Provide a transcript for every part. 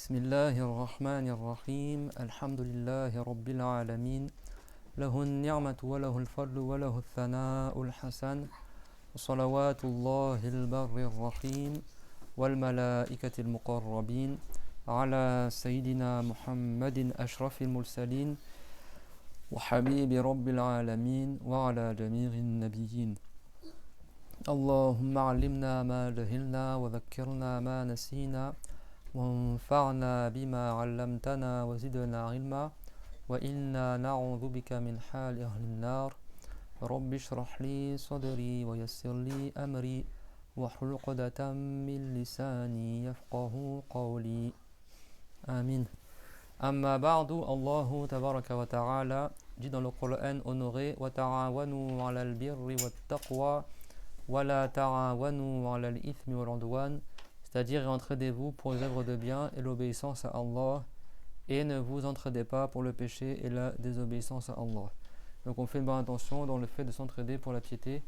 بسم الله الرحمن الرحيم الحمد لله رب العالمين له النعمة وله الفضل وله الثناء الحسن وصلوات الله البر الرحيم والملائكة المقربين على سيدنا محمد أشرف المرسلين وحبيب رب العالمين وعلى جميع النبيين اللهم علمنا ما جهلنا وذكرنا ما نسينا وانفعنا بما علمتنا وزدنا علما وإنا نعوذ بك من حال أهل النار رب اشرح لي صدري ويسر لي أمري واحلل عقدة من لساني يفقه قولي آمين. أما بعد الله تبارك وتعالى dit dans le Coran honoré وتعاونوا على البر والتقوى ولا تعاونوا على الإثم والعدوان, c'est-à-dire entraidez-vous pour les œuvres de bien et l'obéissance à Allah, et ne vous entraidez pas pour le péché et la désobéissance à Allah. Donc on fait une bonne intention dans le fait de s'entraider pour la piété,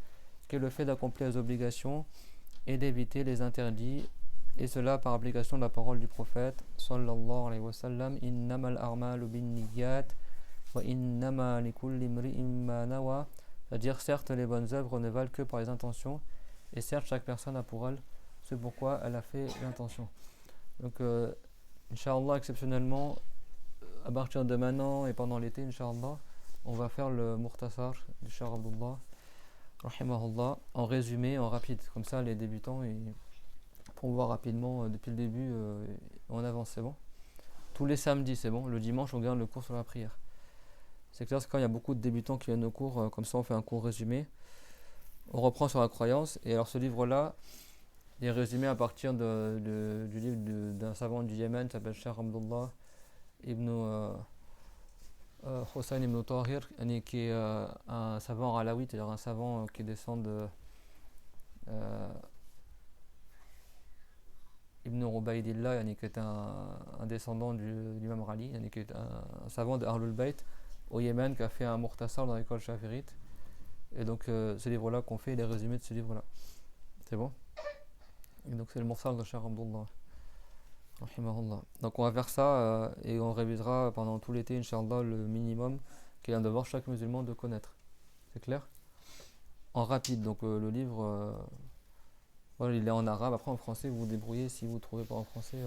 qui est le fait d'accomplir les obligations et d'éviter les interdits, et cela par application de la parole du prophète sallallahu alayhi wa sallam, innamal a'malu binniyat wa innama likulli imri'in ma nawa, c'est-à-dire certes les bonnes œuvres ne valent que par les intentions, et certes chaque personne a pour elle ce pourquoi elle a fait l'intention. Donc Inch'Allah, exceptionnellement, à partir de maintenant et pendant l'été, Inch'Allah, on va faire le Mukhtasar du Cheikh Abdullah, rahimahullah, en résumé, en rapide. Comme ça, les débutants pourront voir rapidement depuis le début, on avance, c'est bon. Tous les samedis, c'est bon. Le dimanche, on garde le cours sur la prière. C'est clair, c'est quand il y a beaucoup de débutants qui viennent au cours, comme ça, on fait un cours résumé. On reprend sur la croyance. Et alors, ce livre-là, il est résumé à partir du livre d'un savant du Yémen qui s'appelle Cheikh Abdullah ibn Hussein ibn Tahir, qui est un savant alawite, c'est-à-dire un savant qui descend de Ibn Ubaydillah, qui est un descendant du l'imam Ali, qui est un savant de Ahlul Bayt au Yémen, qui a fait un Mukhtasar dans l'école Shafirite. Et donc ce livre-là qu'on fait, il est résumé de ce livre-là. C'est bon? Et donc c'est le Mukhtasar de Cheikh Abdullah. Donc on va faire ça et on révisera pendant tout l'été, Inch'Allah, le minimum qu'il y a un devoir chaque musulman de connaître. C'est clair? En rapide, donc le livre, voilà, il est en arabe. Après en français, vous vous débrouillez. Si vous ne le trouvez pas en français,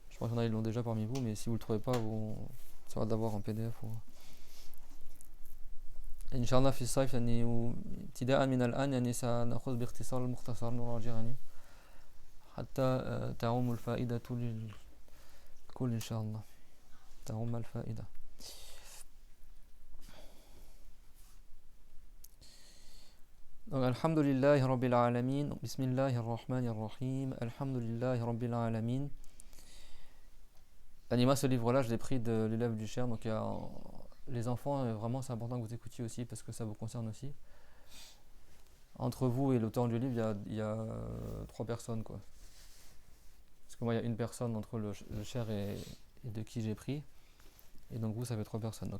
je pense qu'il y en a, ils l'ont déjà parmi vous, mais si vous ne le trouvez pas, ça va d'avoir en PDF. Inch'Allah, في الصيف يعني ابتداء من الآن يعني سنأخذ باختصار المختصر نراجع يعني حتى تعم الفائدة للكل إن شاء الله. تعم الفائدة. Donc alhamdulillahi rabbil alamin, bismillahir rahmanir rahim, alhamdulillahi rabbil alamin. Anima, ce livre-là, je l'ai pris de l'élève du Cher, donc il y a les enfants, vraiment c'est important que vous écoutiez aussi parce que ça vous concerne aussi. Entre vous et l'auteur du livre, il y a 3 personnes, quoi. Parce que moi, il y a une personne entre le Cher et de qui j'ai pris, et donc vous, ça fait 3 personnes.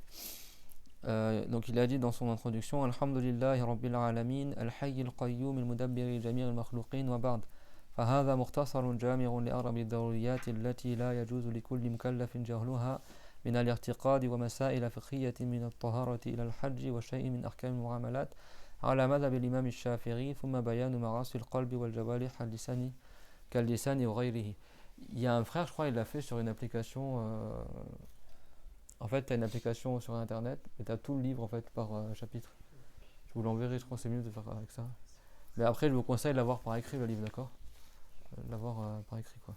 Donc il a dit dans son introduction, Alhamdulillahi Rabbil Alamin, Al-Hayy Al-Qayyum Al-Mudabbiri Jami' Al-Makhluqin wa ba'd. فهذا مختصر جامع لأغرب الضروريات التي لا يجوز لكل مكلف جهلها من الاعتقاد ومسائل فقهية من الطهارة إلى الحج وشيء من أحكام المعاملات على مذهب الإمام الشافعي ثم بيان معاصي القلب والجوارح كاللسان وغيره. Il y a un frère, je crois, il l'a fait sur une application. En fait, tu as une application sur internet et tu as tout le livre en fait par chapitre. Je vous l'enverrai, je crois que c'est mieux de faire avec ça. Mais après, je vous conseille de l'avoir par écrit, le livre, d'accord? L'avoir par écrit, quoi.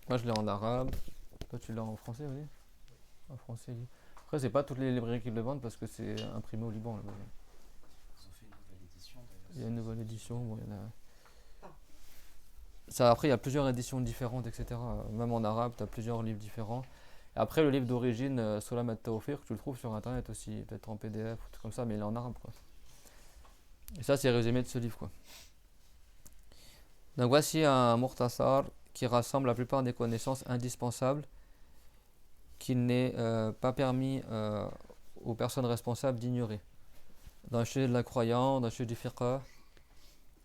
Moi, je l'ai en arabe. Toi, tu l'as en français, oui? En français, oui. Après, c'est pas toutes les librairies qui le vendent parce que c'est imprimé au Liban. Là. Ils ont fait une nouvelle édition d'ailleurs. Il y a une nouvelle édition, bon, il y en a... Ça, après, il y a plusieurs éditions différentes, etc. Même en arabe, tu as plusieurs livres différents. Et après, le livre d'origine, Solam at-Tawfiq, tu le trouves sur internet aussi, peut-être en PDF ou tout comme ça, mais il est en arabe, quoi. Et ça, c'est résumé de ce livre, quoi. Donc voici un Mukhtasar qui rassemble la plupart des connaissances indispensables qu'il n'est pas permis aux personnes responsables d'ignorer. Dans le sujet de la croyance, dans le sujet du fiqh.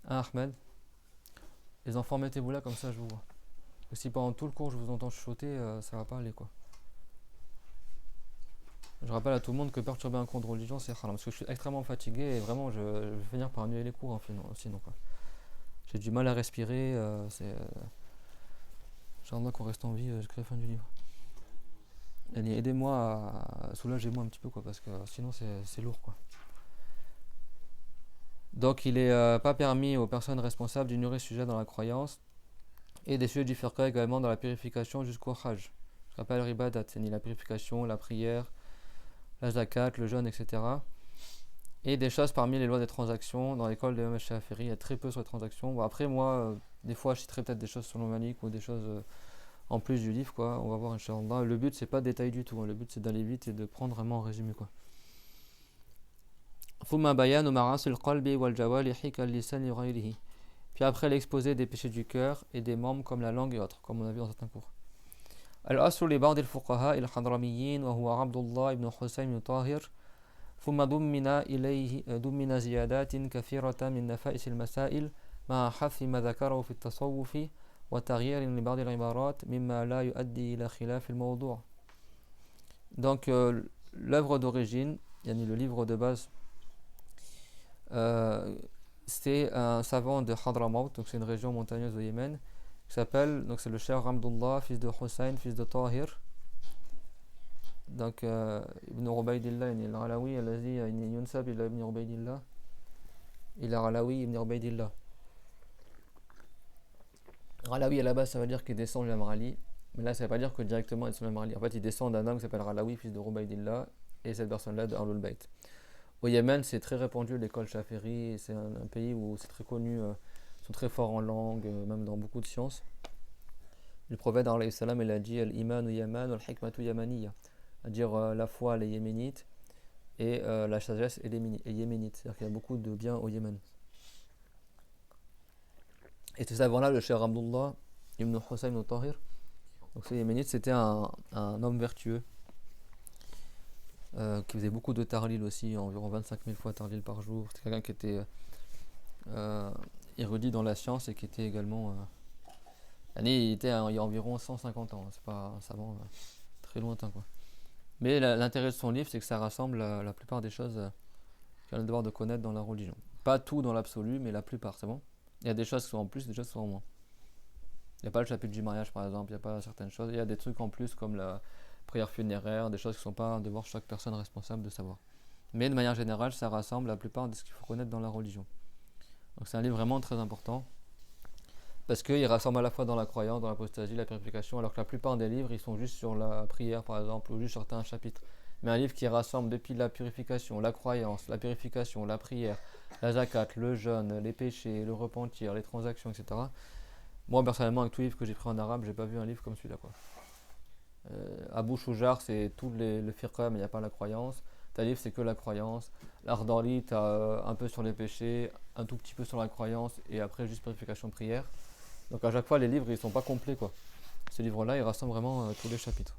Ahmed. Les enfants, mettez-vous là, comme ça je vous vois. Parce que si pendant tout le cours je vous entends chuchoter, ça va pas aller quoi. Je rappelle à tout le monde que perturber un cours de religion c'est haram. Parce que je suis extrêmement fatigué et vraiment je vais finir par annuler les cours sinon quoi. J'ai du mal à respirer. J'aimerais qu'on reste en vie jusqu'à la fin du livre. Allez, aidez-moi, soulagez-moi un petit peu quoi, parce que sinon c'est lourd quoi. Donc il est pas permis aux personnes responsables d'ignorer ce sujet dans la croyance et des sujets du firqa également dans la purification jusqu'au hajj. Je rappelle ribadat, c'est ni la purification, la prière, la zakat, le jeûne, etc. Et des choses parmi les lois des transactions. Dans l'école de Imam Shafi'i, il y a très peu sur les transactions. Bon, après moi, des fois je citerai peut-être des choses sur le Malik ou des choses en plus du livre quoi. On va voir Inch'Allah. Le but c'est pas de détailler du tout, hein. Le but c'est d'aller vite et de prendre vraiment en résumé quoi. ثم بيان معاصي القلب والجوارح كاللسان وغيره. Puis après l'exposé des péchés du cœur et des membres comme la langue et autres, comme on a vu dans certains cours. الأصل لبعض الفقهاء الحضرميين وهو عبد الله بن حسين بن طاهر ثم ضمن زيادات كثيرة من نفائس المسائل مع حذف ما ذكره في التصوف وتغيير لبعض العبارات مما لا يؤدي إلى خلاف الموضوع. Donc l'œuvre d'origine, le livre de base, c'est un savant de Hadramaut, donc c'est une région montagneuse au Yémen, qui s'appelle, donc c'est le cheikh Abdullah, fils de Hussein, fils de Tahir. Donc Ibn Ubaydillah, il est al-Alawi, al-Azi, il est Yunsab, il est Ibn Ubaydillah, il est Alawi, Ibn Ubaydillah. Alawi à la base ça veut dire qu'il descend de l'Amrali, mais là ça veut pas dire que directement il descend de l'Amrali. En fait il descend d'un homme qui s'appelle Alawi, fils de Ubaydillah, et cette personne-là de Ahlul Bayt. Au Yémen, c'est très répandu l'école Shafi'i, c'est un pays où c'est très connu, ils sont très forts en langue, même dans beaucoup de sciences. Le prophète alayhi salam il a dit al-imanu yaman al-hikmatu yamaniya, c'est-à-dire la foi elle est yéménite et la sagesse est yéménite, c'est-à-dire qu'il y a beaucoup de biens au Yémen. Et ce savant-là, le cheikh Abdullah ibn Hussein ibn Tahir, donc ce yéménite, c'était un homme vertueux. Qui faisait beaucoup de tarlil aussi, environ 25 000 fois tarlil par jour. C'était quelqu'un qui était érudit dans la science et qui était également. Il était il y a environ 150 ans, c'est pas un savant très lointain quoi. Mais l'intérêt de son livre, c'est que ça rassemble la plupart des choses qu'on a le devoir de connaître dans la religion. Pas tout dans l'absolu, mais la plupart, c'est bon. Il y a des choses qui sont en plus, des choses qui sont en moins. Il n'y a pas le chapitre du mariage par exemple, il n'y a pas certaines choses. Il y a des trucs en plus comme la prière funéraire, des choses qui ne sont pas un devoir chaque personne responsable de savoir. Mais de manière générale, ça rassemble la plupart de ce qu'il faut connaître dans la religion. Donc c'est un livre vraiment très important, parce qu'il rassemble à la fois dans la croyance, dans l'apostasie, la purification, alors que la plupart des livres, ils sont juste sur la prière par exemple, ou juste certains chapitres. Mais un livre qui rassemble depuis la purification, la croyance, la purification, la prière, la zakat, le jeûne, les péchés, le repentir, les transactions, etc. Moi personnellement, avec tous les livres que j'ai pris en arabe, j'ai pas vu un livre comme celui-là quoi. Abu Shujar c'est tout le firqa mais il n'y a pas la croyance. Talif c'est que la croyance. L'Ardali t'as un peu sur les péchés, un tout petit peu sur la croyance et après juste purification prière. Donc à chaque fois les livres ils sont pas complets quoi. Ce livre là il rassemble vraiment tous les chapitres.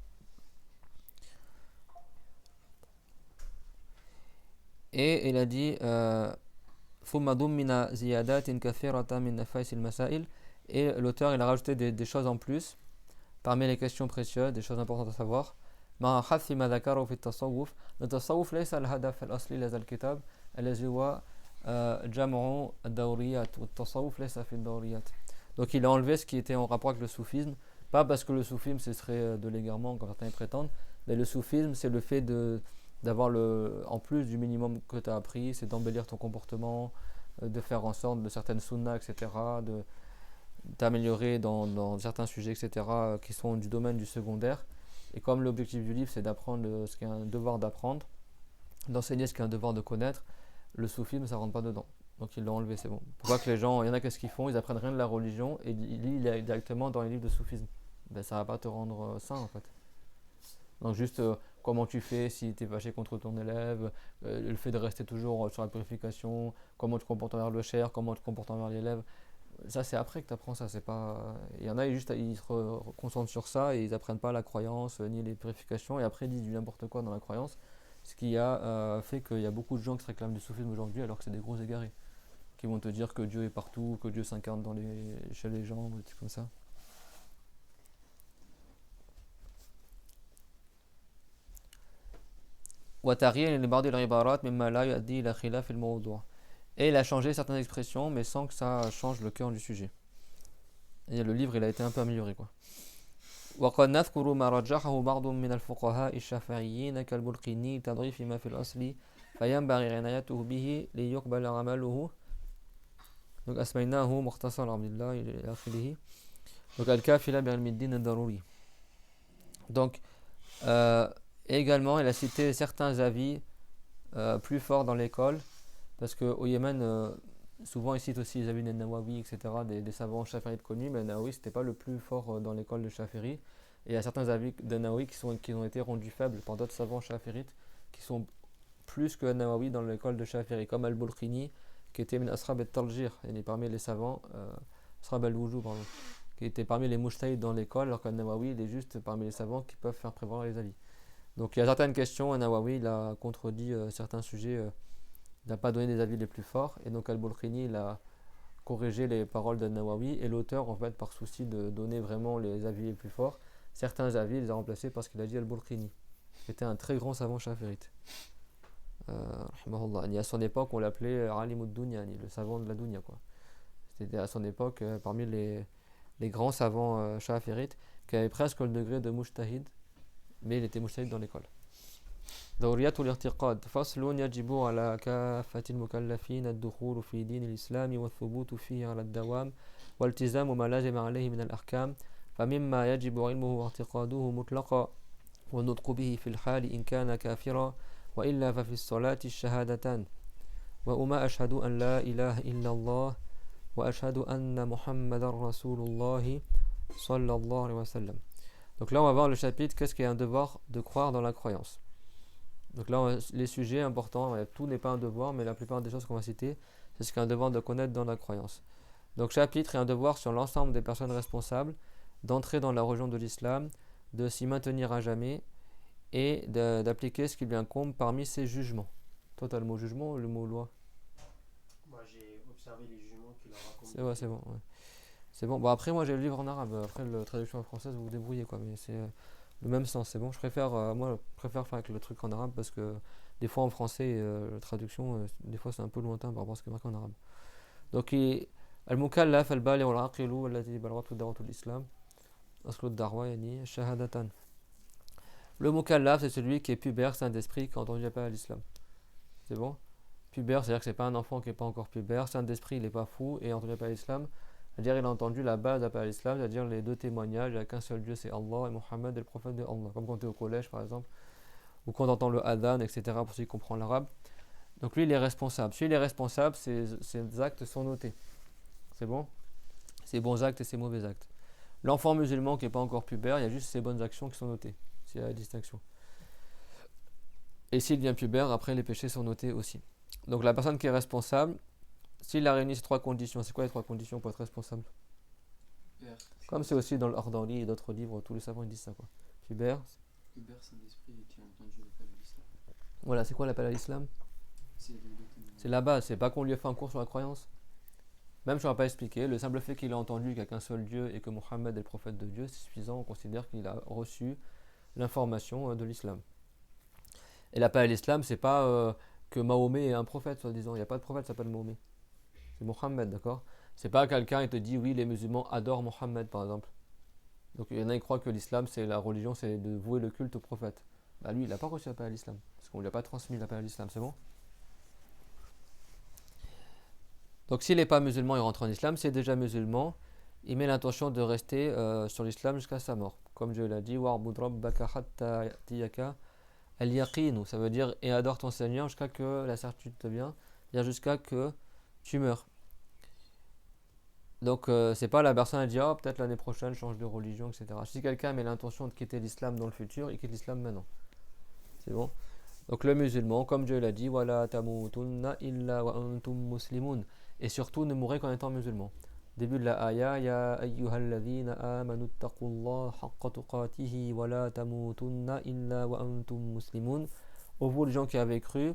Et il a dit ثم ضمن زيادات كثيرة من نفائس المسائل, et l'auteur il a rajouté des choses en plus parmi les questions précieuses, des choses importantes à savoir. مع حث ما ذكره في التصوف. التصوف ليس الهدف الأصلي لهذا الكتاب الذي هو جمع الدوريات والتصوف ليس في الدوريات. Donc il a enlevé ce qui était en rapport avec le soufisme, pas parce que le soufisme ce serait de l'égarement comme certains prétendent, mais le soufisme c'est le fait d'avoir en plus du minimum que tu as appris, c'est d'embellir ton comportement, de faire en sorte de certaines sunnas, etc., de t'améliorer dans certains sujets, etc., qui sont du domaine du secondaire. Et comme l'objectif du livre, c'est d'apprendre ce qui est un devoir d'apprendre, d'enseigner ce qui est un devoir de connaître, le soufisme, ça ne rentre pas dedans. Donc ils l'ont enlevé, c'est bon. Pourquoi que les gens, il y en a qu'est-ce qu'ils font, ils apprennent rien de la religion et ils lisent directement dans les livres de soufisme. Ben, ça ne va pas te rendre sain en fait. Donc juste comment tu fais si tu es fâché contre ton élève, le fait de rester toujours sur la purification, comment tu te comportes envers le cher, comment tu te comportes envers l'élève. Ça c'est après que tu apprends ça, c'est pas. Il y en a ils se concentrent sur ça et ils apprennent pas la croyance ni les purifications et après ils disent du n'importe quoi dans la croyance, ce qui a fait qu'il y a beaucoup de gens qui se réclament du soufisme aujourd'hui alors que c'est des gros égarés qui vont te dire que Dieu est partout, que Dieu s'incarne chez les gens, des trucs comme ça. Et il a changé certaines expressions, mais sans que ça change le cœur du sujet. Et le livre, il a été un peu amélioré, quoi. وقد نذكر ما رجحه بعض من الفقهاء الشافعيين كالبلقيني تضعيف ما في الأصل فينبغي عنايته به ليقبل عمله. Donc أسميناه مختصر عبد الله إلى آخره. Donc الكافلة بعلم الدين الضروري. Donc également il a cité certains avis plus forts dans l'école, parce qu'au Yémen souvent ils citent aussi les avis des Nawawi, etc., des savants chaférites connus, mais Nawawi c'était pas le plus fort dans l'école de Chaféri. Et il y a certains avis de Nawawi qui ont été rendus faibles par d'autres savants chaférites qui sont plus que Nawawi dans l'école de Chaféri, comme Al-Bulqini, qui était min Asrab al-Taljir, il est parmi les savants, Asrab al-Wujou, pardon, qui était parmi les mujtahid dans l'école, alors qu'An-Nawawi il est juste parmi les savants qui peuvent faire prévoir les avis. Donc il y a certaines questions, An-Nawawi il a contredit certains sujets, il n'a pas donné des avis les plus forts, et donc Al-Bulqini il a corrigé les paroles d'An-Nawawi, et l'auteur en fait par souci de donner vraiment les avis les plus forts, certains avis il les a remplacés parce qu'il a dit Al-Bulqini, qui était un très grand savant chaférite. Et à son époque on l'appelait Alimud Dunya, le savant de la Dunya, quoi. C'était à son époque parmi les grands savants chaférites qui avaient presque le degré de mujtahid, mais il était mujtahid dans l'école. دوريات الاعتقاد فصل يجب على كافة المكلفين الدخول في دين الإسلام والثبوت فيه على الدوام والتزام ما لازم عليه من الأحكام فمما يجب علمه واعتقاده مطلقا والنطق به في الحال إن كان كافرا وإلا ففي الصلاة الشهادتان وأما أشهد أن لا إله إلا الله وأشهد أن محمد رسول الله صلى الله عليه وسلم. Donc là on va voir le chapitre qu'est-ce qu'il y a un devoir de croire dans la croyance. Donc là les sujets importants, tout n'est pas un devoir, mais la plupart des choses qu'on va citer c'est ce qu'il y a un devoir de connaître dans la croyance. Donc chapitre est un devoir sur l'ensemble des personnes responsables d'entrer dans la religion de l'islam, de s'y maintenir à jamais et d'appliquer ce qui lui incombe parmi ses jugements. Toi tu as le mot jugement ou le mot loi? Moi j'ai observé les jugements qu'il a racontés. C'est bon, ouais. C'est bon. Bon, après, moi j'ai le livre en arabe. Après, la traduction en française, vous vous débrouillez, quoi. Mais c'est le même sens, c'est bon. Je préfère faire avec le truc en arabe parce que des fois en français, la traduction, des fois c'est un peu lointain par rapport à ce qui est marqué en arabe. Donc, Al-Mukallaf al-Bali wal-Aqilu allati balaghathu da'watu al-Islam aslu ad-da'wa yani shahadatan. Le Mukallaf, c'est celui qui est pubère, saint d'esprit, qui a entendu appel à l'islam. C'est bon? Pubère, c'est-à-dire que c'est pas un enfant qui est pas encore pubère. Saint d'esprit, il est pas fou et a entendu appel à l'islam. C'est-à-dire il a entendu la base d'appel à l'islam, c'est-à-dire les deux témoignages, il n'y a qu'un seul Dieu, c'est Allah, et Mohammed est le prophète de Allah. Comme quand tu es au collège par exemple, ou quand on entend le adhan, etc., pour ceux qui comprennent l'arabe. Donc lui il est responsable. Si il est responsable, ses actes sont notés. C'est bon? Ses bons actes et ses mauvais actes. L'enfant musulman qui n'est pas encore pubère, il y a juste ses bonnes actions qui sont notées. C'est la distinction. Et s'il devient pubère, après les péchés sont notés aussi. Donc la personne qui est responsable, s'il a réuni ces trois conditions, c'est quoi les trois conditions pour être responsable? Comme c'est aussi dans l'Ardali et d'autres livres, tous les savants ils disent ça, quoi. Pubère, Saint-Esprit qui a entendu l'appel à l'islam. Voilà, c'est quoi l'appel à l'islam? C'est la base, c'est pas qu'on lui ait fait un cours sur la croyance. Même si on va pas expliquer, le simple fait qu'il a entendu qu'il n'y a qu'un seul Dieu et que Mohammed est le prophète de Dieu, c'est suffisant, on considère qu'il a reçu l'information de l'islam. Et l'appel à l'islam, c'est pas que Mahomet est un prophète, soi-disant. Il n'y a pas de prophète qui s'appelle Mahomet. C'est Mohammed, d'accord? C'est pas quelqu'un qui te dit oui, les musulmans adorent Mohammed, par exemple. Donc il y en a qui croient que l'islam, c'est la religion, c'est de vouer le culte au prophète. Bah lui, il n'a pas reçu l'appel à l'islam, parce qu'on lui a pas transmis l'appel à l'islam, c'est bon? Donc s'il n'est pas musulman, il rentre en islam. S'il est déjà musulman, il met l'intention de rester sur l'islam jusqu'à sa mort. Comme Dieu l'a dit, wa'bud rabbaka hatta ya'tiyaka al-yaqinu, ça veut dire et adore ton Seigneur jusqu'à que la certitude te vienne, c'est-à-dire jusqu'à que tu meurs. Donc c'est pas la personne à dire oh, peut-être l'année prochaine change de religion, etc. Si quelqu'un met l'intention de quitter l'islam dans le futur, il quitte l'islam maintenant. C'est bon? Donc le musulman, comme Dieu l'a dit, wala tamutunna illa wa antum muslimun, et surtout ne mourrez qu'en étant musulman. Début de la ayah, ya ayyuhalladhina amanu taqullaha haqqa tuqatihi wa la tamutunna illa wa antum muslimun. Ô vous les gens qui avez cru,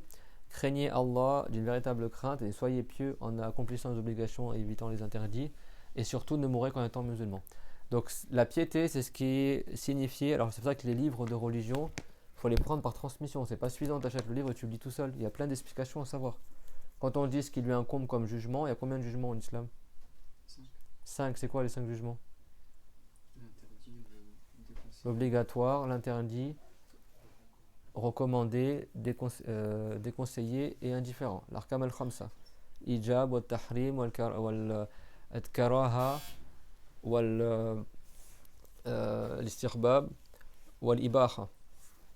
craignez Allah d'une véritable crainte et soyez pieux en accomplissant les obligations et évitant les interdits, et surtout ne mourrez qu'en étant musulman. Donc la piété, c'est ce qui est signifié. Alors c'est pour ça que les livres de religion, il faut les prendre par transmission. C'est pas suffisant, tu achètes le livre et tu le lis tout seul. Il y a plein d'explications à savoir. Quand on dit ce qui lui incombe comme jugement, il y a combien de jugements en islam? 5. 5, c'est quoi les 5 jugements? L'interdit, le déconseillé. L'obligatoire, l'interdit, recommandé, déconseillé et indifférent. L'arkam al-khamsa. Ijab, wal tahrim, wal karaha, wal l'istirbab, wal ibaha.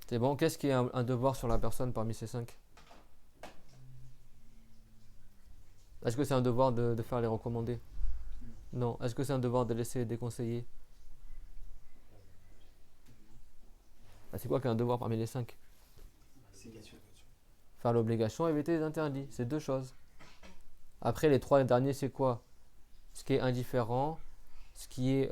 C'est bon, qu'est-ce qui est un devoir sur la personne parmi ces 5? Est-ce que c'est un devoir de faire les recommandés? Non. Est-ce que c'est un devoir de laisser déconseiller? C'est quoi qu'un devoir parmi les 5? C'est gratuit. Faire l'obligation, éviter les interdits. C'est 2 choses. Après, les 3 derniers, c'est quoi? Ce qui est indifférent, ce qui est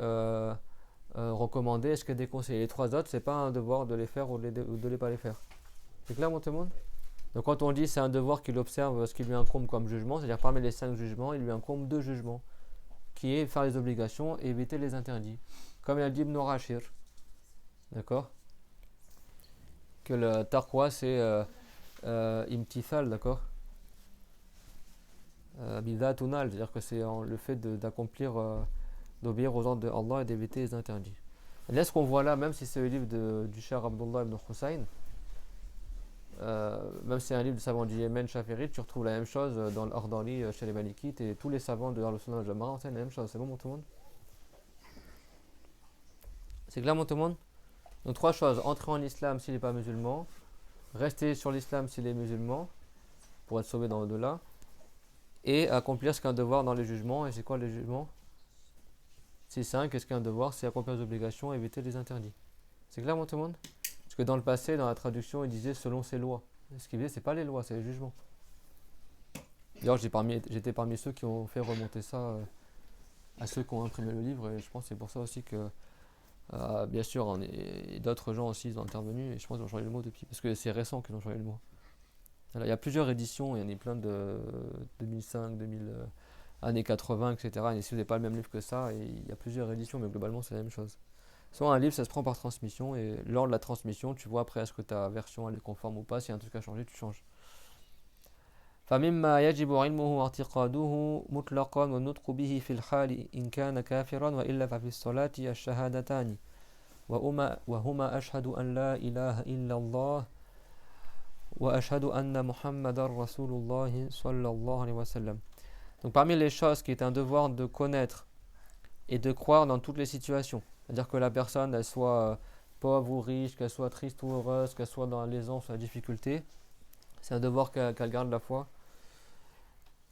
recommandé et ce qui est déconseillé. Les 3 autres, c'est pas un devoir de les faire ou de les pas les faire. C'est clair, mon tout le monde? Donc quand on dit c'est un devoir qu'il observe ce qui lui incombe comme jugement, c'est-à-dire parmi les 5 jugements, il lui incombe 2 jugements, qui est faire les obligations et éviter les interdits. Comme il a dit Ibn Rashir, d'accord? Que le taqwa c'est imtithal, d'accord? Bidatunal, c'est-à-dire que c'est le fait d'accomplir, d'obéir aux ordres de Allah et d'éviter les interdits. Et là, ce qu'on voit là, même si c'est le livre du Cheikh Abdullah ibn Hussein, même si c'est un livre de savants du Yémen, Shafi'ite, tu retrouves la même chose dans l'Ardali chez les Malikites et tous les savants de Ahl-Sunnah wal Jama'a, c'est la même chose. C'est bon, tout le monde? C'est clair, tout le monde? Donc 3 choses: entrer en islam s'il n'est pas musulman, rester sur l'islam s'il est musulman, pour être sauvé dans l'au-delà, et accomplir ce qu'est un devoir dans les jugements. Et c'est quoi les jugements? C'est 5. Qu'est-ce qu'est un devoir? C'est accomplir les obligations et éviter les interdits. C'est clair, tout le monde? Parce que dans le passé, dans la traduction, il disait selon ses lois. Ce qu'il disait, c'est pas les lois, c'est les jugements. D'ailleurs, j'étais parmi ceux qui ont fait remonter ça à ceux qui ont imprimé le livre, et je pense que c'est pour ça aussi que, bien sûr, d'autres gens aussi ils ont intervenu, et je pense qu'ils ont changé le mot depuis, parce que c'est récent qu'ils ont changé le mot. Alors, il y a plusieurs éditions, il y en a plein de 2005, 2000, années 80, etc. Et si vous n'avez pas le même livre que ça, et il y a plusieurs éditions, mais globalement, c'est la même chose. Soit un livre, ça se prend par transmission, et lors de la transmission, tu vois après est-ce que ta version elle est conforme ou pas. S'il y a un truc à changer, tu changes. فمما يجب علمه واعتقاده مطلقا والنطق به في الحال إن كان كافرا وإلا ففي الصلاة الشهادتان وهما أشهد أن لا إله إلا الله وأشهد أن محمد رسول الله صلى الله عليه وسلم. Donc parmi les choses qui est un devoir de connaître et de croire dans toutes les situations, c'est-à-dire que la personne elle soit pauvre ou riche, qu'elle soit triste ou heureuse, qu'elle soit dans l'aisance ou la difficulté, c'est un devoir qu'elle garde la foi.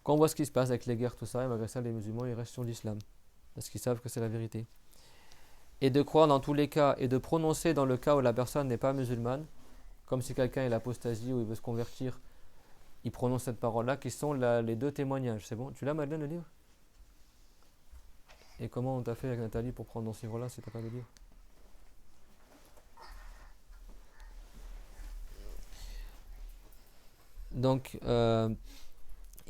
Quand on voit ce qui se passe avec les guerres, tout ça, et malgré ça les musulmans ils restent sur l'islam, parce qu'ils savent que c'est la vérité. Et de croire dans tous les cas, et de prononcer dans le cas où la personne n'est pas musulmane, comme si quelqu'un est l'apostasie ou il veut se convertir, il prononce cette parole-là, qui sont les 2 témoignages. C'est bon? Tu l'as, Madeleine, le livre? Et comment on t'a fait avec Nathalie pour prendre dans ce livre-là si t'as pas le livre? Donc,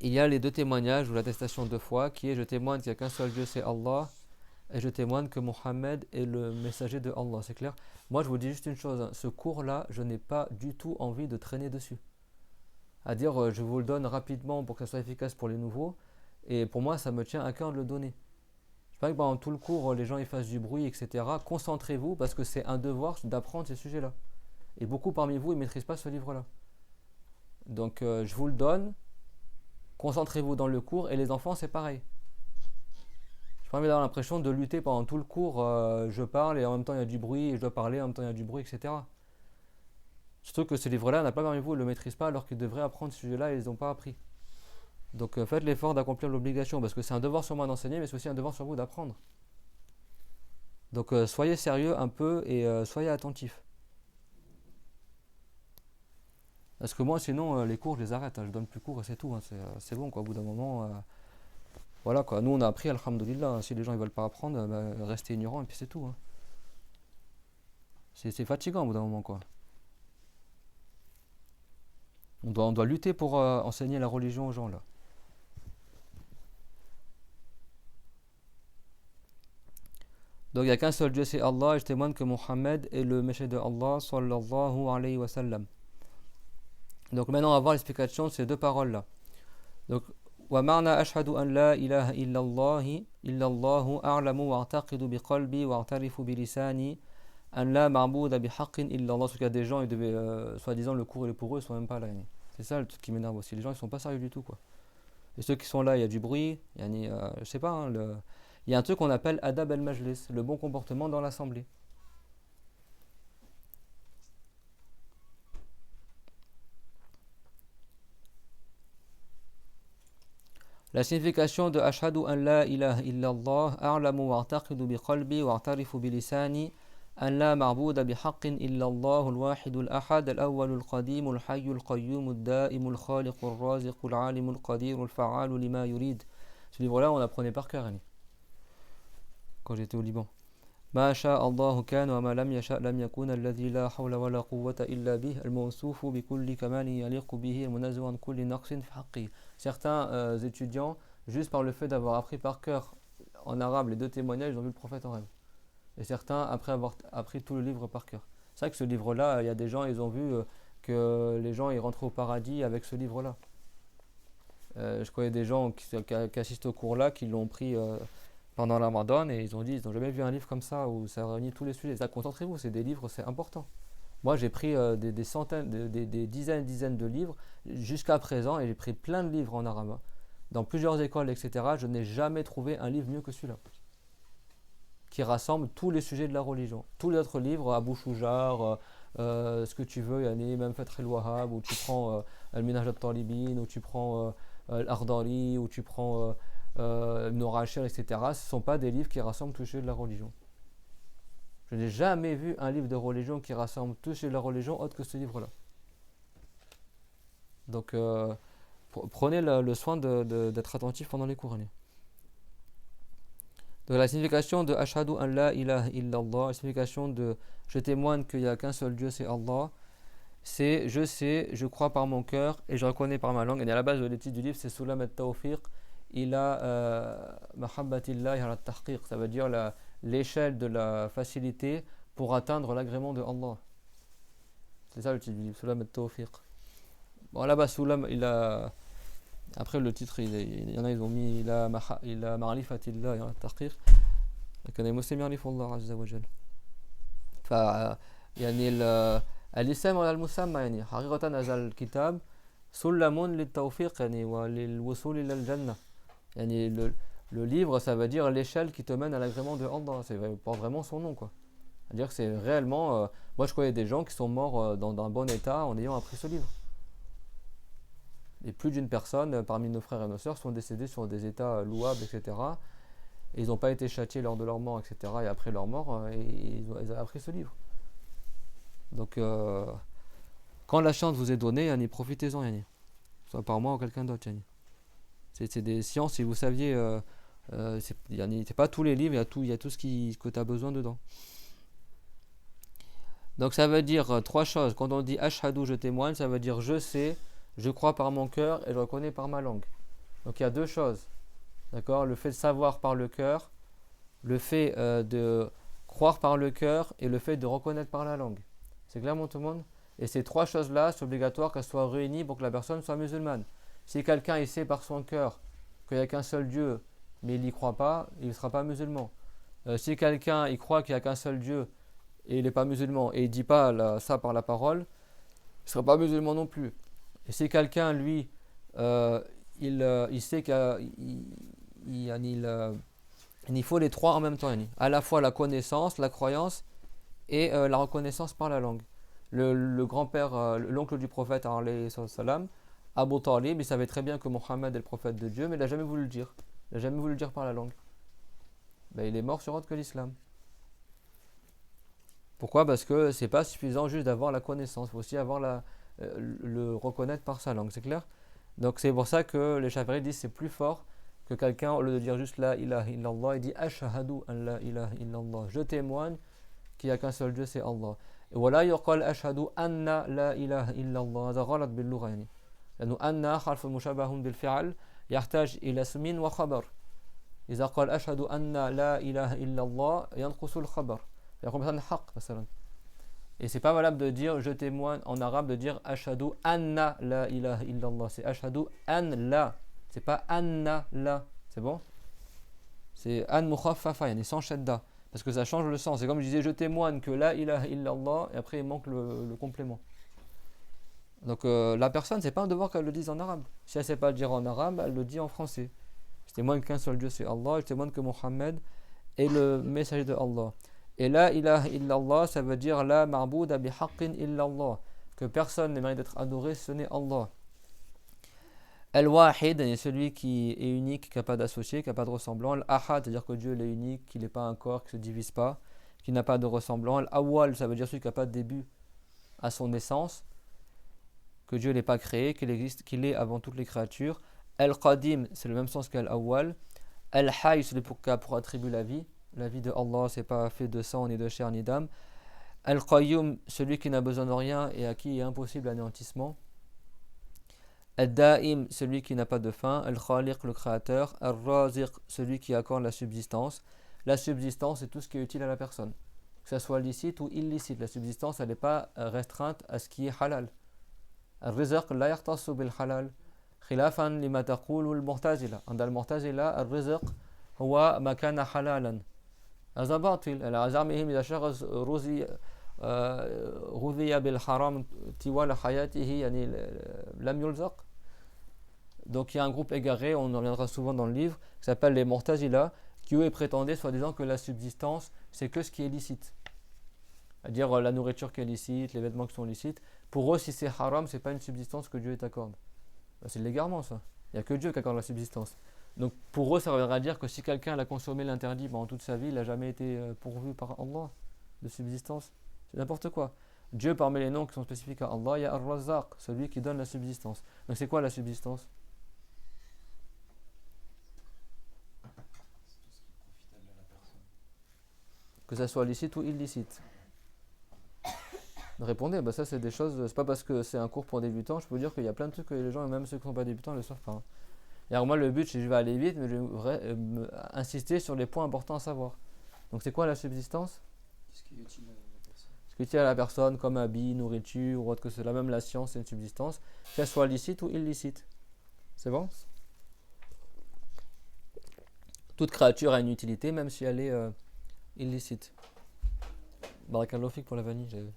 il y a les 2 témoignages ou l'attestation de foi qui est: je témoigne qu'il n'y a qu'un seul Dieu, c'est Allah, et je témoigne que Mohammed est le messager de Allah. C'est clair? Moi, je vous dis juste une chose, hein, ce cours-là, je n'ai pas du tout envie de traîner dessus. À dire, je vous le donne rapidement pour que ça soit efficace pour les nouveaux, et pour moi, ça me tient à cœur de le donner. Je ne sais pas que pendant tout le cours, les gens ils fassent du bruit, etc. Concentrez-vous, parce que c'est un devoir d'apprendre ces sujets-là. Et beaucoup parmi vous, ils ne maîtrisent pas ce livre-là. Donc, je vous le donne. Concentrez-vous dans le cours, et les enfants, c'est pareil. Je pas envie d'avoir l'impression de lutter pendant tout le cours. Je parle et en même temps il y a du bruit, et je dois parler en même temps il y a du bruit, etc. Surtout que ce livre-là, il n'y en a pas parmi vous, ils ne le maîtrisent pas alors qu'ils devraient apprendre ce sujet-là et ils n'ont pas appris. Donc faites l'effort d'accomplir l'obligation, parce que c'est un devoir sur moi d'enseigner, mais c'est aussi un devoir sur vous d'apprendre. Donc soyez sérieux un peu et soyez attentifs. Parce que moi, sinon, les cours, je les arrête. Je donne plus cours et c'est tout. C'est bon, quoi. Au bout d'un moment, voilà, quoi. Nous, on a appris, alhamdoulilah. Si les gens ne veulent pas apprendre, restez ignorants et puis c'est tout. Hein. C'est fatigant au bout d'un moment, quoi. On doit lutter pour enseigner la religion aux gens là. Donc il n'y a qu'un seul Dieu, c'est Allah, et je témoigne que Mohammed est le messager de Allah, sallallahu alayhi wa sallam. Donc maintenant on va voir l'explication de ces deux paroles là. Donc ومعنى أشهد أن لا إله إلا الله أعلم وأعتقد بقلبي وأعترف بلساني أن لا معبود بحق إلا الله. Parce qu'il y a des gens, ils devaient, soi-disant, le cours il est pour eux, ils sont même pas là. C'est ça le truc qui m'énerve aussi. Les gens ils sont pas sérieux du tout quoi. Et ceux qui sont là, il y a du bruit, je sais pas, hein, il y a un truc qu'on appelle adab al-majlis, le bon comportement dans l'assemblée. La signification de Ashhadu an la ilaha illallah, a'lamu wa a'taqidu bi qalbi wa a'tarifu bi lisani, an la ma'buda bi haqqin illallah al-wahid al-ahad al-awwal al-qadim al-hayy al-qayyum al-da'im al-khaliq al-raziq al-alim al-qadir al-fa'al lima yurid. Ce livre-là, on l'apprenait par cœur, quand j'étais au Liban. ما شاء الله كان وما لم يشاء لم يكون الذي لا حول ولا قوة إلا به الموصوف بكل كمال يليق به المنزه عن كل نقص في حقه. Certains étudiants, juste par le fait d'avoir appris par cœur en arabe les deux témoignages, ils ont vu le prophète en rêve. Et certains, après avoir appris tout le livre par cœur. C'est vrai que ce livre-là, il y a des gens, ils ont vu que les gens ils rentraient au paradis avec ce livre-là. Je connais des gens qui assistent au cours-là, qui l'ont pris pendant la Ramadan et ils ont dit ils n'ont jamais vu un livre comme ça où ça réunit tous les sujets. Ça, concentrez-vous, c'est des livres, c'est important. Moi j'ai pris des centaines, des dizaines de livres jusqu'à présent et j'ai pris plein de livres en arabe. Dans plusieurs écoles, etc. Je n'ai jamais trouvé un livre mieux que celui-là qui rassemble tous les sujets de la religion. Tous les autres livres, Abu Shujar, ce que tu veux, même Fath al-Wahhab, où tu prends Al-Minhaj al-Talibin, où tu prends Al-Akhdari, où tu prends Ibn Rashid, etc. Ce ne sont pas des livres qui rassemblent tous les sujets de la religion. Je n'ai jamais vu un livre de religion qui rassemble tous les sujets de la religion autre que ce livre-là. Donc, prenez le soin d'être attentif pendant les cours. Donc, la signification de Ashhadu an la ilaha illallah, la signification de je témoigne qu'il n'y a qu'un seul Dieu, c'est Allah, c'est je sais, je crois par mon cœur et je reconnais par ma langue. Et à la base de l'étude du livre, c'est Sulam al-Tawfiq ila mahabbatillahi ala tahqiq. Ça veut dire l'échelle de la facilité pour atteindre l'agrément de Allah. C'est ça le titre du livre, Sulam al-Tawfiq. Bon, là-bas, Sulam, après le titre, il y en a, ils ont mis ila ma'rifatillahi ala tahqiq. لكن المسلم يعرف الله عز وجل. ف يعني الاسم ولا المسمى يعني حقيقة هذا الكتاب سلم للتوفيق يعني وللوصول إلى الجنة. يعني le livre, ça veut dire l'échelle qui te mène à l'agrément de Allah. C'est porte vraiment son nom, quoi. C'est-à-dire que c'est réellement. Moi, je connais des gens qui sont morts dans un bon état en ayant appris ce livre. Et plus d'une personne parmi nos frères et nos sœurs sont décédés sur des états louables, etc. Et ils n'ont pas été châtiés lors de leur mort, etc. Et après leur mort, ils ont appris ce livre. Donc, quand la chance vous est donnée, profitez-en, soit par moi ou quelqu'un d'autre. C'est des sciences, si vous saviez, c'est pas tous les livres, il y a tout ce que tu as besoin dedans. Donc ça veut dire trois choses. Quand on dit Ashhadu, je témoigne, ça veut dire je sais, je crois par mon cœur et je reconnais par ma langue. Donc il y a deux choses. D'accord ? Le fait de savoir par le cœur, le fait de croire par le cœur et le fait de reconnaître par la langue. C'est clair, tout le monde ? Et ces trois choses-là, c'est obligatoire qu'elles soient réunies pour que la personne soit musulmane. Si quelqu'un sait par son cœur qu'il n'y a qu'un seul Dieu, mais il n'y croit pas, il ne sera pas musulman. Si quelqu'un il croit qu'il n'y a qu'un seul Dieu et il n'est pas musulman et il ne dit pas ça par la parole, il ne sera pas musulman non plus. Et si quelqu'un, lui, il sait il faut les trois en même temps. À la fois la connaissance, la croyance et la reconnaissance par la langue. Le grand-père, l'oncle du prophète, Abu Talib, il savait très bien que Mohammed est le prophète de Dieu, mais il n'a jamais voulu le dire. Il n'a jamais voulu le dire par la langue. Il est mort sur autre que l'islam. Pourquoi ? Parce que c'est pas suffisant juste d'avoir la connaissance, il faut aussi avoir le reconnaître par sa langue, c'est clair ? Donc c'est pour ça que les Chafiris disent c'est plus fort que quelqu'un, au lieu de dire juste la ilaha illallah, il dit ashhadu an la ilaha illallah. Je témoigne qu'il n'y a qu'un seul Dieu, c'est Allah. ولا يقال أشهد أن لا إله إلا الله. هذا غلط باللغة يعني، لأنه أن حرف مشابه بالفعل يحتاج إلى اسم وخبر. إذا قال أشهد أن لا إله إلا الله ينقص الخبر، يقول مثلا حق مثلا. Et c'est pas valable de dire je témoigne en arabe, de dire ashhadu anna la ilaha illallah. C'est ashhadu an la. C'est pas anna la. C'est bon? C'est an mukhaffafa, yani sans shadda. Parce que ça change le sens. C'est comme je disais je témoigne que la ilaha illallah, et après il manque le complément. Donc la personne, c'est pas un devoir qu'elle le dise en arabe. Si elle sait pas le dire en arabe, elle le dit en français. Je témoigne qu'un seul Dieu c'est Allah. Je témoigne que Mohammed est le messager de Allah. Et la ilaha illallah, ça veut dire la ma'bouda bi haqqin illallah, que personne ne mérite d'être adoré, ce n'est Allah. Al-Wahid est celui qui est unique, qui n'a pas d'associé, qui n'a pas de ressemblant. Al-Ahad, c'est-à-dire que Dieu est unique, qu'il n'est pas un corps, qui ne se divise pas, qui n'a pas de ressemblant. Al-Awwal, ça veut dire celui qui n'a pas de début à son naissance, que Dieu n'est pas créé, qu'il existe, qu'il est avant toutes les créatures. Al-Qadim, c'est le même sens qu'Al-Awwal. Al-Hayy, c'est pour attribuer la vie. La vie de Allah, c'est pas fait de sang, ni de chair, ni d'âme. Al-Qayyum, celui qui n'a besoin de rien et à qui est impossible l'anéantissement. Al-Da'im, celui qui n'a pas de fin. Al-Khaliq, le créateur. Al-Raziq, celui qui accorde la subsistance. La subsistance, c'est tout ce qui est utile à la personne, que ce soit licite ou illicite. La subsistance, elle n'est pas restreinte à ce qui est halal. Al-Rizq, la yartasu bil-halal. Khilafan lima taqulu al-Mu'tazila. عند المعتزلة الرزق هو ما كان حلالا. هذا باطل. على زعمهم إذا شخص غذي بالحرام طوال حياته يعني لم يرزق. Donc il y a un groupe égaré, on en reviendra souvent dans le livre, qui s'appelle les Mu'tazila, qui eux prétendaient soi-disant que la subsistance c'est que ce qui est licite, c'est-à-dire la nourriture qui est licite, les vêtements qui sont licites. Pour eux, si c'est haram, c'est pas une subsistance que Dieu t'accorde. C'est l'égarement ça. Il n'y a que Dieu qui accorde la subsistance. Donc pour eux, ça reviendra à dire que si quelqu'un a consommé l'interdit pendant toute sa vie, il n'a jamais été pourvu par Allah de subsistance. C'est n'importe quoi. Dieu, parmi les noms qui sont spécifiques à Allah, il y a Ar-Razzaq, celui qui donne la subsistance. Donc c'est quoi la subsistance? C'est tout ce qui est profitable à la personne. Que ça soit licite ou illicite. Répondez, bah ça c'est des choses, c'est pas parce que c'est un cours pour débutants, je peux vous dire qu'il y a plein de trucs que les gens, et même ceux qui ne sont pas débutants, ne le savent pas. Hein. Et alors moi le but c'est que je vais aller vite, mais je vais insister sur les points importants à savoir. Donc c'est quoi la subsistance? Ce qui est utile à la personne. Ce qui est utile à la personne, comme habits, nourriture ou autre que cela, même la science c'est une subsistance, qu'elle soit licite ou illicite. C'est bon? Toute créature a une utilité, même si elle est illicite. Barakallahu fik pour la vanille, j'avais.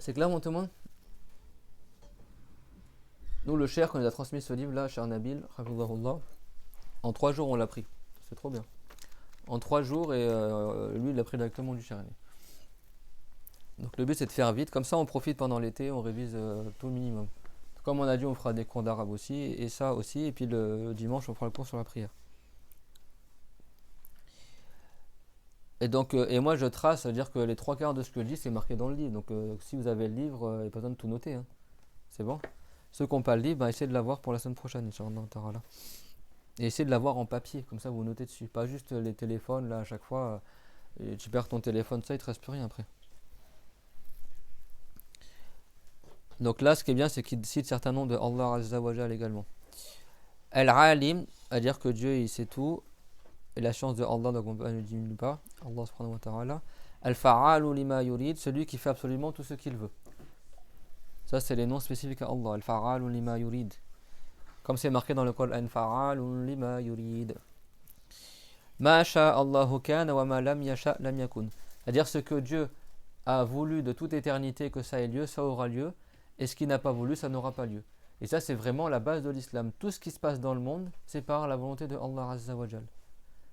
C'est clair, mon témoin? Nous, le cher, quand il a transmis ce livre-là, cher Nabil, en 3 jours, on l'a pris. C'est trop bien. En 3 jours, et lui, il l'a pris directement du cher. Donc, le but, c'est de faire vite. Comme ça, on profite pendant l'été, on révise tout le minimum. Comme on a dit, on fera des cours d'arabe aussi, et ça aussi. Et puis, le dimanche, on fera le cours sur la prière. Et donc, et moi je trace, c'est-à-dire que les 3/4 de ce que je dis, c'est marqué dans le livre. Donc, si vous avez le livre, il n'y a pas besoin de tout noter. Hein. C'est bon? Ceux qui n'ont pas le livre, essayez de l'avoir pour la semaine prochaine, Inch'Allah Ta'ala. Et essayez de l'avoir en papier, comme ça vous notez dessus. Pas juste les téléphones, là, à chaque fois, et tu perds ton téléphone, ça, il ne te reste plus rien après. Donc là, ce qui est bien, c'est qu'il cite certains noms de Allah Azza wa Jal également. Al-Alim, à dire que Dieu, il sait tout. Et la science de Allah, donc on ne diminue pas. Allah subhanahu wa ta'ala. Al-Fa'alu lima yurid, celui qui fait absolument tout ce qu'il veut. Ça, c'est les noms spécifiques à Allah. Al-Fa'alu lima yurid. Comme c'est marqué dans le Coran, Al-Fa'alu lima yurid. Ma sha'Allahu kana wa ma lam yasha' lam yakun. C'est-à-dire ce que Dieu a voulu de toute éternité que ça ait lieu, ça aura lieu. Et ce qu'il n'a pas voulu, ça n'aura pas lieu. Et ça, c'est vraiment la base de l'islam. Tout ce qui se passe dans le monde, c'est par la volonté de Allah Azza wa Jal.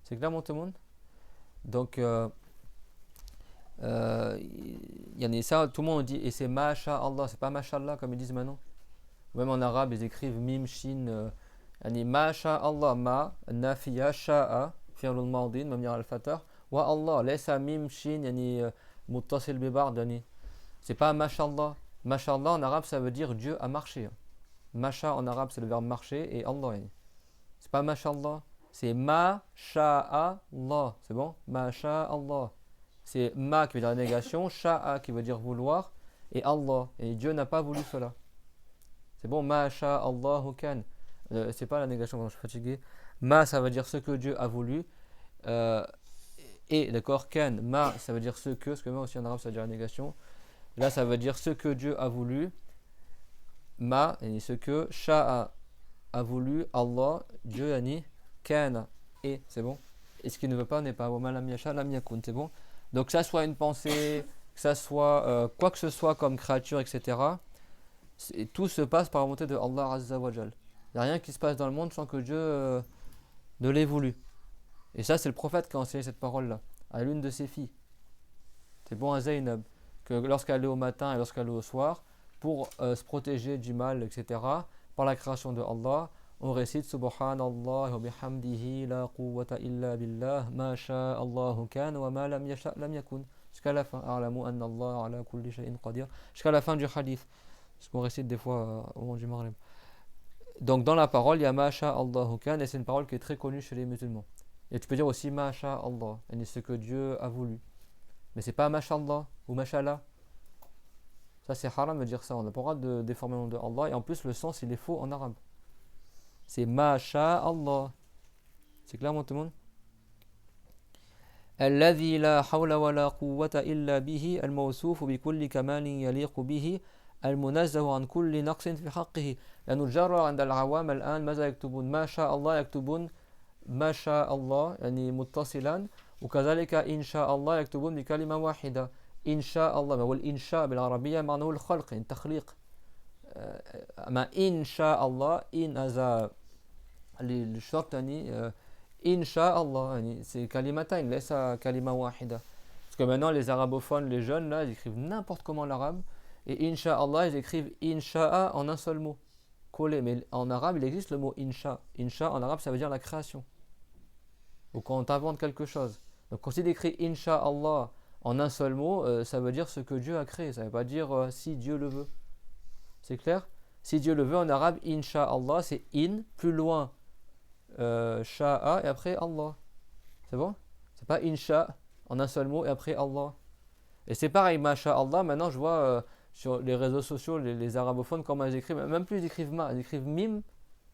C'est clair, mon tout le monde? Donc, ça, tout le monde dit, et c'est Masha'Allah, c'est pas Masha'Allah comme ils disent maintenant. Même en arabe, ils écrivent Mim, Shin, Masha'Allah, Ma, Nafiya, Sha'a, Fi'lul Madin, Mamir al-Fatar, Wa Allah, Laysa Mim, Shin, Muttasil Bibard, c'est pas Masha'Allah. Masha'Allah en arabe, ça veut dire Dieu a marché. Masha en arabe, c'est le verbe marcher, et Allah, c'est pas Masha'Allah. C'est Ma Sha'Allah, c'est bon? Ma Sha'Allah. c'est ma qui veut dire la négation, sha'a qui veut dire vouloir, et Allah. Et Dieu n'a pas voulu cela. C'est bon, ma sha'Allahu kan. C'est pas la négation, quand je suis fatigué. Ma, ça veut dire ce que Dieu a voulu. Euh, et, d'accord, kan, ma, ça veut dire ce que, parce que ma aussi en arabe, ça veut dire la négation. Là, ça veut dire ce que Dieu a voulu. Ma, yani ce que, sha'a a voulu, Allah, Dieu, yani, kana, et, c'est bon. Et ce qui ne veut pas n'est pas, wa ma lam yasha lam yakun, c'est bon. Donc, que ça soit une pensée, que ça soit quoi que ce soit comme créature, etc., tout se passe par la volonté de Allah Azza wa Jal. Il n'y a rien qui se passe dans le monde sans que Dieu ne l'ait voulu. Et ça, c'est le prophète qui a enseigné cette parole-là à l'une de ses filles. C'est bon à Zaynab, que lorsqu'elle est au matin et lorsqu'elle est au soir, pour se protéger du mal, etc., par la création de Allah, on récite Subhanallah wa bihamdihi la quwwata illa billah ma sha'a Allahu kan wa ma lam yasha lam yakun. Jusqu'à la fin, a'lamu anna Allah ala kulli shay'in qadir. Jusqu'à la fin du hadith. Ce qu'on récite des fois au moment du Maghrib. Donc dans la parole, il y a ma sha'a Allahu kan, et c'est une parole qui est très connue chez les musulmans. Et tu peux dire aussi ma sha'a Allah, et ce que Dieu a voulu. Mais c'est pas mashallah ou mashallah. Ça c'est haram de dire ça, on n'a pas le droit de déformer le nom de Allah, et en plus le sens il est faux en arabe. C'est ma sha'a Allah. C'est clair, tout le monde? الذي لا حول ولا قوة إلا به الموصوف بكل كمال يليق به المنزه عن كل نقص في حقه. لأن الجار عند العوام الآن ماذا يكتبون؟ ما شاء الله يكتبون ما شاء الله يعني متصلا، وكذلك إن شاء الله يكتبون بكلمة واحدة إن شاء الله. هو الإنشاء بالعربية معناه الخلق، يعني التخليق. أما إن شاء الله إن هذا الشرط يعني إن شاء الله يعني c'est كلمتين ليس كلمة واحدة. Parce que maintenant les arabophones, les jeunes là, ils écrivent n'importe comment l'arabe. Et Inch'Allah, ils écrivent Insha'a en un seul mot, collé. Mais en arabe, il existe le mot Insha. Insha, en arabe, ça veut dire la création. Ou quand on t'invente quelque chose. Donc, quand il écrit Inch'Allah en un seul mot, ça veut dire ce que Dieu a créé. Ça ne veut pas dire si Dieu le veut. C'est clair? Si Dieu le veut, en arabe, Inch'Allah, c'est in, plus loin, Sha'a, et après Allah. C'est bon? C'est pas Insha en un seul mot, et après Allah. Et c'est pareil, Masha'Allah, maintenant je vois sur les réseaux sociaux, les arabophones, comment ils écrivent, même plus ils écrivent ma, ils écrivent mim,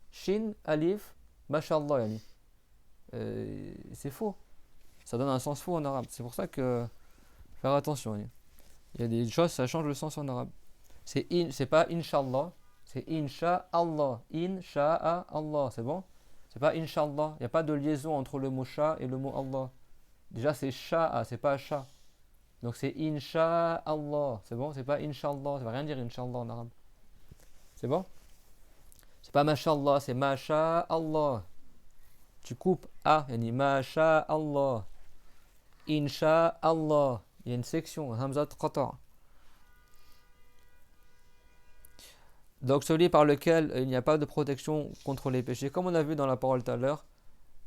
shin, alif, mashallah. Yani. C'est faux. Ça donne un sens faux en arabe. C'est pour ça que faire attention. Yani. Il y a des choses, ça change le sens en arabe. C'est pas inshallah, c'est insha'Allah. Insha'Allah, c'est bon? C'est pas inshallah. Il n'y a pas de liaison entre le mot sha et le mot Allah. Déjà, c'est sha'a, c'est pas sha. Donc c'est Inch'Allah, c'est bon? C'est pas Inch'Allah, ça veut rien dire Inch'Allah en arabe. C'est bon? C'est pas Masha'Allah, c'est Masha'Allah. Tu coupes A, yani Masha'Allah. Inch'Allah. Il y a une section, Hamzat Qata'. Donc celui par lequel il n'y a pas de protection contre les péchés, comme on a vu dans la parole tout à l'heure.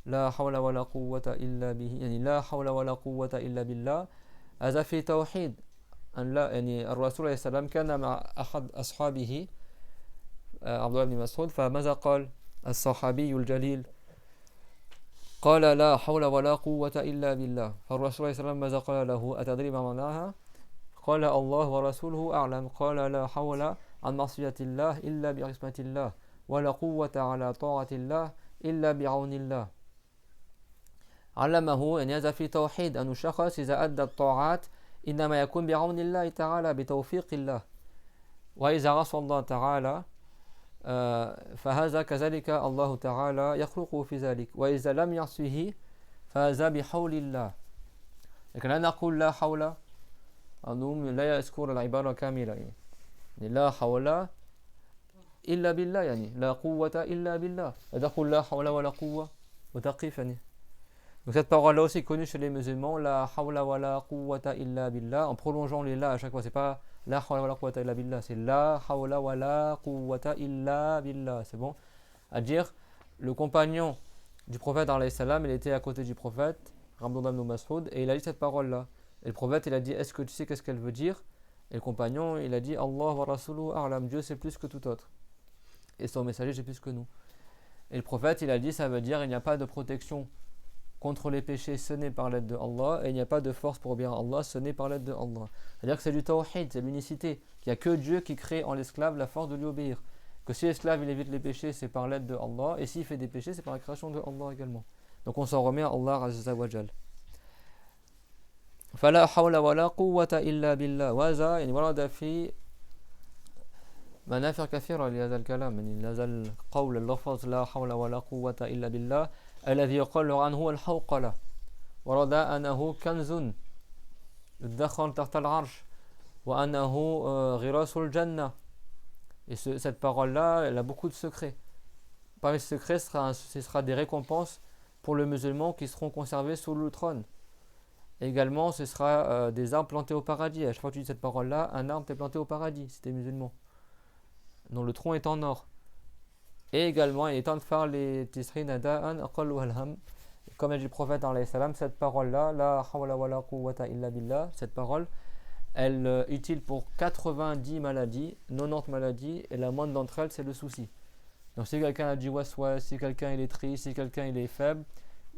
La hawla wa la quwwata illa bihi, yani la hawla wa la quwwata illa billah. هذا في توحيد أن لا يعني الرسول عليه السلام كان مع أحد أصحابه عبد الله بن مسعود، فماذا قال الصحابي الجليل؟ قال لا حول ولا قوة إلا بالله. فالرسول عليه السلام ماذا قال له؟ أتدري ما معناها؟ قال الله ورسوله أعلم. قال لا حول عن معصية الله إلا بعصمة الله، ولا قوة على طاعة الله إلا بعون الله. علمه أن هذا في توحيد أن الشخص إذا أدى الطاعات إنما يكون بعون الله تعالى بتوفيق الله، وإذا عصى الله تعالى فهذا كذلك الله تعالى يخلقه في ذلك، وإذا لم يعصه فهذا بحول الله. لكن لا نقول لا حول، أنهم لا يذكر العبارة كاملة يعني لا حول إلا بالله، يعني لا قوة إلا بالله. تقول لا حول ولا قوة وتقف يعني. Donc cette parole-là aussi est connue chez les musulmans, la hawla wa la quwwata illa billah, en prolongeant les la à chaque fois. C'est pas la hawla wa la quwwata illa billah, c'est la hawla wa la quwwata illa billah. C'est bon? À dire, le compagnon du prophète alayhi salam, il était à côté du prophète, Abdullah ibn Mas'ud, et il a dit cette parole-là. Et le prophète, il a dit, est-ce que tu sais qu'est-ce qu'elle veut dire? Et le compagnon, il a dit, Allah wa rasuluhu a'lam, Dieu c'est plus que tout autre. Et son messager c'est plus que nous. Et le prophète, il a dit, ça veut dire, il n'y a pas de protection contre les péchés, ce n'est par l'aide de Allah, et il n'y a pas de force pour obéir à Allah, ce n'est par l'aide de Allah. C'est-à-dire que c'est du tawhid, c'est l'unicité. Il n'y a que Dieu qui crée en l'esclave la force de lui obéir. Que si l'esclave il évite les péchés, c'est par l'aide de Allah, et s'il fait des péchés, c'est par la création de Allah également. Donc on s'en remet à Allah Azza wa Jal. فلا حول ولا قوة إلا بالله وهذا يعني ورد في منافع كثيرة لهذا الكلام يعني هذا القول اللفظ لا حول ولا قوة إلا بالله الذي يقال عنه هو الحوقلة ورد أنه كنز يدخر تحت العرش وأنه غراس الجنة. Et cette parole-là, elle a beaucoup de secrets. Parmi ces secrets, ce sera des récompenses pour le musulman qui seront conservés sous le trône. Également, ce sera des arbres plantés au paradis. À chaque fois que tu dis cette parole-là, un arbre t'est planté au paradis si tu es musulman, dont le tronc est en or. Et également, il est temps de faire les tisrin ada'an aqal walham. Comme a dit le prophète alayhi salam, cette parole-là, la hawla wa la quwwata illa billah, cette parole, elle est utile pour 90 maladies, 90 maladies, et la moindre d'entre elles, c'est le souci. Donc si quelqu'un a du waswas, si quelqu'un il est triste, si quelqu'un il est faible,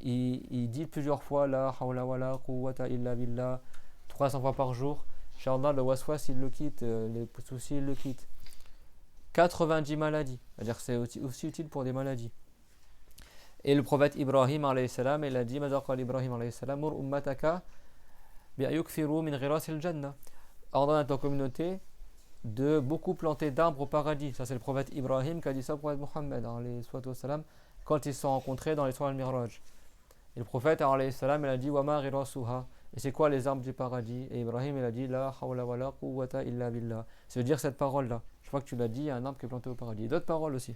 il dit plusieurs fois la hawla wa la quwwata illa billah 300 fois par jour. Inch'Allah, le waswas il le quitte, les soucis il le quitte. 90 maladies, c'est-à-dire que c'est aussi utile pour des maladies. Et le prophète Ibrahim alayhi salam, il a dit Mazaqal Ibrahim alayhi salam, mur ummataka bi'ayukfiru min ghirasil jannah. Ordonne à ta communauté de beaucoup planter d'arbres au paradis. Ça c'est le prophète Ibrahim qui a dit ça au prophète Mohammed alayhi salam quand ils se sont rencontrés dans l'Isra al-Miraj. Et le prophète alayhi salam, il a dit Wama ghirasuha. Et c'est quoi les arbres du paradis? Et Ibrahim il a dit la hawla wa la quwwata illa billah. Ça veut dire cette parole là. Je crois que tu l'as dit, il y a un arbre qui est planté au paradis. Et d'autres paroles aussi.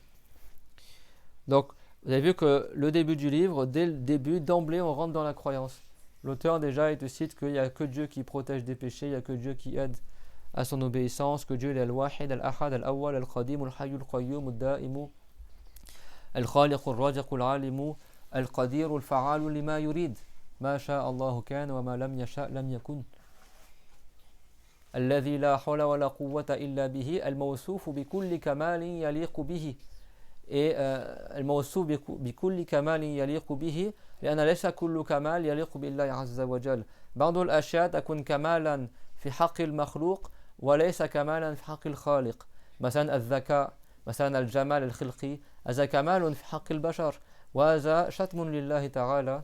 Donc, vous avez vu que le début du livre, dès le début, d'emblée, on rentre dans la croyance. L'auteur déjà, il te cite qu'il n'y a que Dieu qui protège des péchés, il n'y a que Dieu qui aide à son obéissance, que Dieu est al-Wahid, al-Ahad, al-Awwal, al-Qadim, al-Hayy, al-Qayyum, al-Da'im, al-Khaliq, al-Raziq, al-Alim, al-Qadir, al-Fa'al, lima yurid. Ma sha'a Allahu kan wa ma lam yasha' lam yakun. الذي لا حول ولا قوة إلا به الموصوف بكل كمال يليق به الموصوف بكل كمال يليق به لأن ليس كل كمال يليق بالله عز وجل بعض الأشياء تكون كمالا في حق المخلوق وليس كمالا في حق الخالق مثلا الذكاء مثلا الجمال الخلقي هذا كمال في حق البشر وهذا شتم لله تعالى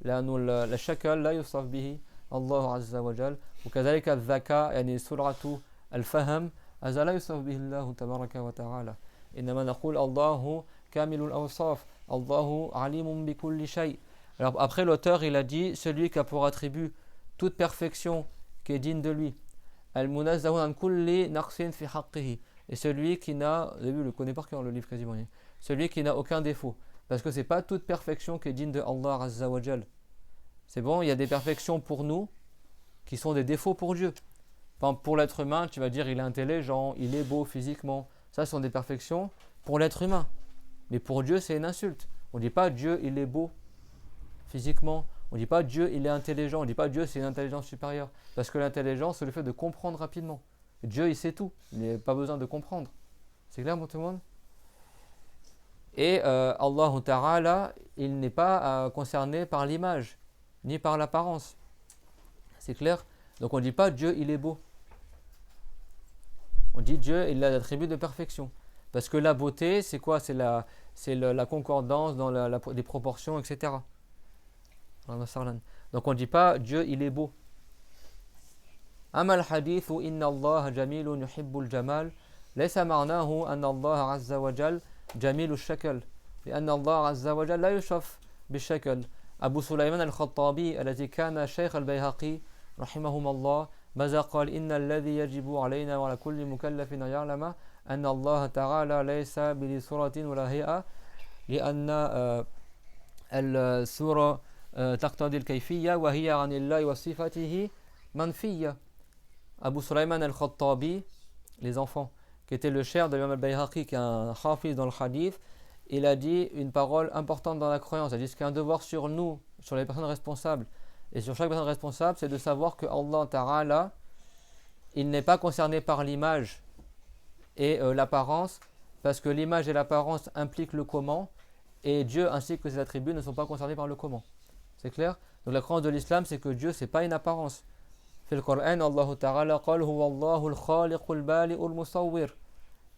لأن الشكل لا يوصف به الله عز وجل وكذلك الذكاء يعني سرعة الفهم هذا لا يوصف به الله تبارك وتعالى إنما نقول الله كامل الأوصاف الله عليم بكل شيء. Alors après l'auteur il a dit celui qui a pour attribut toute perfection qui est digne de lui al-munazzahu an kulli naqsin fi haqqihi et celui qui n'a, vous avez vu, le connaît par cœur le livre quasiment, celui qui n'a aucun défaut parce que c'est pas toute perfection qui est digne de Allah Azza wa Jal. C'est bon, il y a des perfections pour nous qui sont des défauts pour Dieu. Enfin, pour l'être humain, tu vas dire il est intelligent, il est beau physiquement. Ça, ce sont des perfections pour l'être humain. Mais pour Dieu, c'est une insulte. On ne dit pas Dieu, il est beau physiquement. On ne dit pas Dieu, il est intelligent. On ne dit pas Dieu, c'est une intelligence supérieure. Parce que l'intelligence, c'est le fait de comprendre rapidement. Dieu, il sait tout. Il n'y a pas besoin de comprendre. C'est clair pour tout le monde? Et Allah Ta'ala, il n'est pas concerné par l'image, ni par l'apparence. C'est clair? Donc on ne dit pas Dieu il est beau. On dit Dieu il a l'attribut de perfection. Parce que la beauté c'est quoi? C'est la concordance dans les proportions, etc. Donc on ne dit pas Dieu il est beau. Amal hadithu inna Allah jamilun yuhibbul jamal laysa ma'nahu anna Allah azza wa jal jamilul shakal. لأن الله عز وجل لا يوصف بالشكل. أبو سليمان الخطابي الذي كان شيخ البيهقي رحمهم الله ماذا قال إن الذي يجب علينا وعلى كل مكلف أن يعلم أن الله تعالى ليس بذي صورة ولا هيئة لأن الصورة تقتضي الكيفية وهي عن الله وصفته منفية. Abu Sulayman al-Khattabi, les enfants, qui était le cher de l'imam al-Bayhaqi, qui est un hafiz dans le hadith, il a dit une parole importante dans la croyance. Il a dit ce qui est un devoir sur nous, sur les personnes responsables. Et sur chaque personne responsable, c'est de savoir que Allah Ta'ala, il n'est pas concerné par l'image et l'apparence, parce que l'image et l'apparence impliquent le comment, et Dieu ainsi que ses attributs ne sont pas concernés par le comment. C'est clair? Donc la croyance de l'islam, c'est que Dieu, c'est pas une apparence. Dans le Coran, Allah Ta'ala قال هو الله الخالق البارئ المصور,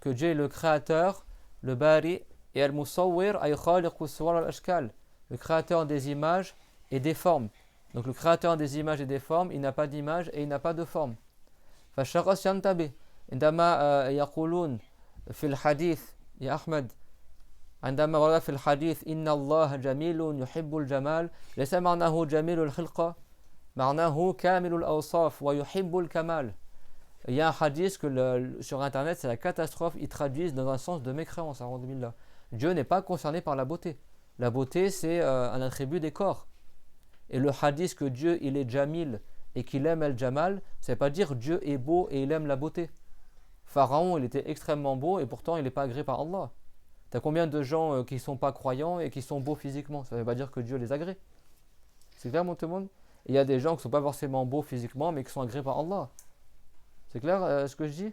que Dieu est le créateur, le bari, et al-musawwir ay khaliq as-suwar al-ashkal, le créateur des images et des formes. Donc le créateur des images et des formes, il n'a pas d'image et il n'a pas de forme. فالشخص ينتبه عندما يقولون في الحديث يا أحمد عندما ورد في الحديث إن الله جميل يحب الجمال ليس معناه جميل الخلقة معناه كامل الأوصاف ويحب الكمال. Il y a un hadith sur internet, c'est la catastrophe, ils traduisent dans un sens de mécréance. Dieu n'est pas concerné par la beauté. La beauté, c'est un attribut des corps. Et le hadith que Dieu, il est jamil et qu'il aime el-jamal, ça ne veut pas dire Dieu est beau et il aime la beauté. Pharaon, il était extrêmement beau et pourtant il n'est pas agréé par Allah. T'as combien de gens qui ne sont pas croyants et qui sont beaux physiquement? Ça ne veut pas dire que Dieu les agrée. C'est clair, mon tout le monde? Il y a des gens qui ne sont pas forcément beaux physiquement mais qui sont agréés par Allah. C'est clair ce que je dis?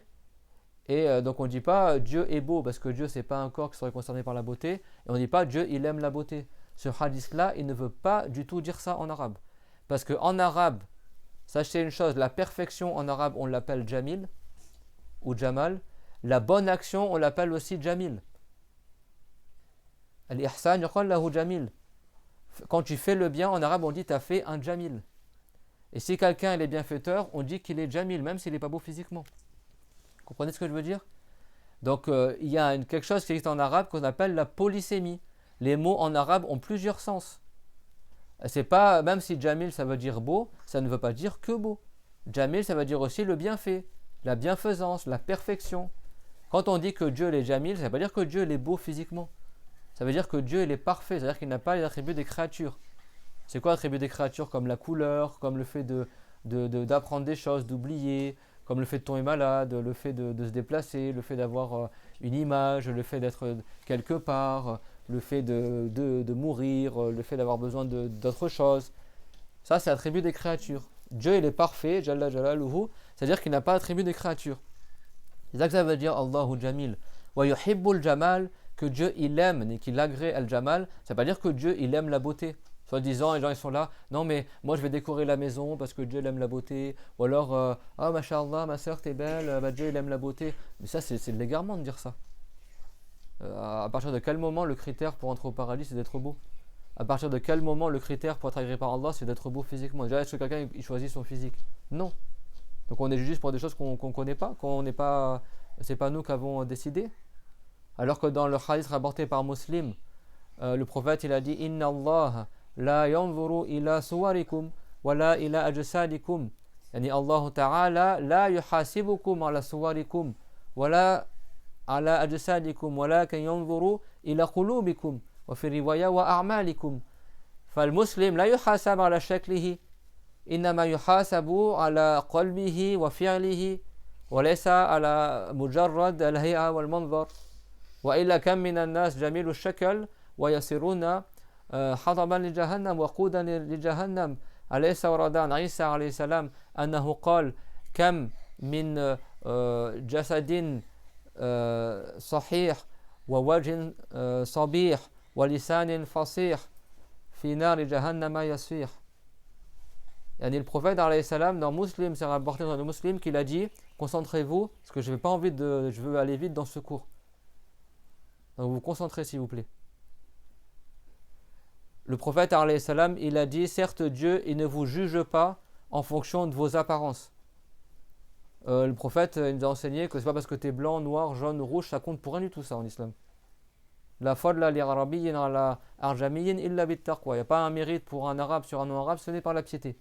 Et donc on ne dit pas Dieu est beau parce que Dieu c'est pas un corps qui serait concerné par la beauté. Et on ne dit pas Dieu il aime la beauté. Ce hadith là il ne veut pas du tout dire ça en arabe. Parce qu'en arabe, sachez une chose, la perfection en arabe on l'appelle jamil ou jamal. La bonne action on l'appelle aussi jamil. Al-ihsan yuqal lahu jamil. Quand tu fais le bien en arabe on dit tu as fait un jamil. Et si quelqu'un est bienfaiteur, on dit qu'il est jamil, même s'il n'est pas beau physiquement. Vous comprenez ce que je veux dire? Donc il y a quelque chose qui existe en arabe qu'on appelle la polysémie. Les mots en arabe ont plusieurs sens. C'est pas, même si jamil ça veut dire beau, ça ne veut pas dire que beau. Jamil ça veut dire aussi le bienfait, la bienfaisance, la perfection. Quand on dit que Dieu est jamil, ça ne veut pas dire que Dieu est beau physiquement. Ça veut dire que Dieu il est parfait, c'est-à-dire qu'il n'a pas les attributs des créatures. C'est quoi l'attribut des créatures? Comme la couleur, comme le fait d'apprendre des choses, d'oublier, comme le fait de tomber malade, le fait de se déplacer, le fait d'avoir une image, le fait d'être quelque part, le fait de mourir, le fait d'avoir besoin d'autre chose. Ça, c'est l'attribut des créatures. Dieu, il est parfait, Jalla Jalaluhu, c'est-à-dire qu'il n'a pas l'attribut des créatures. C'est ça que ça veut dire Allahu Jamil. Wa yuhibbul jamal, que Dieu, il aime et qu'il agrée al-jamal, ça ne veut pas dire que Dieu, il aime la beauté. Soit disant, les gens ils sont là, non mais moi je vais décorer la maison parce que Dieu il aime la beauté. Ou alors, ah mashallah, ma soeur t'es belle, Dieu il aime la beauté. Mais ça c'est de l'égarement de dire ça. À partir de quel moment le critère pour entrer au paradis c'est d'être beau? À partir de quel moment le critère pour être agréé par Allah c'est d'être beau physiquement? Déjà est-ce que quelqu'un il choisit son physique? Non. Donc on est juste pour des choses qu'on ne connaît pas, c'est pas nous qui avons décidé. Alors que dans le hadith rapporté par Muslim, le prophète il a dit Inna Allah لا ينظر إلى صوركم ولا إلى أجسادكم يعني الله تعالى لا يحاسبكم على صوركم ولا على أجسادكم ولكن ينظر إلى قلوبكم وفي رواية وأعمالكم فالمسلم لا يحاسب على شكله إنما يحاسب على قلبه وفعله وليس على مجرد الهيئة والمنظر وإلا كم من الناس جميل الشكل ويصيرون حطبا لجهنم وقودا لجهنم. أليس ورد عن عيسى عليه السلام أنه قال كم من جسد صحيح ووجه صبيح ولسان فصيح في نار جهنم يسيح. يعني le prophète عليه السلام dans Muslim, c'est rapporté dans le Muslim qu'il a dit concentrez-vous parce que je veux aller vite dans ce cours. Donc vous vous concentrez s'il vous plaît. Le prophète alayhi salam, il a dit certes Dieu il ne vous juge pas en fonction de vos apparences. Le prophète il nous a enseigné que c'est pas parce que tu es blanc, noir, jaune, rouge, ça compte pour rien du tout ça en islam. La fadla li arabiyyin ala arjamiyyin illa bit taqwa. Il n'y a pas un mérite pour un arabe sur un non-arabe, ce n'est par la piété.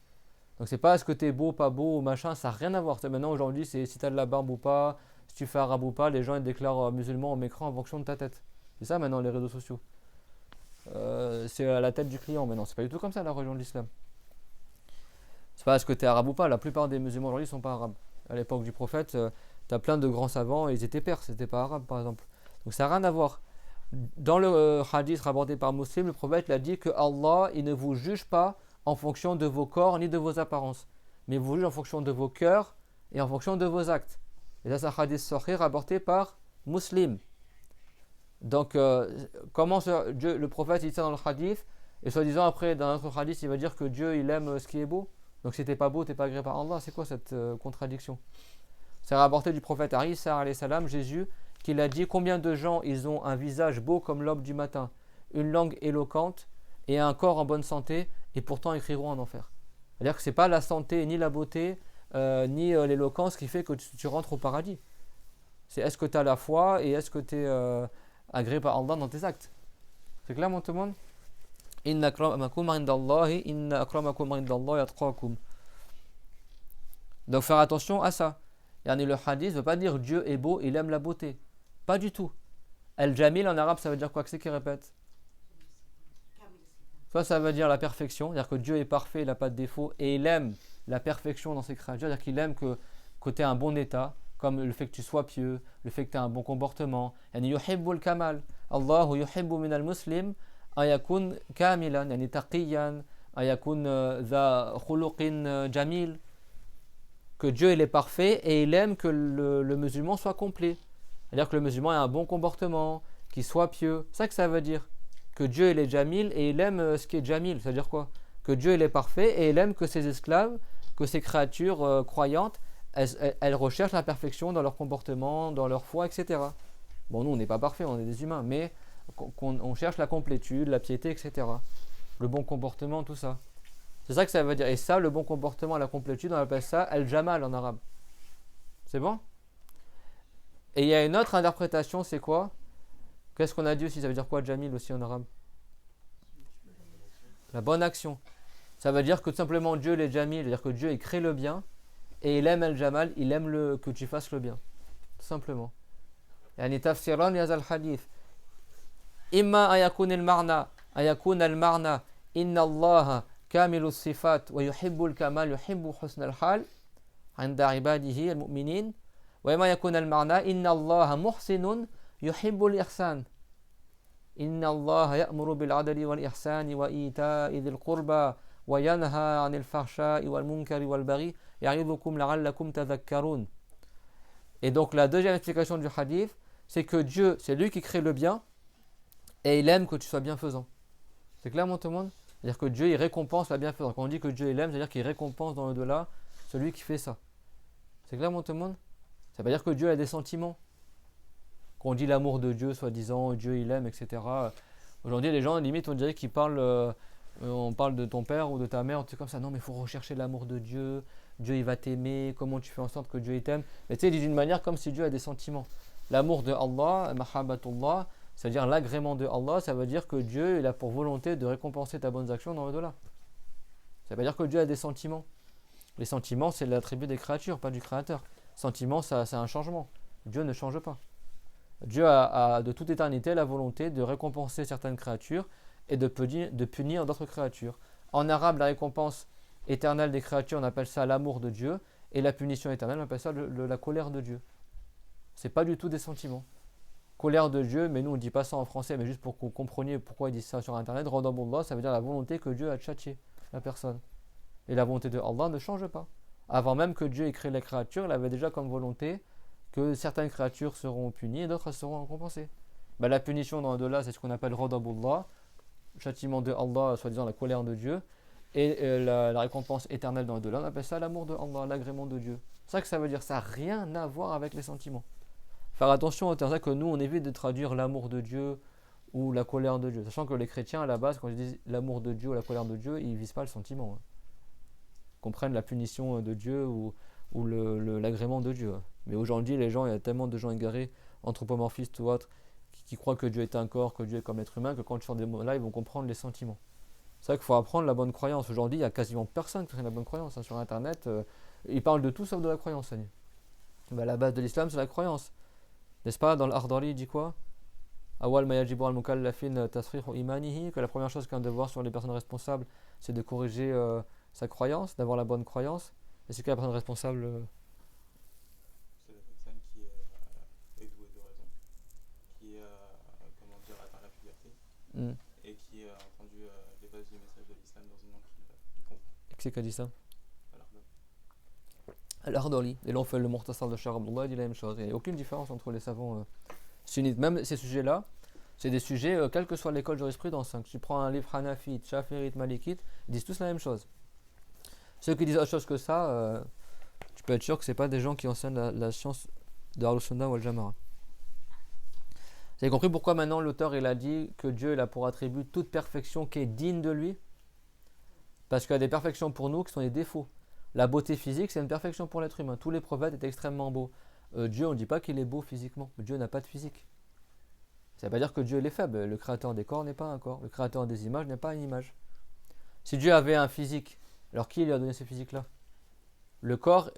Donc c'est pas est-ce que tu es beau, pas beau ou machin, ça n'a rien à voir. Maintenant aujourd'hui c'est si tu as de la barbe ou pas, si tu fais arabe ou pas, les gens ils déclarent musulmans ou mécrans en fonction de ta tête. C'est ça maintenant les réseaux sociaux. C'est à la tête du client maintenant, c'est pas du tout comme ça la religion de l'islam. C'est pas est-ce que tu es arabe ou pas, la plupart des musulmans aujourd'hui sont pas arabes. À l'époque du prophète, tu as plein de grands savants, ils étaient perses, c'était pas arabes par exemple. Donc ça n'a rien à voir. Dans le hadith rapporté par Muslim, le prophète l'a dit que Allah il ne vous juge pas en fonction de vos corps ni de vos apparences, mais vous juge en fonction de vos cœurs et en fonction de vos actes. Et ça c'est un hadith sahih rapporté par Muslim. Donc, comment le prophète dit ça dans le hadith? Et soi-disant, après, dans un autre hadith, il va dire que Dieu, il aime ce qui est beau. Donc si t'es pas beau, t'es pas agréé par Allah. C'est quoi cette contradiction? C'est rapporté du prophète Isa alayhi salam, Jésus, qu'il a dit combien de gens ils ont un visage beau comme l'aube du matin, une langue éloquente et un corps en bonne santé, et pourtant ils crieront en enfer. C'est-à-dire que c'est pas la santé, ni la beauté, ni l'éloquence qui fait que tu rentres au paradis. C'est est-ce que tu as la foi et est-ce que tu es agréé par Allah dans tes actes. C'est clair, mon tout le monde? Inna akramakum indallahi, inna akramakum indallahi atqakum. Donc faire attention à ça. Yani, le hadith ne veut pas dire Dieu est beau, il aime la beauté. Pas du tout. Al-Jamil en arabe, ça veut dire quoi? Que c'est qui répète? Soit ça veut dire la perfection, c'est-à-dire que Dieu est parfait, il n'a pas de défaut, et il aime la perfection dans ses créatures, c'est-à-dire qu'il aime que tu aies un bon état, comme le fait que tu sois pieux, le fait que tu aies un bon comportement. Yani yuhibbul kamal. Allahu yuhibbu min al-muslim ayakun kamilan, yani taqiyan, ayakun dha khuluqin jamil. Que Dieu il est parfait et il aime que le musulman soit complet. C'est-à-dire que le musulman ait un bon comportement, qu'il soit pieux. C'est ça que ça veut dire. Que Dieu il est jamil et il aime ce qui est jamil. C'est-à-dire quoi? Que Dieu il est parfait et il aime que ses esclaves, que ses créatures croyantes, elles recherchent la perfection dans leur comportement, dans leur foi, etc. Bon, nous on n'est pas parfaits, on est des humains, mais on cherche la complétude, la piété, etc. Le bon comportement, tout ça. C'est ça que ça veut dire. Et ça, le bon comportement, la complétude, on appelle ça al-jamal en arabe. C'est bon? Et il y a une autre interprétation, c'est quoi? Qu'est-ce qu'on a dit aussi? Ça veut dire quoi, jamil aussi en arabe? La bonne action. Ça veut dire que tout simplement Dieu il est jamil, c'est-à-dire que Dieu il crée le bien et il aime al-jamal, il aime que tu fasses le bien. Tout simplement. Yani tafsiran yazal hadith. Imma ayakun al-marna, ayakun al-marna, inna Allah كامل الصفات ويحب الكمال يحب حسن الحال عند عباده المؤمنين وما يكون المعنى إن الله محسن يحب الإحسان إن الله يأمر بالعدل والإحسان وإيتاء ذي القربى وينهى عن الفحشاء والمنكر والبغي يعظكم لعلكم تذكرون. Et donc la deuxième explication du hadith, c'est que Dieu, c'est lui qui crée le bien et il aime que tu sois bienfaisant. C'est clair, mon tout le monde? C'est-à-dire que Dieu il récompense la bienfaisance. Quand on dit que Dieu il aime, c'est-à-dire qu'il récompense dans l'au-delà celui qui fait ça. C'est clair, mon tout le monde? Ça veut pas dire que Dieu a des sentiments. Quand on dit l'amour de Dieu, soi-disant, Dieu il aime, etc. Aujourd'hui, les gens, limite, on dirait qu'ils parlent, on parle de ton père ou de ta mère, c'est comme ça. Non, mais il faut rechercher l'amour de Dieu. Dieu il va t'aimer. Comment tu fais en sorte que Dieu il t'aime? Mais tu sais, ils disent d'une manière comme si Dieu a des sentiments. L'amour de Allah, mahabbatullah, c'est-à-dire l'agrément de Allah, ça veut dire que Dieu il a pour volonté de récompenser ta bonne action dans l'au-delà. Ça veut dire que Dieu a des sentiments. Les sentiments, c'est l'attribut des créatures, pas du créateur. Sentiments, ça, c'est un changement. Dieu ne change pas. Dieu a de toute éternité la volonté de récompenser certaines créatures et de punir d'autres créatures. En arabe, la récompense éternelle des créatures, on appelle ça l'amour de Dieu, et la punition éternelle, on appelle ça la colère de Dieu. C'est pas du tout des sentiments. Colère de Dieu, mais nous on ne dit pas ça en français, mais juste pour que vous compreniez pourquoi ils disent ça sur internet. Radabullah, ça veut dire la volonté que Dieu a de châtier la personne. Et la volonté de Allah ne change pas. Avant même que Dieu ait créé les créatures, il avait déjà comme volonté que certaines créatures seront punies et d'autres seront récompensées. Ben, la punition dans l'au-delà, c'est ce qu'on appelle Radabullah, le châtiment de Allah, soi-disant la colère de Dieu, et la récompense éternelle dans l'au-delà, on appelle ça l'amour de Allah, l'agrément de Dieu. C'est ça que ça veut dire, ça n'a rien à voir avec les sentiments. Faire attention, c'est ça que nous on évite de traduire l'amour de Dieu ou la colère de Dieu. Sachant que les chrétiens à la base, quand ils disent l'amour de Dieu ou la colère de Dieu, ils ne visent pas le sentiment. Ils comprennent la punition de Dieu ou l'agrément de Dieu. Mais aujourd'hui, les gens, il y a tellement de gens égarés, anthropomorphistes ou autres, qui croient que Dieu est un corps, que Dieu est comme l'être humain, que quand tu sors des mots là, ils vont comprendre les sentiments. C'est vrai qu'il faut apprendre la bonne croyance. Aujourd'hui, il n'y a quasiment personne qui a la bonne croyance. Sur Internet, ils parlent de tout sauf de la croyance. Ben, la base de l'islam, c'est la croyance. N'est-ce pas? Dans l'Ardari, il dit quoi? Awal ma yajibu al-mukallafin tasrihu imanihi, que la première chose qu'un devoir sur les personnes responsables, c'est de corriger sa croyance, d'avoir la bonne croyance. Et c'est que la personne responsable C'est la personne qui est douée de raison, qui comment dire, atteint la puberté et qui a entendu les bases du message de l'islam dans une langue qu'il comprend. Et qui c'est qui a dit ça? Alors, Al-Ardali. Et là, on fait le Mukhtasar de Cheikh Abdullah, il dit la même chose. Il n'y a aucune différence entre les savants sunnites. Même ces sujets-là, C'est des sujets, quelle que soit l'école de jurisprudence. Hein. Tu prends un livre Hanafite, Shafirite, Malikite, ils disent tous la même chose. Ceux qui disent autre chose que ça, tu peux être sûr que ce n'est pas des gens qui enseignent la science de Ahl-Sunnah ou Al-Jama'a. Vous avez compris pourquoi maintenant l'auteur il a dit que Dieu il a pour attribut toute perfection qui est digne de lui? Parce qu'il y a des perfections pour nous qui sont des défauts. La beauté physique, c'est une perfection pour l'être humain. Tous les prophètes étaient extrêmement beaux. Dieu, on ne dit pas qu'il est beau physiquement. Dieu n'a pas de physique. Ça ne veut pas dire que Dieu il est faible. Le créateur des corps n'est pas un corps. Le créateur des images n'est pas une image. Si Dieu avait un physique, alors qui lui a donné ce physique-là? Le corps,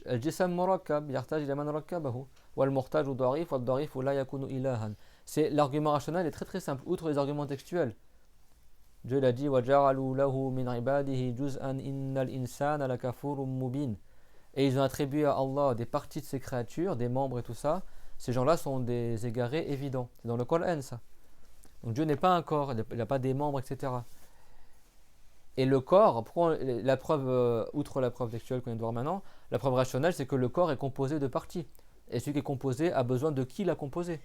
al-jisam murakkab, yartaj ila man rakkabahu, wal muhtaj da'if, wal da'if la yakunu ilahan. C'est l'argument rationnel est très très simple, outre les arguments textuels. Dieu l'a dit, wa ja'alu lahu min ibadihi juz'an innal insana lakafurun mubin. Et ils ont attribué à Allah des parties de ses créatures, des membres et tout ça. Ces gens-là sont des égarés évidents. C'est dans le Coran ça. Donc Dieu n'est pas un corps, il n'a pas des membres, etc. Et le corps, la preuve, outre la preuve textuelle qu'on vient de voir maintenant, la preuve rationnelle, c'est que le corps est composé de parties. Et celui qui est composé a besoin de qui l'a composé.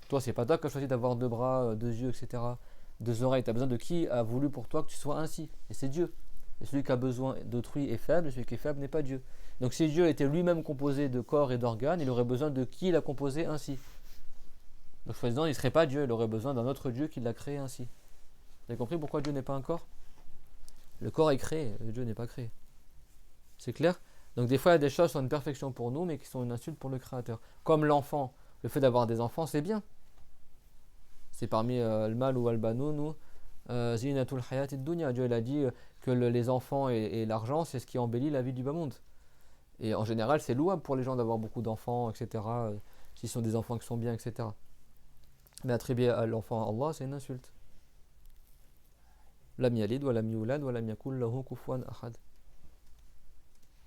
Toi, c'est pas toi qui as choisi d'avoir 2 bras, 2 yeux, etc. 2 oreilles. Tu as besoin de qui a voulu pour toi que tu sois ainsi. Et c'est Dieu. Et celui qui a besoin d'autrui est faible, et celui qui est faible n'est pas Dieu. Donc si Dieu était lui-même composé de corps et d'organes, il aurait besoin de qui l'a composé ainsi. Donc soi-disant, il ne serait pas Dieu, il aurait besoin d'un autre Dieu qui l'a créé ainsi. Vous avez compris pourquoi Dieu n'est pas un corps? Le corps est créé, Dieu n'est pas créé. C'est clair? Donc des fois, il y a des choses qui sont une perfection pour nous, mais qui sont une insulte pour le Créateur. Comme l'enfant, le fait d'avoir des enfants, c'est bien. C'est parmi le mal ou al-banoun ou zinatul hayatid dunya. Dieu il a dit que les enfants et l'argent, c'est ce qui embellit la vie du bas monde. Et en général, c'est louable pour les gens d'avoir beaucoup d'enfants, etc. S'ils sont des enfants qui sont bien, etc. Mais attribuer à l'enfant à Allah, c'est une insulte. Lam yalid wa lam yulad wa lam yakul lahu kufuwan ahad.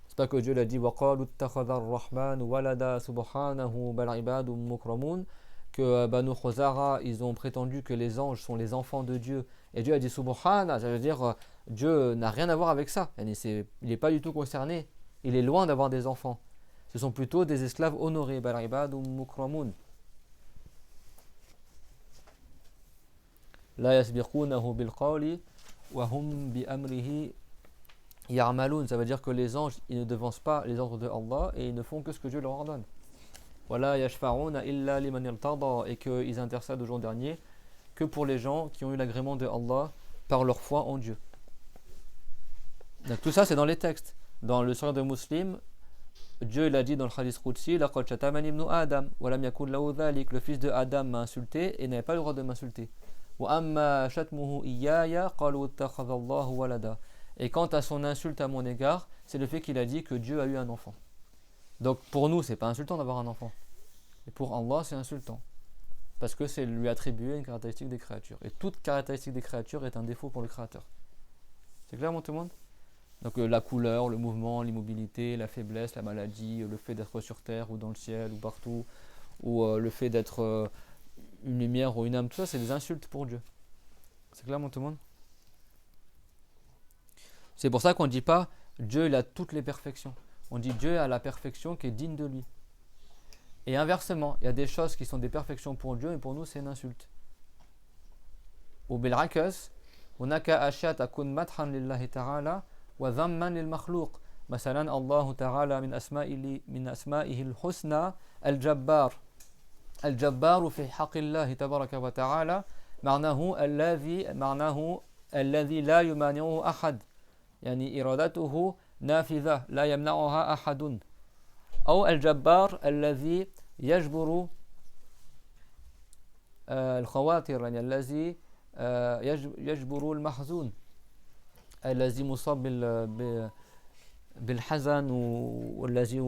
C'est pas que Dieu l'a dit wa qalu ittakhadha ar-rahman walada subhanahu bal ibadun mukramun, que Banu Khuzara, ils ont prétendu que les anges sont les enfants de Dieu. Et Dieu a dit subhana, ça veut dire Dieu n'a rien à voir avec ça. Il n'est pas du tout concerné. Il est loin d'avoir des enfants. Ce sont plutôt des esclaves honorés. Bal ibadun mukramun. La yasbiqunahu bil qawli wa hum bi amrihi ya'malun. Ça veut dire que les anges, ils ne devancent pas les ordres de Allah et ils ne font que ce que Dieu leur ordonne. Wala yashfa'una illa liman irtada, et qu'ils intercèdent au jour dernier que pour les gens qui ont eu l'agrément de Allah par leur foi en Dieu. Donc tout ça c'est dans les textes. Dans le surah de Muslim, Dieu il a dit dans le hadith Qudsi, laqad shatamani ibnu Adam wa lam yakun lahu dhalik, le fils de Adam m'a insulté et n'avait pas le droit de m'insulter. Wa amma shatmuhu iyaya qalu ittakhadha Allahu walada. Et quant à son insulte à mon égard, c'est le fait qu'il a dit que Dieu a eu un enfant. Donc pour nous, c'est pas insultant d'avoir un enfant. Et pour Allah, c'est insultant. Parce que c'est lui attribuer une caractéristique des créatures. Et toute caractéristique des créatures est un défaut pour le Créateur. C'est clair, mon tout le monde? Donc la couleur, le mouvement, l'immobilité, la faiblesse, la maladie, le fait d'être sur terre ou dans le ciel ou partout, ou le fait d'être une lumière ou une âme, tout ça, c'est des insultes pour Dieu. C'est clair, mon tout le monde? C'est pour ça qu'on ne dit pas Dieu il a toutes les perfections. On dit Dieu a la perfection qui est digne de lui. Et inversement, il y a des choses qui sont des perfections pour Dieu et pour nous c'est une insulte. Ou bil'akas, hunaka ashya takun madhan lillahi ta'ala wa dhamman lil makhluq. Masalan Allah ta'ala min asma'ihi al-husna al-jabbar. Al-jabbar fi haqqillahi tabaraka wa ta'ala ma'nahu alladhi la yumani'uhu ahad. يعني إرادته نافذة لا يمنعها أحد أو الجبار الذي يجبر الخواطر يعني الذي يجبر المحزون الذي مصاب بالحزن والذي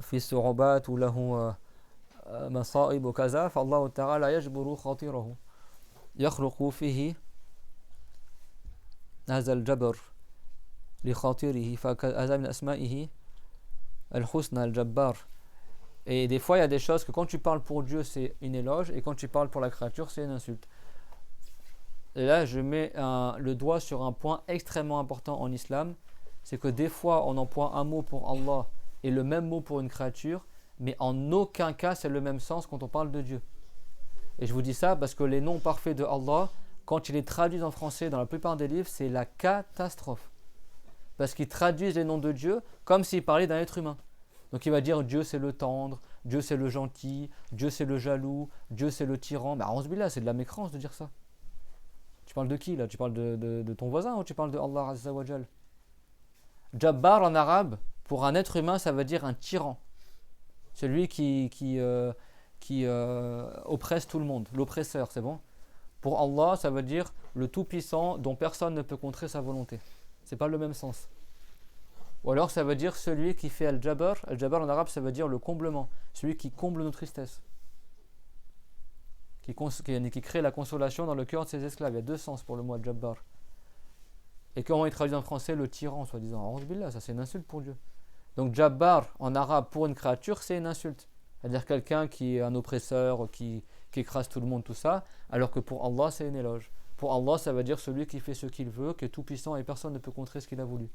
في الصعوبات وله مصائب وكذا فالله تعالى يجبر خاطره يخلق فيه هذا الجبر لخاطره فهذا من أسمائه الحسنى الجبار. Et des fois il y a des choses que quand tu parles pour Dieu c'est une éloge et quand tu parles pour la créature c'est une insulte. Et là je mets le doigt sur un point extrêmement important en islam, c'est que des fois on emploie un mot pour Allah et le même mot pour une créature, mais en aucun cas c'est le même sens quand on parle de Dieu. Et je vous dis ça parce que les noms parfaits de Allah, quand ils les traduisent en français dans la plupart des livres, c'est la catastrophe. Parce qu'ils traduisent les noms de Dieu comme s'ils parlaient d'un être humain. Donc il va dire Dieu c'est le tendre, Dieu c'est le gentil, Dieu c'est le jaloux, Dieu c'est le tyran. Mais A'ouzbillah, c'est de la mécrance de dire ça. Tu parles de qui là? Tu parles de ton voisin ou tu parles de Allah Azza wa Jal? Jabbar en arabe, pour un être humain, ça veut dire un tyran. Celui qui oppresse tout le monde, l'oppresseur, c'est bon? Pour Allah, ça veut dire le tout-puissant dont personne ne peut contrer sa volonté. C'est pas le même sens. Ou alors ça veut dire celui qui fait al-Jabbar. Al-Jabbar en arabe, ça veut dire le comblement, celui qui comble nos tristesses, qui crée la consolation dans le cœur de ses esclaves. Il y a deux sens pour le mot al-Jabbar. Et comment il traduit en français le tyran, soi-disant? Billah, ça c'est une insulte pour Dieu. Donc Jabbar en arabe pour une créature, c'est une insulte. C'est-à-dire quelqu'un qui est un oppresseur, qui écrase tout le monde, tout ça, alors que pour Allah c'est une éloge. Pour Allah, ça veut dire celui qui fait ce qu'il veut, qui est tout puissant et personne ne peut contrer ce qu'il a voulu.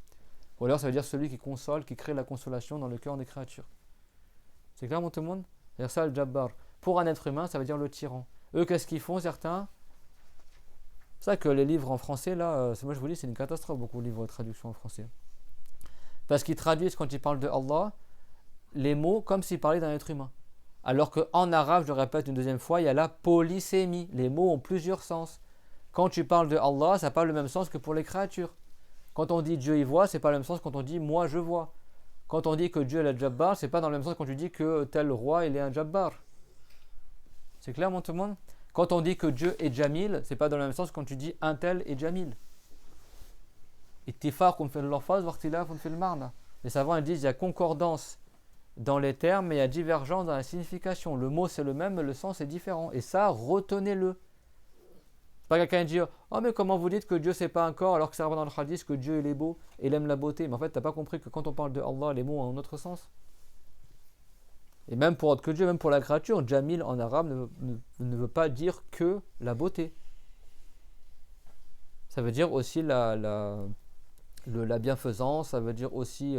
Ou alors ça veut dire celui qui console, qui crée la consolation dans le cœur des créatures. C'est clair, mon tout le monde? C'est-à-dire ça, le Jabbar. Pour un être humain, ça veut dire le tyran. Eux, qu'est-ce qu'ils font, certains? C'est ça que les livres en français, là, moi je vous dis, c'est une catastrophe, beaucoup de livres de traduction en français. Parce qu'ils traduisent, quand ils parlent de Allah, les mots comme s'ils parlaient d'un être humain. Alors qu'en arabe, je le répète une deuxième fois, il y a la polysémie. Les mots ont plusieurs sens. Quand tu parles de Allah, ça n'a pas le même sens que pour les créatures. Quand on dit Dieu y voit, c'est pas le même sens quand on dit moi je vois. Quand on dit que Dieu est le Jabbar, c'est pas dans le même sens quand tu dis que tel roi il est un Jabbar. C'est clair, mon tout le monde? Quand on dit que Dieu est Jamil, c'est pas dans le même sens quand tu dis un tel est Jamil. Ittifaqun fil lafaz wa ikhtilafun fil ma'na. Les savants ils disent il y a concordance dans les termes, mais il y a divergence dans la signification. Le mot c'est le même, mais le sens est différent. Et ça, retenez-le. Pas quelqu'un dit oh mais comment vous dites que Dieu c'est pas un corps alors que ça va dans le hadith que Dieu il est beau et il aime la beauté. Mais en fait t'as pas compris que quand on parle de Allah les mots ont un autre sens. Et même pour autre que Dieu, même pour la créature, Jamil en arabe ne veut pas dire que la beauté. Ça veut dire aussi la bienfaisance, ça veut dire aussi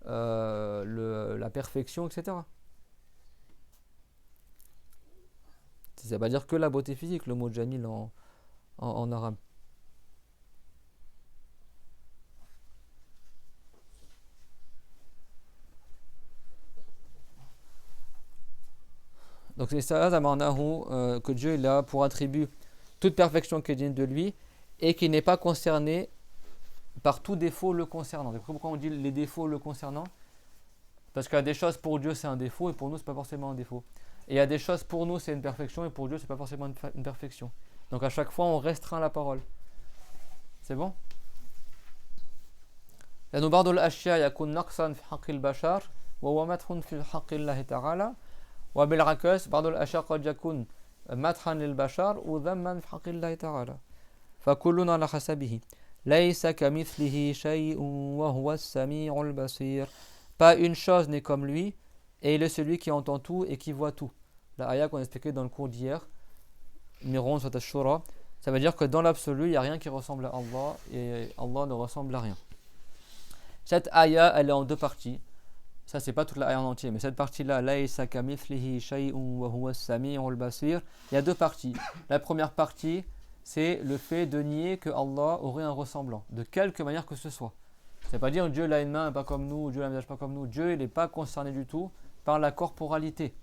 la perfection, etc. Ça ne veut pas dire que la beauté physique, le mot Jamil en arabe. Donc c'est ça, que Dieu est là pour attribuer toute perfection qui est digne de lui et qui n'est pas concerné par tout défaut le concernant. Pourquoi on dit les défauts le concernant? Parce qu'il y a des choses pour Dieu c'est un défaut et pour nous c'est pas forcément un défaut. Et il y a des choses pour nous c'est une perfection et pour Dieu c'est pas forcément une perfection. Donc à chaque fois on restreint la parole. C'est bon? لأنه بعض الأشياء يكون نقصا في حق البشر وهو مدح في حق الله تعالى وبالعكس بعض الأشياء قد يكون مدحا للبشر وذما في حق الله تعالى فكلنا على حسبه ليس كمثله شيء وهو السميع البصير. Pas une chose n'est comme lui et il est celui qui entend tout et qui voit tout. La ayah qu'on a expliqué dans le cours d'hier, numéro 11 sur Ash-Shura, ça veut dire que dans l'absolu il n'y a rien qui ressemble à Allah et Allah ne ressemble à rien. Cette ayah elle est en deux parties. Ça c'est pas toute la ayah en entier, mais cette partie-là, laysa kamithlihi shay'un wa huwa as-sami'ul basir, il y a deux parties. La première partie, c'est le fait de nier que Allah aurait un ressemblant, de quelque manière que ce soit. C'est pas dire Dieu a une main pas comme nous, Dieu a un visage pas comme nous. Dieu il n'est pas concerné du tout par la corporalité.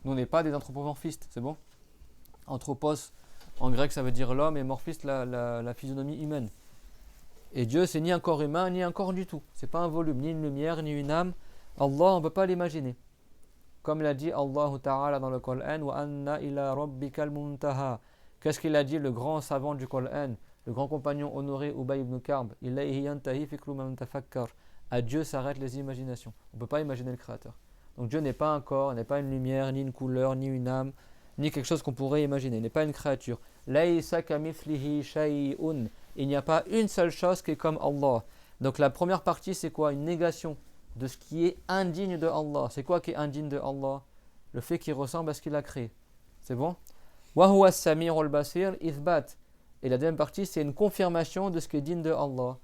Nous on n'est pas des anthropomorphistes, c'est bon? Anthropos en grec ça veut dire l'homme et morphiste la physionomie humaine. Et Dieu c'est ni un corps humain ni un corps du tout. C'est pas un volume, ni une lumière, ni une âme. Allah, on ne peut pas l'imaginer. Comme l'a dit Allah Ta'ala dans le Coran, wa anna ila rabbikal muntaha. Qu'est-ce qu'il a dit le grand savant du Coran, le grand compagnon honoré Ubay ibn Ka'b? Ilayhi yantahi fikru man tafakkar. À Dieu s'arrêtent les imaginations. On ne peut pas imaginer le Créateur. Donc Dieu n'est pas un corps, n'est pas une lumière, ni une couleur, ni une âme, ni quelque chose qu'on pourrait imaginer. Il n'est pas une créature. Laysa kamithlihi shay'un. Il n'y a pas une seule chose qui est comme Allah. Donc la première partie c'est quoi? Une négation de ce qui est indigne de Allah. C'est quoi qui est indigne de Allah? Le fait qu'il ressemble à ce qu'il a créé. C'est bon? Wa huwa as-sami'ul basir ithbat. Et la deuxième partie, c'est une confirmation de ce qui est digne de Allah.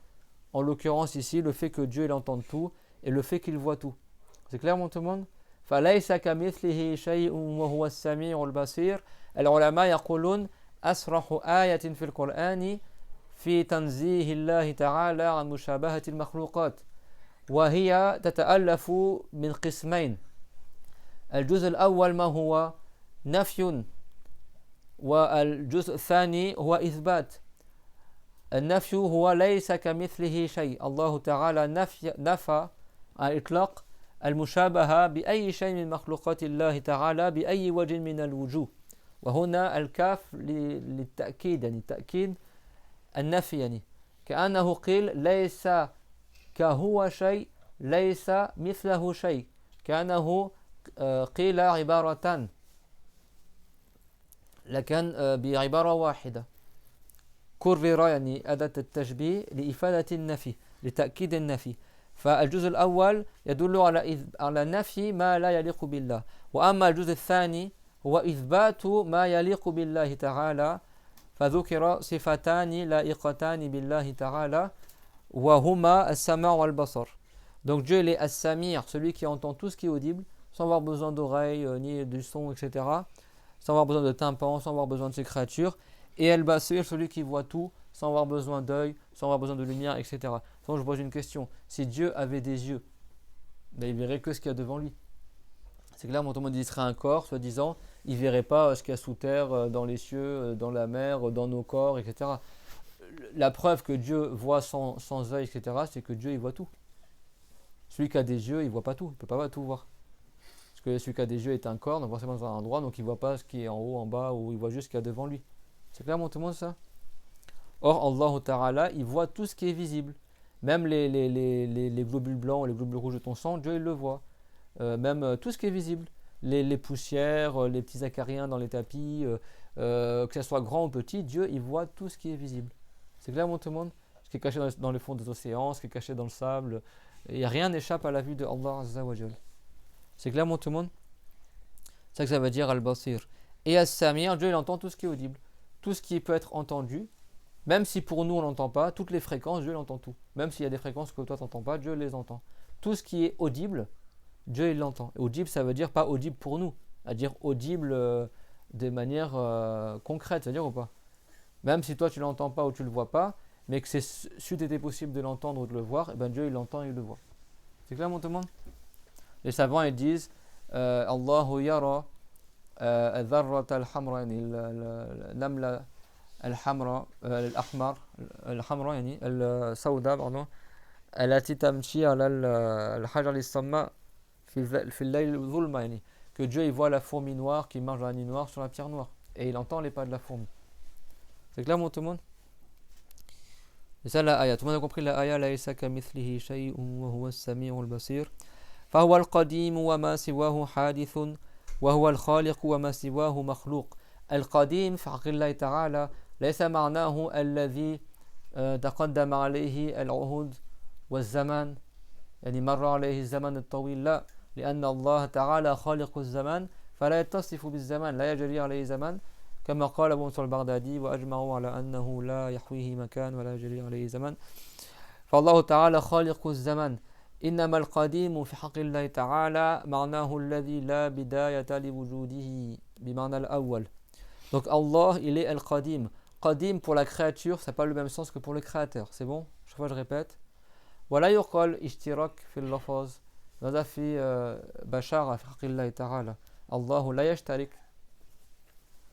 En l'occurrence ici, le fait que Dieu il entende tout et le fait qu'il voit tout. C'est clair, mon tout le monde? فَلَيْسَ كَمِثْلِهِ شَيْءٌ وَهُوَ السَّمِيعُ الْبَصِيرُ. العلماء يقولون أصرح آية في القرآن في تنزيه الله تعالى عن مشابهة المخلوقات وهي تتألف من قسمين الجزء الأول ما هو نفي والجزء الثاني هو إثبات النفي هو ليس كمثله شيء الله تعالى نفى على الإطلاق المشابهة بأي شيء من مخلوقات الله تعالى بأي وجه من الوجوه وهنا الكاف للتأكيد يعني تأكيد النفي يعني كأنه قيل ليس كهو شيء ليس مثله شيء كأنه قيل عبارتان لكن بعبارة واحدة كرر يعني أداة التشبيه لإفادة النفي لتأكيد النفي فالجزء الأول يدل على نفي ما لا يليق بالله وأما الجزء الثاني هو إثبات ما يليق بالله تعالى فذكر صفتان لائقتان بالله تعالى وهما السمع والبصر donc Dieu il est as-sami' celui qui entend tout ce qui est audible sans avoir besoin d'oreilles ni du son etc sans avoir besoin de tympan sans avoir besoin de ses créatures et al-basir celui qui voit tout sans avoir besoin d'œil sans avoir besoin de lumière etc donc je pose une question si Dieu avait des yeux ben, il verrait que ce qu'il y a devant lui c'est clair tout le monde il serait un corps soi-disant il ne verrait pas ce qu'il y a sous terre, dans les cieux, dans la mer, dans nos corps, etc. La preuve que Dieu voit sans œil, etc., c'est que Dieu, il voit tout. Celui qui a des yeux, il ne voit pas tout. Il ne peut pas tout voir. Parce que celui qui a des yeux est un corps, donc forcément dans un endroit, donc il ne voit pas ce qui est en haut, en bas, ou il voit juste ce qu'il y a devant lui. C'est clair, tout le monde, ça? Or, Allah Ta'ala, il voit tout ce qui est visible. Même les globules blancs, les globules rouges de ton sang, Dieu, il le voit. Même tout ce qui est visible. Les poussières, les petits acariens dans les tapis, que ce soit grand ou petit, Dieu il voit tout ce qui est visible. C'est clair, tout le monde? Ce qui est caché dans le fond des océans, ce qui est caché dans le sable, et rien n'échappe à la vue de Allah Azza wa Jal. C'est clair, tout le monde? C'est ça que ça veut dire Al-Basir. Et As-Sami', Dieu il entend tout ce qui est audible, tout ce qui peut être entendu, même si pour nous on n'entend pas, toutes les fréquences, Dieu il entend tout. Même s'il y a des fréquences que toi tu n'entends pas, Dieu les entend. Tout ce qui est audible, Dieu il l'entend. Audible, ça veut dire pas audible pour nous, c'est-à-dire audible de manière concrète, c'est-à-dire ou pas? Même si toi tu l'entends pas ou tu le vois pas, mais que c'est s'il était possible de l'entendre ou de le voir, et ben Dieu il l'entend et il le voit. C'est clair, tout le monde? Les savants ils disent Allahu yara al-dharrat al-hamra, al-namla al-hamra, al-ahmar, al-hamra, yani al-sawda, pardon, التي تمشي على الحجر الصماء في الليل الظلمة يعني que Dieu il voit la fourmi noire qui marche dans la nuit noire sur la pierre noire et il entend les pas de la fourmi. C'est clair, tout le monde? C'est ça la ayah. Tout le monde a compris la ayah ليس كمثله شيء وهو السميع البصير فهو القديم وما سواه حادث وهو الخالق وما سواه مخلوق. القديم في حق الله تعالى ليس معناه الذي تقدم عليه العهود والزمان يعني مر عليه الزمن الطويل لا لأن الله تعالى خالق الزمان فلا يتصف بالزمان لا يجري عليه زمان كما قال أبو منصور البغدادي وأجمعوا على أنه لا يحويه مكان ولا يجري عليه زمان فالله تعالى خالق الزمان إنما القديم في حق الله تعالى معناه الذي لا بداية لوجوده بمعنى الأول. Donc Allah il est al-Qadim. Qadim pour la créature ça n'a pas le même sens que pour le créateur, c'est bon? Chaque fois je répète. ولا يقال اشتراك في اللفظ هذا في بشارة في حق الله تعالى الله لا يشترك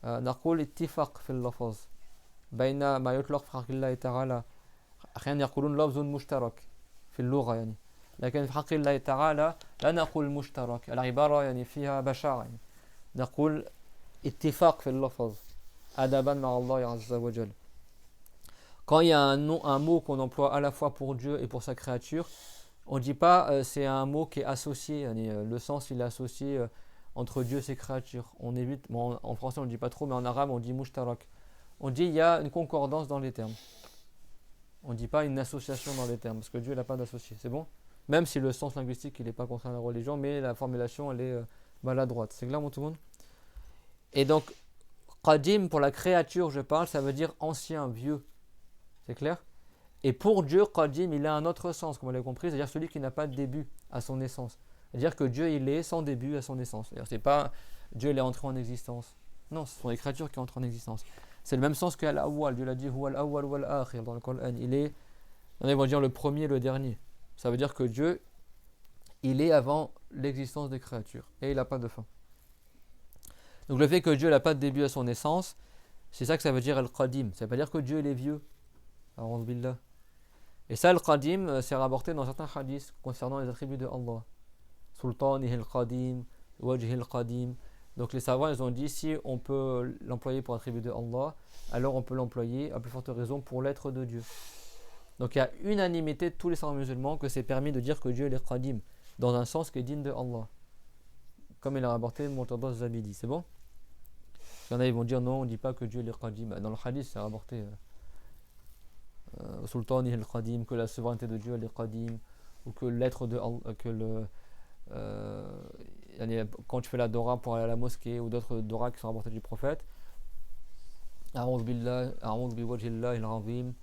نقول اتفاق في اللفظ بين ما يطلق في حق الله تعالى أحيانا يقولون لفظ مشترك في اللغة يعني لكن في حق الله تعالى لا نقول مشترك العبارة يعني فيها بشارة يعني نقول اتفاق في اللفظ أدبا مع الله عز وجل. Quand il y a un mot qu'on emploie à la fois pour Dieu et pour sa créature, on ne dit pas c'est un mot qui est associé, le sens il est associé entre Dieu et ses créatures. On évite, bon, en français on ne le dit pas trop, mais en arabe on dit mushtarak. On dit il y a une concordance dans les termes. On ne dit pas une association dans les termes, parce que Dieu n'a pas d'associé, c'est bon? Même si le sens linguistique il n'est pas contraire à la religion, mais la formulation elle est maladroite. C'est clair, tout le monde? Et donc, Qadim pour la créature, je parle, ça veut dire ancien, vieux. C'est clair? Et pour Dieu, Qadim, il a un autre sens, comme on l'a compris, c'est-à-dire celui qui n'a pas de début à son naissance. C'est-à-dire que Dieu, il est sans début à son naissance. C'est-à-dire, c'est pas Dieu, il est entré en existence. Non, ce sont les créatures qui entrent en existence. C'est le même sens que Al-Awwal. Dieu l'a dit Huwa Al-Awwal wal-Akhir dans le Coran. Il y en a qui vont dire le premier et le dernier. Ça veut dire que Dieu, il est avant l'existence des créatures. Et il n'a pas de fin. Donc le fait que Dieu n'a pas de début à son naissance, c'est ça que ça veut dire Al-Qadim. Ça veut pas dire que Dieu il est vieux. A'udhu billah. Et ça, Al-Qadim, c'est rapporté dans certains hadiths concernant les attributs de Allah. Sultanihi al-Qadim, Wajhi al-Qadim. Donc les savants, ils ont dit, si on peut l'employer pour attribut de Allah, alors on peut l'employer à plus forte raison pour l'être de Dieu. Donc il y a unanimité de tous les savants musulmans que c'est permis de dire que Dieu est Qadim, dans un sens qui est digne de Allah. Comme il a rapporté Murtada Zabidi, c'est bon? Il y en a, ils vont dire non, on ne dit pas que Dieu est Qadim. Dans le hadith, c'est rapporté Sultanihi al-Qadim, que la souveraineté de Dieu est Qadim, ou que l'être de Allah, que le... quand tu fais la Dora pour aller à la mosquée ou d'autres Dora qui sont rapportés du prophète, A'udhu billah, A'udhu bi wajhillahi al-azim,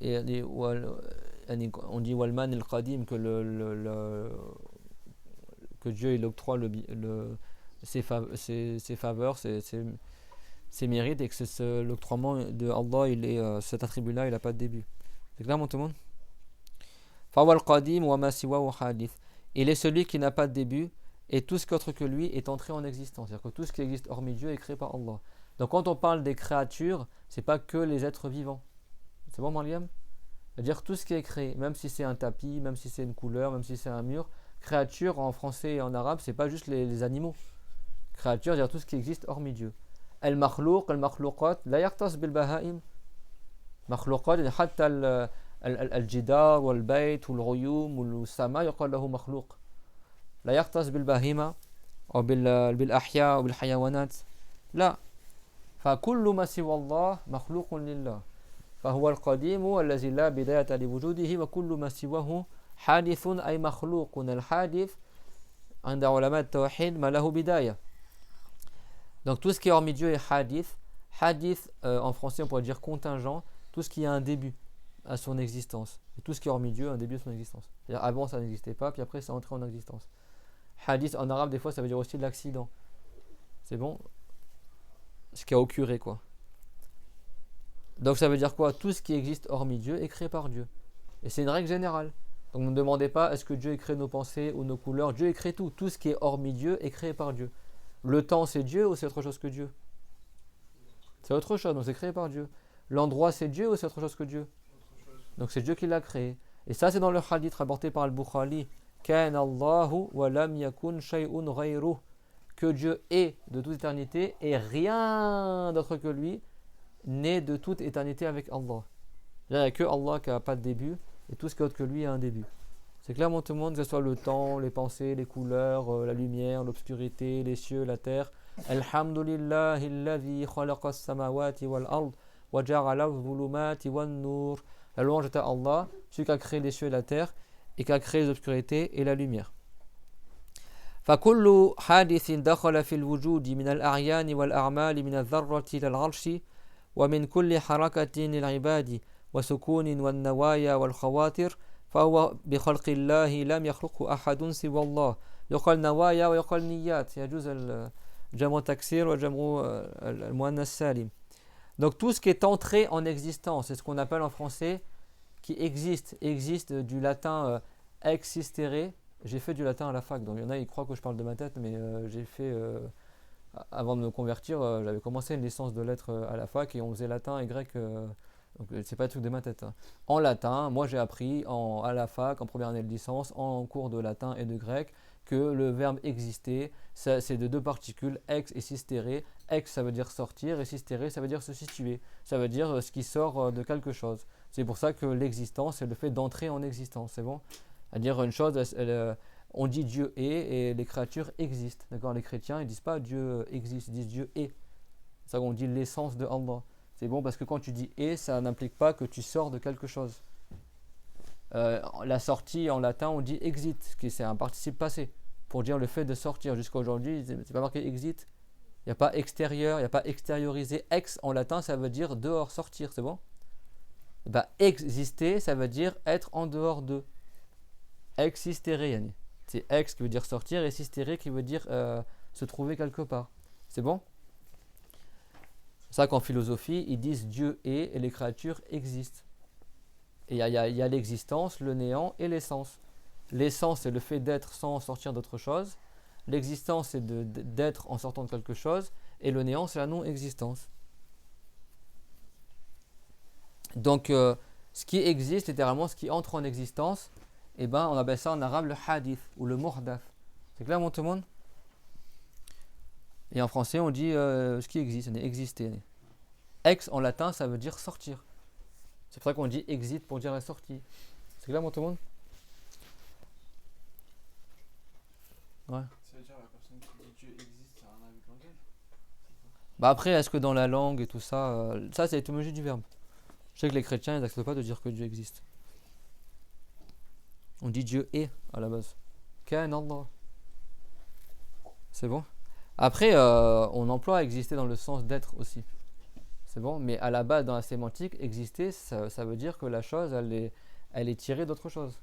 et on dit Walman al-Qadim, que que Dieu il octroie ses faveurs, ses mérites, et que l'octroiement de Allah, cet attribut-là, il n'a pas de début. C'est clair, tout le monde? Il est celui qui n'a pas de début, et tout ce qu'autre que lui est entré en existence. C'est-à-dire que tout ce qui existe hormis Dieu est créé par Allah. Donc quand on parle des créatures, c'est pas que les êtres vivants. C'est bon, Mariam? C'est-à-dire tout ce qui est créé, même si c'est un tapis, même si c'est une couleur, même si c'est un mur. Créature en français et en arabe, c'est pas juste les animaux. Créature, c'est-à-dire tout ce qui existe hormis Dieu. Al-makhlouq, al-makhlouqat, la yartas bil-baha'im. Makhlouqat, hatta الجدار والبيت والغيوم والسماء يقال له مخلوق لا يختص بالبهيمة أو بالأحياء أو بالحيوانات لا فكل ما سوى الله مخلوق لله فهو القديم الذي لا بداية لوجوده وكل ما سواه حادث أي مخلوق الحادث عند علماء التوحيد ما له بداية. Donc tout ce qui est hormis Dieu est hadith. Hadith en français on pourrait dire contingent, tout ce qui a un début à son existence. Et tout ce qui est hormis Dieu a un début à son existence. C'est-à-dire avant ça n'existait pas, puis après ça est entré en existence. Hadith en arabe des fois ça veut dire aussi de l'accident. C'est bon? Ce qui a occurré quoi. Donc ça veut dire quoi? Tout ce qui existe hormis Dieu est créé par Dieu. Et c'est une règle générale. Donc ne me demandez pas est-ce que Dieu a créé nos pensées ou nos couleurs. Dieu a créé tout. Tout ce qui est hormis Dieu est créé par Dieu. Le temps c'est Dieu ou c'est autre chose que Dieu? C'est autre chose, donc c'est créé par Dieu. L'endroit c'est Dieu ou c'est autre chose que Dieu? Donc c'est Dieu qui l'a créé. Et ça c'est dans le hadith rapporté par Al-Bukhari. Kana Allahu wa lam yakun shay'un ghayruh. Que Dieu est de toute éternité et rien d'autre que lui n'est de toute éternité avec Allah. Il n'y a que Allah qui n'a pas de début et tout ce qui est autre que lui a un début. C'est clairement tout le monde, que ce soit le temps, les pensées, les couleurs, la lumière, l'obscurité, les cieux, la terre. Alhamdulillahi alladhi khalaqa as-samawati wal ard wa ja'ala adh-dhulumati wan nur. La louange est à Allah, celui qui a créé les cieux et la terre et qui a créé les obscurités et la lumière. فكل حادث دخل في الوجود من الأعيان والأعمال من الذرة إلى العرش ومن كل حركة للعباد وسكون والنوايا والخواطر فهو بخلق الله لم يخلقه أحد سوى الله. يقال نوايا ويقال نيات. يجوز الجمع تكسير والجمع المؤنث سالم. Donc tout ce qui est entré en existence, c'est ce qu'on appelle en français qui existe du latin existere. J'ai fait du latin à la fac, donc il y en a ils croient que je parle de ma tête, mais j'ai fait, avant de me convertir, j'avais commencé une licence de lettres à la fac et on faisait latin et grec, donc c'est pas un truc de ma tête. Hein. En latin, moi j'ai appris à la fac, en première année de licence, en cours de latin et de grec, que le verbe exister, c'est de deux particules, ex et sistere. Ex ça veut dire sortir et sistere ça veut dire se situer. Ça veut dire ce qui sort de quelque chose. C'est pour ça que l'existence c'est le fait d'entrer en existence, c'est bon? C'est-à-dire une chose, on dit Dieu est et les créatures existent. D'accord? Les chrétiens ils disent pas Dieu existe, ils disent Dieu est. C'est ça qu'on dit l'essence de Allah. C'est bon parce que quand tu dis est, ça n'implique pas que tu sors de quelque chose. La sortie en latin on dit exit, qui c'est un participe passé pour dire le fait de sortir. Jusqu'à aujourd'hui c'est pas marqué exit, il n'y a pas extérieur, il n'y a pas extérioriser. Ex en latin ça veut dire dehors, sortir, c'est bon? Bah, exister ça veut dire être en dehors de. Existere yani. C'est ex qui veut dire sortir et sistere qui veut dire se trouver quelque part. C'est bon? C'est ça qu'en philosophie, ils disent Dieu est et les créatures existent. Et il y a l'existence, le néant et l'essence. L'essence, c'est le fait d'être sans sortir d'autre chose. L'existence, c'est d'être en sortant de quelque chose. Et le néant, c'est la non-existence. Donc, ce qui existe, littéralement, ce qui entre en existence, eh ben, on appelle ça en arabe le hadith ou le muhdaf. C'est clair, mon tout le monde? Et en français, on dit ce qui existe, on est exister. Ex, en latin, ça veut dire sortir. C'est pour ça qu'on dit exit pour dire la sortie. C'est clair, mon tout le monde? Ouais. Ça veut dire la personne qui dit Dieu existe, ça a un avec le langage? Bah après, est-ce que dans la langue et tout ça, ça c'est l'étymologie du verbe. Je sais que les chrétiens, ils n'acceptent pas de dire que Dieu existe. On dit Dieu est à la base. Kan Allah. C'est bon? Après, on emploie exister dans le sens d'être aussi. C'est bon? Mais à la base, dans la sémantique, exister, ça veut dire que la chose, elle est tirée d'autre chose.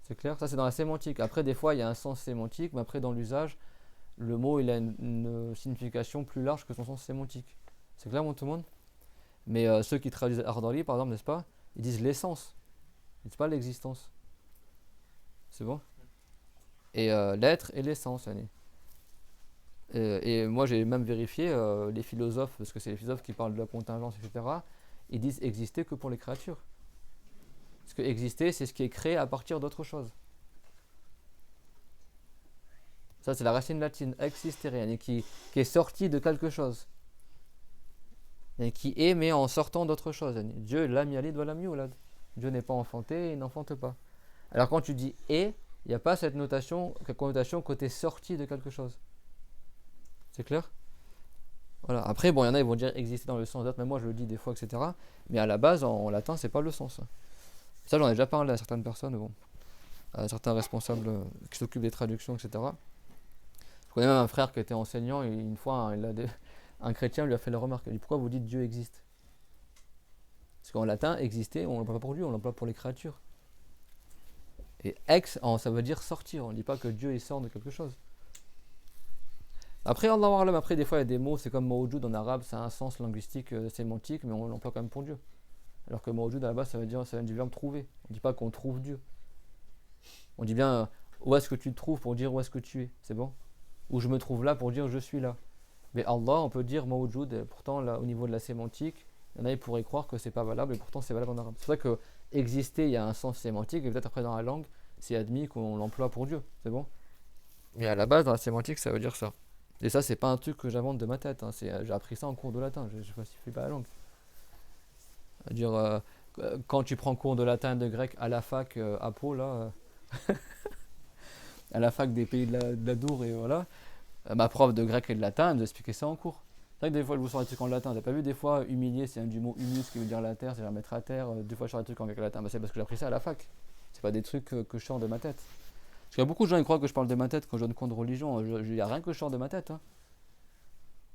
C'est clair? Ça, c'est dans la sémantique. Après, des fois, il y a un sens sémantique, mais après, dans l'usage, le mot, il a une signification plus large que son sens sémantique. C'est clair, mon tout le monde? Mais ceux qui traduisent Ardali, par exemple, n'est-ce pas? Ils disent l'essence. Ils disent pas l'existence. C'est bon? Et l'être et l'essence. Et moi, j'ai même vérifié les philosophes, parce que c'est les philosophes qui parlent de la contingence, etc. Ils disent exister que pour les créatures. Parce que exister, c'est ce qui est créé à partir d'autre chose. Ça, c'est la racine latine, existere, qui est sorti de quelque chose. Et qui est, mais en sortant d'autre chose. Dieu, lam yalid wa lam yulad. Dieu n'est pas enfanté et n'enfante pas. Alors quand tu dis et, il n'y a pas cette connotation côté sorti de quelque chose. C'est clair? Voilà. Après, bon, il y en a, ils vont dire exister dans le sens d'être, mais moi je le dis des fois, etc. Mais à la base, en latin, c'est pas le sens. Ça, j'en ai déjà parlé à certaines personnes, bon, à certains responsables qui s'occupent des traductions, etc. Je connais même un frère qui était enseignant, et une fois, un chrétien lui a fait la remarque. Il dit pourquoi vous dites Dieu existe? Parce qu'en latin, exister, on ne l'emploie pas pour Dieu, on l'emploie pour les créatures. Et ex, ça veut dire sortir. On ne dit pas que Dieu il sort de quelque chose. Après, après, des fois, il y a des mots, c'est comme mawjoud en arabe, ça a un sens linguistique, sémantique, mais on l'emploie quand même pour Dieu. Alors que mawjoud à la base, ça vient du verbe trouver. On ne dit pas qu'on trouve Dieu. On dit bien où est-ce que tu te trouves pour dire où est-ce que tu es. C'est bon? Ou je me trouve là pour dire je suis là. Mais Allah, on peut dire mawjoud, pourtant, là, au niveau de la sémantique, il y en a qui pourraient croire que c'est pas valable, et pourtant c'est valable en arabe. C'est vrai que exister, il y a un sens sémantique, et peut-être après dans la langue, c'est admis qu'on l'emploie pour Dieu. C'est bon? Mais à la base, dans la sémantique, ça veut dire ça. Et ça, c'est pas un truc que j'invente de ma tête. Hein. J'ai appris ça en cours de latin. Je falsifie pas la langue. C'est-à-dire, quand tu prends cours de latin et de grec à la fac, à Pau, là, à la fac des pays de la Dour, et voilà, ma prof de grec et de latin, elle nous expliquait ça en cours. C'est vrai que des fois, je vous sors des trucs en latin. T'as pas vu des fois, humilier, c'est un du mot humus qui veut dire la terre, c'est-à-dire mettre à terre. Des fois, je sors des trucs en grec et latin. Bah, c'est parce que j'ai appris ça à la fac. C'est pas des trucs que je sors de ma tête. Parce qu'il y a beaucoup de gens qui croient que je parle de ma tête quand je donne cours de religion. Il n'y a rien que je sors de ma tête. Hein.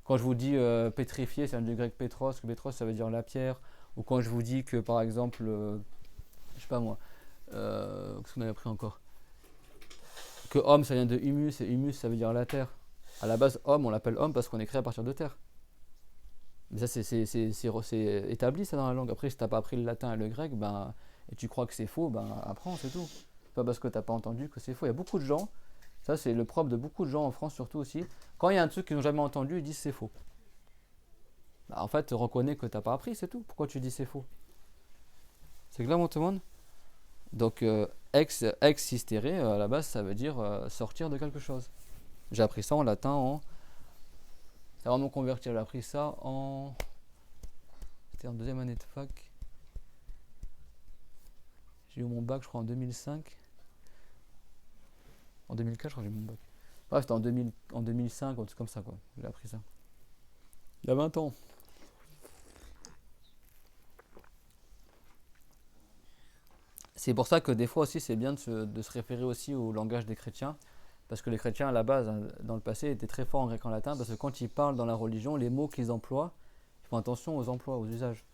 Quand je vous dis pétrifié, c'est un du grec pétros, que pétros ça veut dire la pierre. Ou quand je vous dis que par exemple, je sais pas moi, qu'est-ce qu'on avait appris encore? Que homme ça vient de humus, et humus ça veut dire la terre. À la base, homme on l'appelle homme parce qu'on est créé à partir de terre. Mais ça c'est établi ça dans la langue. Après, si t'as pas appris le latin et le grec, ben, et tu crois que c'est faux, ben apprends, c'est tout. Pas parce que t'as pas entendu que c'est faux. Il y a beaucoup de gens, ça c'est le propre de beaucoup de gens en France surtout aussi, quand il y a un truc qu'ils n'ont jamais entendu, ils disent c'est faux. Bah, en fait, reconnais que t'as pas appris, c'est tout. Pourquoi tu dis c'est faux? C'est clair, mon tout le monde? Donc, existere, à la base, ça veut dire sortir de quelque chose. J'ai appris ça en latin c'est vraiment convertir. J'ai appris ça c'était en deuxième année de fac. J'ai eu mon bac, je crois, en 2005. En 2004, je crois que j'ai eu mon bac. Ouais, c'était en 2005, un truc comme ça, quoi. J'ai appris ça. Il y a 20 ans. C'est pour ça que des fois aussi, c'est bien de se référer aussi au langage des chrétiens. Parce que les chrétiens, à la base, hein, dans le passé, étaient très forts en grec et en latin. Parce que quand ils parlent dans la religion, les mots qu'ils emploient, ils font attention aux emplois, aux usages.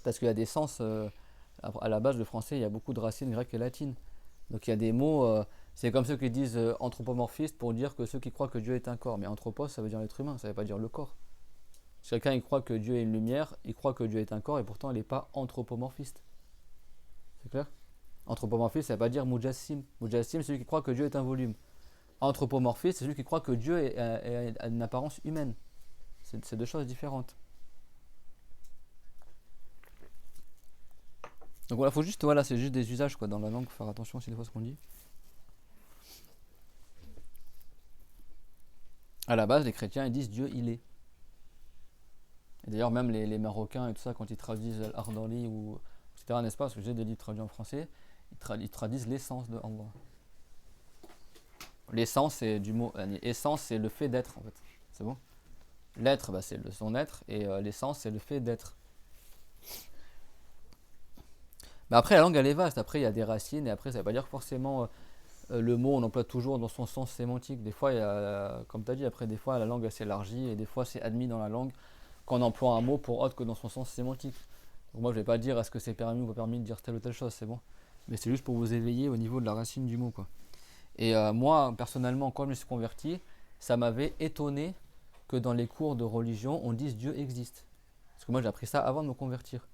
Parce qu'il y a des sens... à la base, le français, il y a beaucoup de racines grecques et latines. Donc il y a des mots, C'est comme ceux qui disent anthropomorphiste pour dire que ceux qui croient que Dieu est un corps. Mais anthropos, ça veut dire l'être humain, ça ne veut pas dire le corps. Si quelqu'un il croit que Dieu est une lumière, il croit que Dieu est un corps et pourtant il n'est pas anthropomorphiste. C'est clair? Anthropomorphiste, ça ne veut pas dire mujassim. Mujassim, c'est celui qui croit que Dieu est un volume. Anthropomorphiste, c'est celui qui croit que Dieu a une apparence humaine. C'est deux choses différentes. Donc voilà, c'est juste des usages quoi, dans la langue, faut faire attention aussi des fois à ce qu'on dit. À la base, les chrétiens ils disent Dieu il est. Et d'ailleurs, même les Marocains et tout ça, quand ils traduisent l'Ardali ou etc., n'est-ce pas, parce que j'ai des livres traduits en français, ils traduisent l'essence de Allah. L'essence, c'est du mot. Essence, c'est le fait d'être en fait. C'est bon? L'être, c'est son être, et l'essence, c'est le fait d'être. Mais après, la langue, elle est vaste. Après, il y a des racines, et après, ça ne veut pas dire forcément le mot, on emploie toujours dans son sens sémantique. Des fois, il y a, comme tu as dit, après, des fois, la langue, elle s'élargit, et des fois, c'est admis dans la langue qu'on emploie un mot pour autre que dans son sens sémantique. Donc moi, je ne vais pas dire est-ce que c'est permis ou pas permis de dire telle ou telle chose, c'est bon. Mais c'est juste pour vous éveiller au niveau de la racine du mot, quoi. Et moi, personnellement, quand je me suis converti, ça m'avait étonné que dans les cours de religion, on dise Dieu existe. Parce que moi, j'ai appris ça avant de me convertir.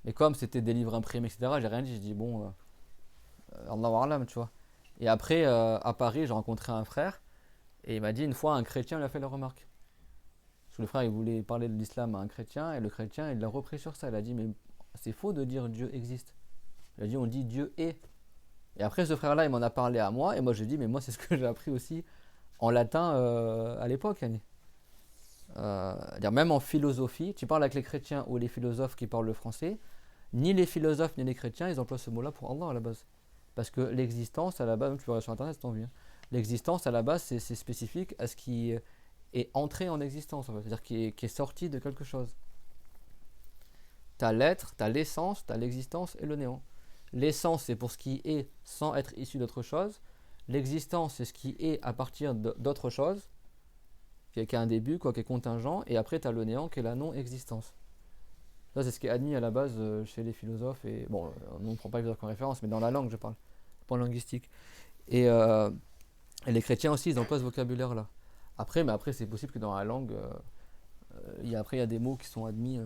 Mais comme c'était des livres imprimés, etc., j'ai rien dit. J'ai dit, bon, Allahu A'lam, tu vois. Et après, à Paris, j'ai rencontré un frère, et il m'a dit, une fois, un chrétien lui a fait la remarque. Parce que le frère, il voulait parler de l'islam à un chrétien, et le chrétien, il l'a repris sur ça. Il a dit, mais c'est faux de dire Dieu existe. Il a dit, on dit Dieu est. Et après, ce frère-là, il m'en a parlé à moi, et moi, j'ai dit, mais moi, c'est ce que j'ai appris aussi en latin à l'époque, Yanni. Même en philosophie, tu parles avec les chrétiens ou les philosophes qui parlent le français, ni les philosophes ni les chrétiens, ils emploient ce mot-là pour Allah à la base. Parce que l'existence, à la base, même tu peux regarder sur internet si tu as envie, hein. L'existence, à la base, c'est spécifique à ce qui est entré en existence, en fait. C'est-à-dire qui est sorti de quelque chose. Tu as l'être, tu as l'essence, tu as l'existence et le néant. L'essence, c'est pour ce qui est sans être issu d'autre chose. L'existence, c'est ce qui est à partir d'autre chose, qui a un début, qui est contingent, et après tu as le néant qui est la non-existence. Ça, c'est ce qui est admis à la base chez les philosophes, et bon, on ne prend pas les philosophes comme référence, mais dans la langue, je parle, pas en linguistique. Et les chrétiens aussi, ils emploient ce vocabulaire-là. Après, c'est possible que dans la langue, il y a des mots qui sont admis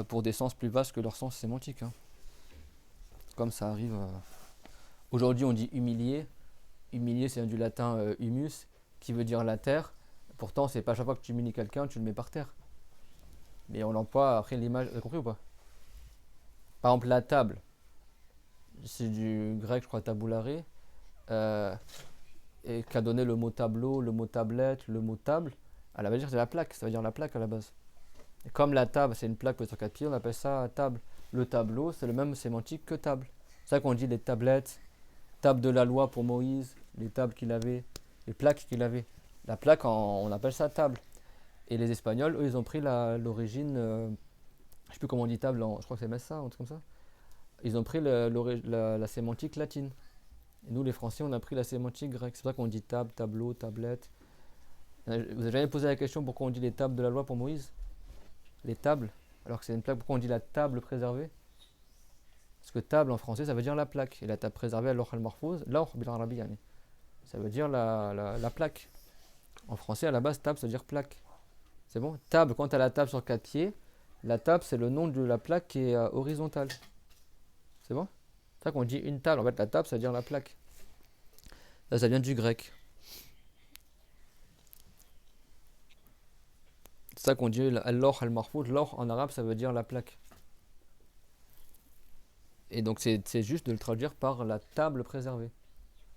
pour des sens plus vastes que leur sens sémantique. Hein. Comme ça arrive. Aujourd'hui, on dit humilier. Humilier, c'est du latin humus, qui veut dire la terre. Pourtant, c'est pas à chaque fois que tu humilies quelqu'un, tu le mets par terre. Mais on l'emploie après l'image. Vous avez compris ou pas? Par exemple, la table. C'est du grec, je crois, tabulare. Et qu'a donné le mot tableau, le mot tablette, le mot table. À la base, c'est la plaque. Ça veut dire la plaque à la base. Et comme la table, c'est une plaque posée sur 4 pieds, on appelle ça table. Le tableau, c'est le même sémantique que table. C'est ça qu'on dit les tablettes, table de la loi pour Moïse, les tables qu'il avait, les plaques qu'il avait. La plaque, on appelle ça table. Et les Espagnols, eux, ils ont pris l'origine, je ne sais plus comment on dit table, je crois que c'est Messa, un truc comme ça. Ils ont pris la sémantique latine. Et nous, les Français, on a pris la sémantique grecque. C'est pour ça qu'on dit table, tableau, tablette. Vous avez jamais posé la question pourquoi on dit les tables de la loi pour Moïse? Les tables, alors que c'est une plaque, pourquoi on dit la table préservée? Parce que table en français, ça veut dire la plaque. Et la table préservée, al-lawh al-mahfouz, lawh bil arabi, ça veut dire la plaque. En français, à la base, table, ça veut dire plaque. C'est bon? Table, quand tu as la table sur 4 pieds, la table, c'est le nom de la plaque qui est horizontale. C'est bon? C'est ça qu'on dit une table. En fait, la table, ça veut dire la plaque. Ça vient du grec. C'est ça qu'on dit al-lawh al-mahfouz. Lawh en arabe, ça veut dire la plaque. Et donc, c'est juste de le traduire par la table préservée.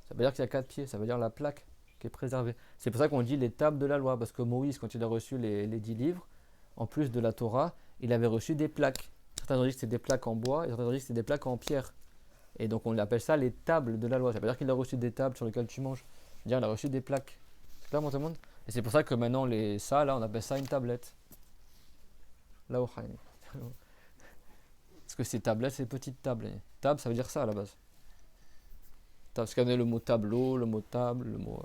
Ça veut dire qu'il y a 4 pieds. Ça veut dire la plaque qui est préservée. C'est pour ça qu'on dit les tables de la loi. Parce que Moïse, quand il a reçu les 10 livres, en plus de la Torah, il avait reçu des plaques. Certains ont dit que c'était des plaques en bois et certains ont dit que c'était des plaques en pierre. Et donc on appelle ça les tables de la loi. Ça veut dire qu'il a reçu des tables sur lesquelles tu manges. C'est-à-dire qu'il a reçu des plaques. C'est clair, mon tout le monde? Et c'est pour ça que maintenant, là, on appelle ça une tablette. Là, au Khaïni. Parce que ces tablettes, c'est des petites tables. Table, ça veut dire ça à la base. Parce qu'il y a le mot tableau, le mot table, le mot.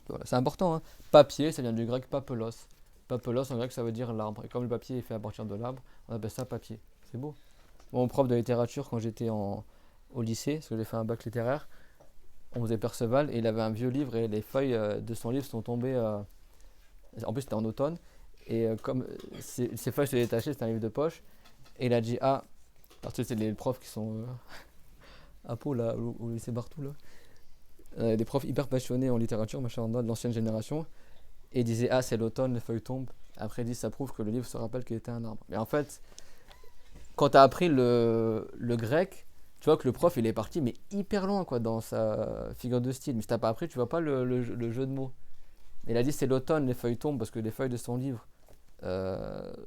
Voilà, c'est important. Hein. Papier, ça vient du grec papelos. Papelos, en grec, ça veut dire l'arbre. Et comme le papier est fait à partir de l'arbre, on appelle ça papier. C'est beau. Mon prof de littérature, quand j'étais au lycée, parce que j'ai fait un bac littéraire, on faisait Perceval et il avait un vieux livre et les feuilles de son livre sont tombées. En plus, c'était en automne. Et comme ces feuilles se détachaient, c'était un livre de poche. Et il a dit ah, parce que c'est les profs qui sont à Pau, là, au lycée Bartou, là. Des profs hyper passionnés en littérature, machin, de l'ancienne génération. Et il disait ah, c'est l'automne, les feuilles tombent. Après, il dit ça prouve que le livre se rappelle qu'il était un arbre. Mais en fait, quand tu as appris le grec, tu vois que le prof il est parti mais hyper loin quoi dans sa figure de style. Mais si t'as pas appris, tu vois pas le jeu de mots. Il a dit c'est l'automne, les feuilles tombent parce que les feuilles de son livre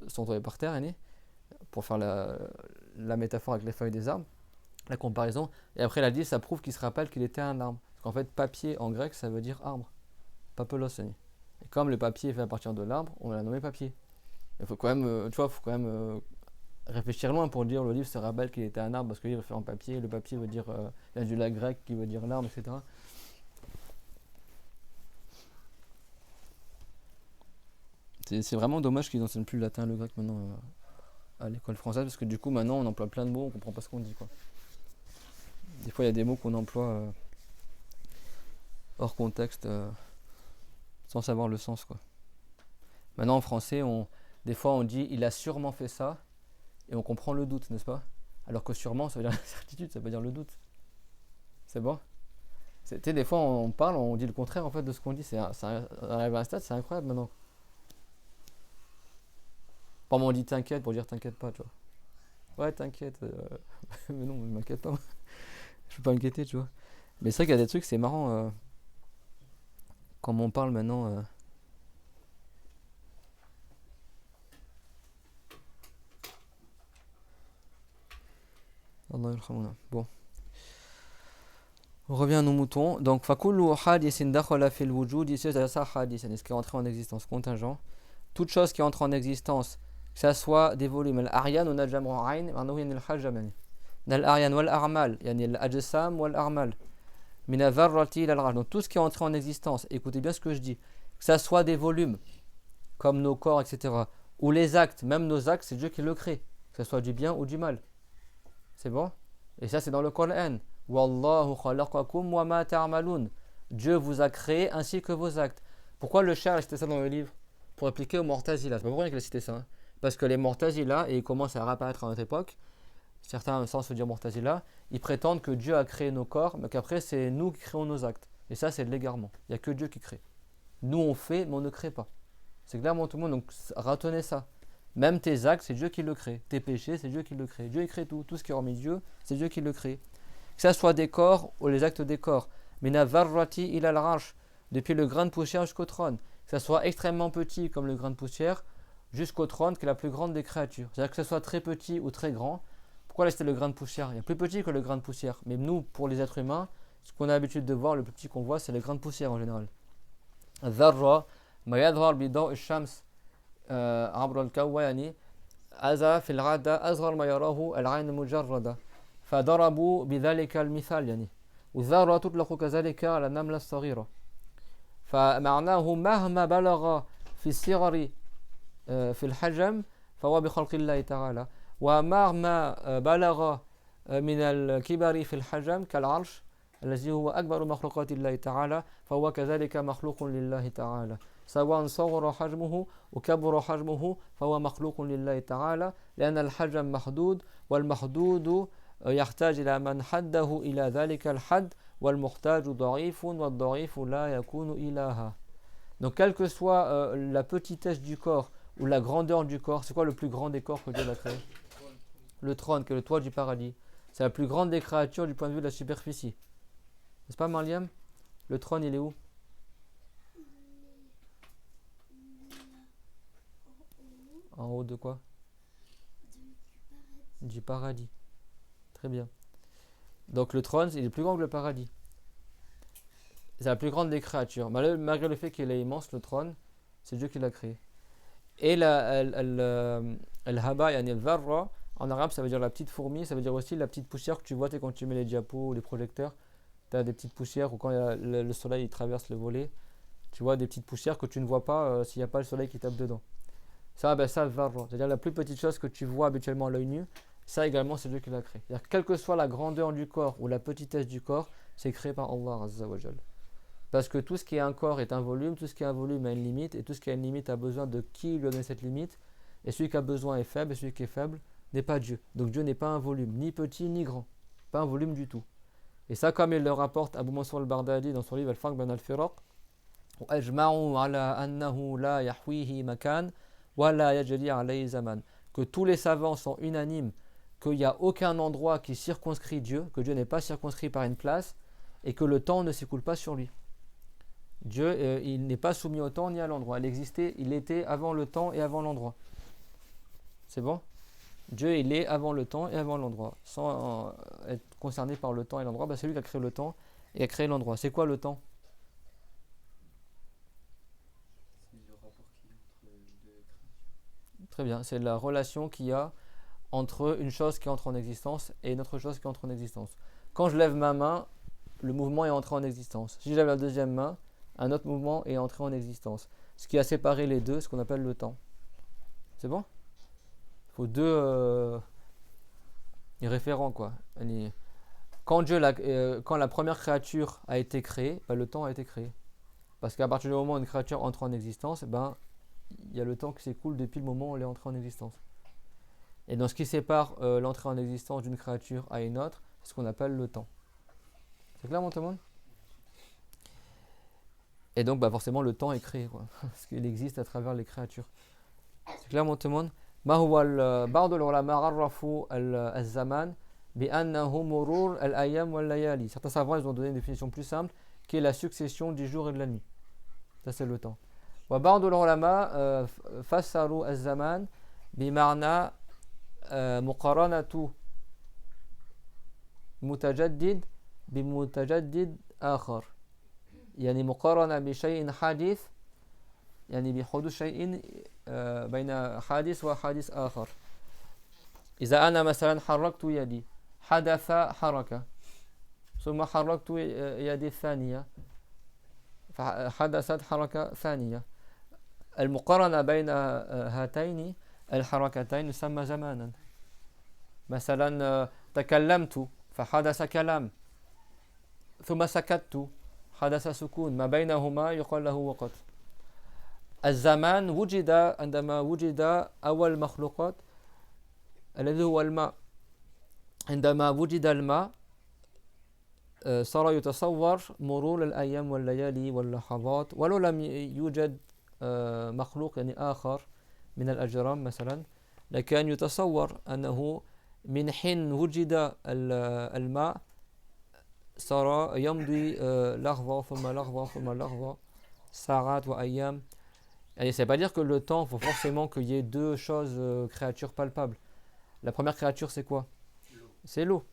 sont tombées par terre, pour faire la métaphore avec les feuilles des arbres, la comparaison. Et après il a dit ça prouve qu'il se rappelle qu'il était un arbre. Parce qu'en fait papier en grec ça veut dire arbre, papelos. Et comme le papier est fait à partir de l'arbre, on l'a nommé papier. Il faut quand même, tu vois, faut quand même réfléchir loin pour dire le livre se rappelle qu'il était un arbre parce que le livre est fait en papier, le papier veut dire il y a du lac grec qui veut dire l'arbre, etc. C'est vraiment dommage qu'ils n'enseignent plus le latin et le grec maintenant à l'école française parce que du coup maintenant on emploie plein de mots, on comprend pas ce qu'on dit quoi. Des fois il y a des mots qu'on emploie hors contexte sans savoir le sens quoi. Maintenant en français des fois on dit il a sûrement fait ça et on comprend le doute, n'est-ce pas? Alors que sûrement ça veut dire la certitude, ça veut dire le doute. C'est bon? Des fois on parle, on dit le contraire en fait de ce qu'on dit, on arrive à un stade, c'est incroyable maintenant. Par moment on dit t'inquiète pour dire t'inquiète pas, tu vois. Ouais t'inquiète, mais non, ne m'inquiète pas, je peux pas m'inquiéter, tu vois. Mais c'est vrai qu'il y a des trucs, c'est marrant, comme on parle maintenant. Bon. On revient à nos moutons. Donc, fakullu hadithin dakhala fil wujud, ici c'est ça hadith, c'est ce qui est entré en existence, contingent. Toute chose qui entre en existence, que ça soit des volumes, al-aryan ou najam ra'ayn, ma'nahu yani al-hajam yani. Al-aryan wal a'mal, yani al-ajsam wal a'mal. Min al-dharrati ila al-rajm. Donc tout ce qui est entré en existence, écoutez bien ce que je dis, que ça soit des volumes comme nos corps, etc. ou les actes, même nos actes, c'est Dieu qui le crée, que ce soit du bien ou du mal. C'est bon? Et ça c'est dans le Coran. Wallahu khalaqakum wa ma ta'malun. Dieu vous a créé ainsi que vos actes. Pourquoi le Cheikh a cité ça dans le livre? Pour appliquer aux Mu'tazila. C'est pas pour rien qu'il a cité ça. Hein. Parce que les Mu'tazila, et ils commencent à réapparaître à notre époque, certains sans se dire Mu'tazila, ils prétendent que Dieu a créé nos corps, mais qu'après c'est nous qui créons nos actes. Et ça c'est de l'égarement. Il n'y a que Dieu qui crée. Nous on fait, mais on ne crée pas. C'est clairement tout le monde, donc retenez ça. Même tes actes, c'est Dieu qui le crée. Tes péchés, c'est Dieu qui le crée. Dieu il crée tout. Tout ce qui est hormis Dieu, c'est Dieu qui le crée. Que ça soit des corps ou les actes des corps. Mina varrati ila al-arsh, depuis le grain de poussière jusqu'au trône. Que ça soit extrêmement petit comme le grain de poussière, jusqu'au trône qui est la plus grande des créatures. C'est-à-dire que ça soit très petit ou très grand. Pourquoi là c'était le grain de poussière? Il y a plus petit que le grain de poussière. Mais nous, pour les êtres humains, ce qu'on a l'habitude de voir, le plus petit qu'on voit, c'est le grain de poussière en général. Dharra, ma yadhar bidaw ash-shams. عبر الكون يعني أذى في العادة أصغر ما يراه العين المجردة فضربوا بذلك المثال يعني والذرة تطلق كذلك على النملة الصغيرة فمعناه مهما بلغ في الصغر في الحجم فهو بخلق الله تعالى ومهما بلغ من الكبر في الحجم كالعرش الذي هو أكبر مخلوقات الله تعالى فهو كذلك مخلوق لله تعالى سواء صغر حجمه وكبر حجمه فهو مخلوق لله تعالى لأن الحجم محدود والمحدود يحتاج إلى من حده إلى ذلك الحد والمحتاج ضعيف والضعيف لا يكون إلها. Donc quelle que soit la petitesse du corps ou la grandeur du corps, c'est quoi le plus grand des corps que Dieu a créé? Le trône, qui est le toit du paradis. C'est la plus grande des créatures du point de vue de la superficie. N'est-ce pas Mariam? Le trône il est où? En haut de quoi? Du paradis. Très bien. Donc le trône, il est plus grand que le paradis. C'est la plus grande des créatures. Malgré le fait qu'il est immense, le trône, c'est Dieu qui l'a créé. Et al-haba, yani al-dharra, en arabe, ça veut dire la petite fourmi, ça veut dire aussi la petite poussière que tu vois quand tu mets les diapos ou les projecteurs. Tu as des petites poussières, ou quand le soleil il traverse le volet, tu vois des petites poussières que tu ne vois pas s'il n'y a pas le soleil qui tape dedans. Ça, ça, c'est-à-dire la plus petite chose que tu vois habituellement à l'œil nu, ça également c'est Dieu qui l'a créé. C'est-à-dire quelle que soit la grandeur du corps ou la petitesse du corps, c'est créé par Allah Azza wa Jal. Parce que tout ce qui est un corps est un volume, tout ce qui est un volume a une limite, et tout ce qui a une limite a besoin de qui lui a donné cette limite, et celui qui a besoin est faible, et celui qui est faible n'est pas Dieu. Donc Dieu n'est pas un volume, ni petit ni grand, pas un volume du tout. Et ça, comme il le rapporte Abu Mansur al-Bardadi dans son livre Al-Farq bin al-Firaq, وَأَجْمَعُوا عَلَىٰ أَنَّهُ لَا يَحْوِيهِ مَكَانٍ وَلَا يَجْرِي عَلَيْهِ زَمَانٍ. Que tous les savants sont unanimes qu'il n'y a aucun endroit qui circonscrit Dieu, que Dieu n'est pas circonscrit par une place, et que le temps ne s'écoule pas sur lui. Dieu, il n'est pas soumis au temps ni à l'endroit. Il était avant le temps et avant l'endroit. C'est bon? Dieu, il est avant le temps et avant l'endroit. Sans être concerné par le temps et l'endroit, c'est lui qui a créé le temps et a créé l'endroit. C'est quoi le temps? C'est le rapport qu'il y a entre les deux créatures. Très bien, c'est la relation qu'il y a entre une chose qui entre en existence et une autre chose qui entre en existence. Quand je lève ma main, le mouvement est entré en existence. Si je lève la deuxième main, un autre mouvement est entré en existence. Ce qui a séparé les deux, ce qu'on appelle le temps. C'est bon? Il faut deux référents, quoi. Quand la première créature a été créée, le temps a été créé. Parce qu'à partir du moment où une créature entre en existence, il y a le temps qui s'écoule depuis le moment où elle est entrée en existence. Et dans ce qui sépare l'entrée en existence d'une créature à une autre, c'est ce qu'on appelle le temps. C'est clair, mon tout le monde? Et donc, forcément, le temps est créé, quoi. Parce qu'il existe à travers les créatures. C'est clair, mon tout le monde? بعض العلماء عرفوا الزمان بأنه مرور الأيام والليالي. Certains savants, ils ont donné une définition plus simple, qui est la succession du jour et de la nuit. Ça, c'est le temps. وبعض العلماء فسروا الزمان بمعنى مقارنة متجدد بمتجدد آخر. يعني مقارنة بشيء حادث، يعني بحدوث شيء بين حادث وحادث آخر. إذا أنا مثلا حركت يدي حدث حركة، ثم حركت يدي الثانية فحدثت حركة ثانية. المقارنة بين هاتين الحركتين يسمى زمانا. مثلا تكلمت فحدث كلام، ثم سكت حدث سكون، ما بينهما يقال له وقت. الزمان وجد عندما وجد أول مخلوقات الذي هو الماء. عندما وجد الماء صار يتصور مرور الأيام والليالي واللحظات، ولو لم يوجد مخلوق يعني آخر من الأجرام مثلا، لكن يتصور أنه من حين وجد الماء صار يمضي لحظة ثم لحظة ثم لحظة ساعات وأيام. Et ça ne veut pas dire que le temps, il faut forcément qu'il y ait deux choses, créatures palpables. La première créature, c'est quoi? C'est l'eau.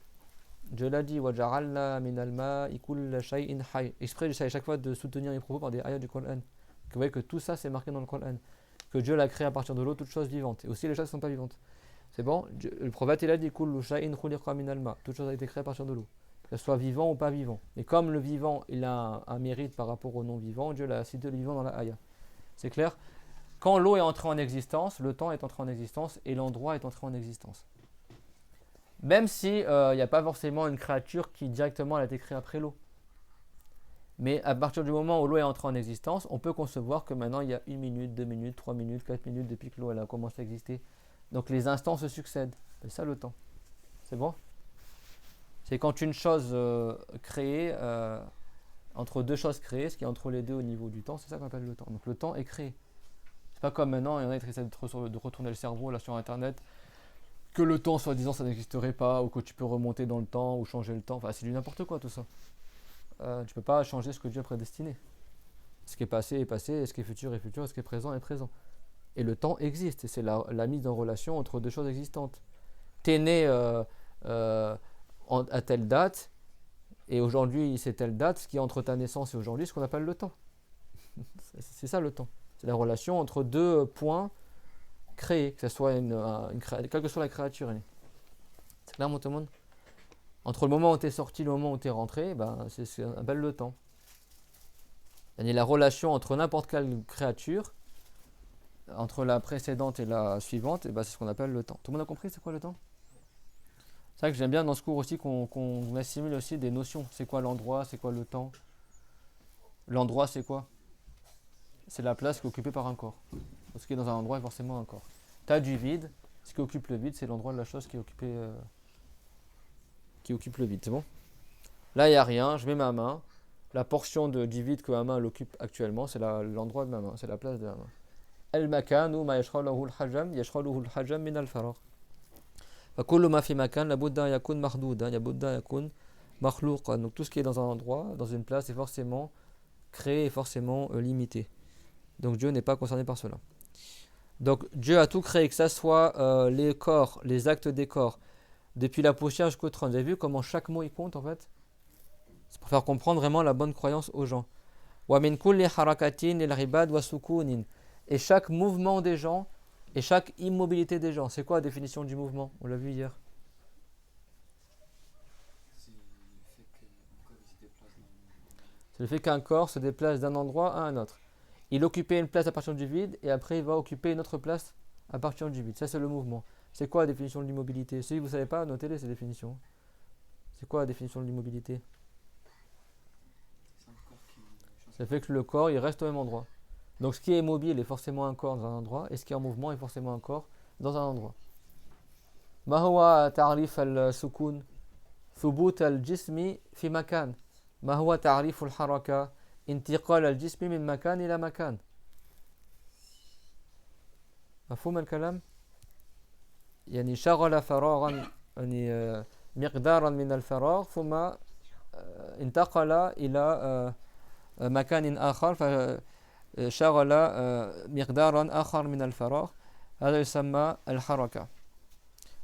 Dieu l'a dit, وَجَعَلْنَا مِنَ الْمَاءِ كُلَّ شَيْءٍ حَيٍّ. Exprès, j'essaie à chaque fois de soutenir mes propos par des ayats du Coran. Vous voyez que tout ça, c'est marqué dans le Coran. Que Dieu l'a créé à partir de l'eau, toutes choses vivantes. Et aussi les choses qui ne sont pas vivantes. C'est bon? Le prophète, il a dit, كُلُّ شَيْءٍ خُلِقَ مِنَ الْمَاءِ. Toute chose a été créée à partir de l'eau. Que ce soit vivant ou pas vivant. Et comme le vivant, il a un mérite par rapport au non-vivant, Dieu l'a cité le vivant dans la ayah. C'est clair? Quand l'eau est entrée en existence, le temps est entré en existence et l'endroit est entré en existence. Même si il n'y a pas forcément une créature qui directement a été créée après l'eau. Mais à partir du moment où l'eau est entrée en existence, on peut concevoir que maintenant il y a 1 minute, 2 minutes, 3 minutes, 4 minutes depuis que l'eau elle a commencé à exister. Donc les instants se succèdent. C'est ça le temps. C'est bon? C'est quand une chose créée, entre deux choses créées, ce qui est entre les deux au niveau du temps, c'est ça qu'on appelle le temps. Donc le temps est créé. C'est pas comme maintenant, il y en a qui essaient de retourner le cerveau là sur internet, que le temps soi-disant ça n'existerait pas, ou que tu peux remonter dans le temps, ou changer le temps, enfin c'est du n'importe quoi tout ça. Tu peux pas changer ce que Dieu a prédestiné. Ce qui est passé, et ce qui est futur, et ce qui est présent, est présent. Et le temps existe, et c'est la mise en relation entre deux choses existantes. Tu es né à telle date, et aujourd'hui c'est telle date, ce qui est entre ta naissance et aujourd'hui, ce qu'on appelle le temps. C'est ça le temps. C'est la relation entre deux points créés, que ce soit quelle que soit la créature. C'est clair, mon tout le monde? Entre le moment où tu es sorti et le moment où tu es rentré, c'est ce qu'on appelle le temps. Et la relation entre n'importe quelle créature, entre la précédente et la suivante, c'est ce qu'on appelle le temps. Tout le monde a compris c'est quoi le temps? C'est vrai que j'aime bien dans ce cours aussi qu'on assimile aussi des notions. C'est quoi l'endroit, c'est quoi le temps? L'endroit, c'est quoi? C'est la place qui est occupée par un corps. Ce qui est dans un endroit est forcément un corps. Tu as du vide, ce qui occupe le vide, c'est l'endroit de la chose qui occupe le vide. C'est bon? Là, il n'y a rien, je mets ma main. La portion du vide que ma main occupe actuellement, c'est l'endroit de ma main, c'est la place de ma main. Al-makanu ma yashghaluhu al-hajam, yashghaluhu al-hajam min al-faragh. فكل ما في مكان لابد أن يكون محدودا لابد أن يكون مخلوقا. Donc tout ce qui est dans un endroit, dans une place, est forcément créé et forcément limité. Donc Dieu n'est pas concerné par cela. Donc Dieu a tout créé, que ce soit les corps, les actes des corps, depuis la poussière jusqu'au trône. Vous avez vu comment chaque mot il compte en fait? C'est pour faire comprendre vraiment la bonne croyance aux gens. وَمِنْ كُلِّ حَرَكَةٍ لِلْعِبَادِ وَسُكُونٍ. Et chaque mouvement des gens et chaque immobilité des gens. C'est quoi la définition du mouvement? On l'a vu hier. C'est le fait qu'un corps se déplace d'un endroit à un autre. Il occupait une place à partir du vide et après il va occuper une autre place à partir du vide. Ça c'est le mouvement. C'est quoi la définition de l'immobilité? Si vous ne savez pas, notez-les ces définitions. C'est quoi la définition de l'immobilité? Ça fait que le corps il reste au même endroit. Donc ce qui est mobile est forcément un corps dans un endroit et ce qui est en mouvement est forcément un corps dans un endroit. ما هو تعريف السكون؟ ثبوت الجسم في مكان. ما هو تعريف الحركة؟ انتقال الجسم من مكان إلى مكان. مفهوم الكلام؟ يعني شغل فراغا يعني مقدارا من الفراغ ثم انتقل إلى مكان آخر فشغل مقدارا آخر من الفراغ. هذا يسمى الحركة.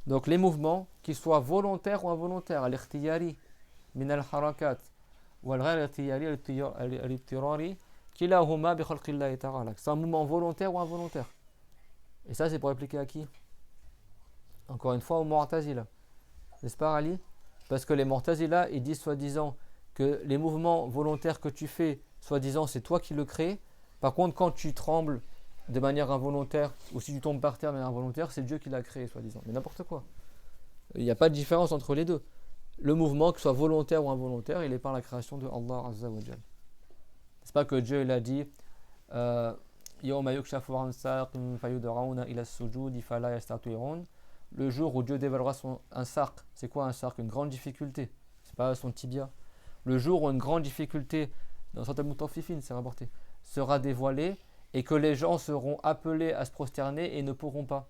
Donc les mouvements, qu'ils soient volontaires ou involontaires, الاختياري من الحركات والغير اختياري الاضطراري كلاهما بخلق الله تعالى. C'est un mouvement volontaire ou involontaire. Et ça c'est pour appliquer à qui? Encore une fois aux Mu'tazila. N'est-ce pas Ali? Parce que les Mu'tazila ils disent soi-disant que les mouvements volontaires que tu fais, soi-disant c'est toi qui le crée. Par contre quand tu trembles de manière involontaire ou si tu tombes par terre de manière involontaire, c'est Dieu qui l'a créé soi-disant. Mais n'importe quoi. Il n'y a pas de différence entre les deux. Le mouvement, que ce soit volontaire ou involontaire, il est par la création de Allah Azza wa Jal. C'est pas que Dieu il a dit le jour où Dieu dévoilera un sarq. C'est quoi un sarq? Une grande difficulté. C'est pas son tibia. Le jour où une grande difficulté, dans certains Mutafifin, c'est rapporté, sera dévoilée et que les gens seront appelés à se prosterner et ne pourront pas.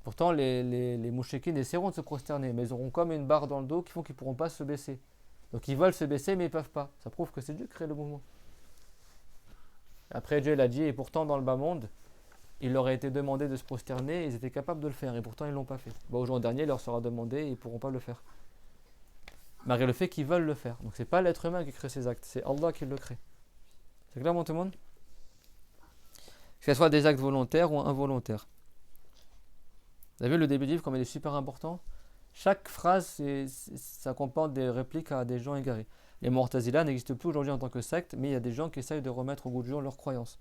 Pourtant, les mouchekines essaieront de se prosterner, mais ils auront comme une barre dans le dos qui font qu'ils ne pourront pas se baisser. Donc ils veulent se baisser, mais ils ne peuvent pas. Ça prouve que c'est Dieu qui crée le mouvement. Après, Dieu l'a dit, et pourtant dans le bas monde, il leur a été demandé de se prosterner, et ils étaient capables de le faire, et pourtant ils ne l'ont pas fait. Bon, au jour dernier, il leur sera demandé, et ils ne pourront pas le faire. Malgré le fait qu'ils veulent le faire. Donc ce n'est pas l'être humain qui crée ces actes, c'est Allah qui le crée. C'est clair, mon tout le monde? Que ce soit des actes volontaires ou involontaires. Vous avez vu le début du livre comme il est super important? Chaque phrase, ça comporte des répliques à des gens égarés. Les Mu'tazila n'existent plus aujourd'hui en tant que secte, mais il y a des gens qui essayent de remettre au goût du jour leurs croyances.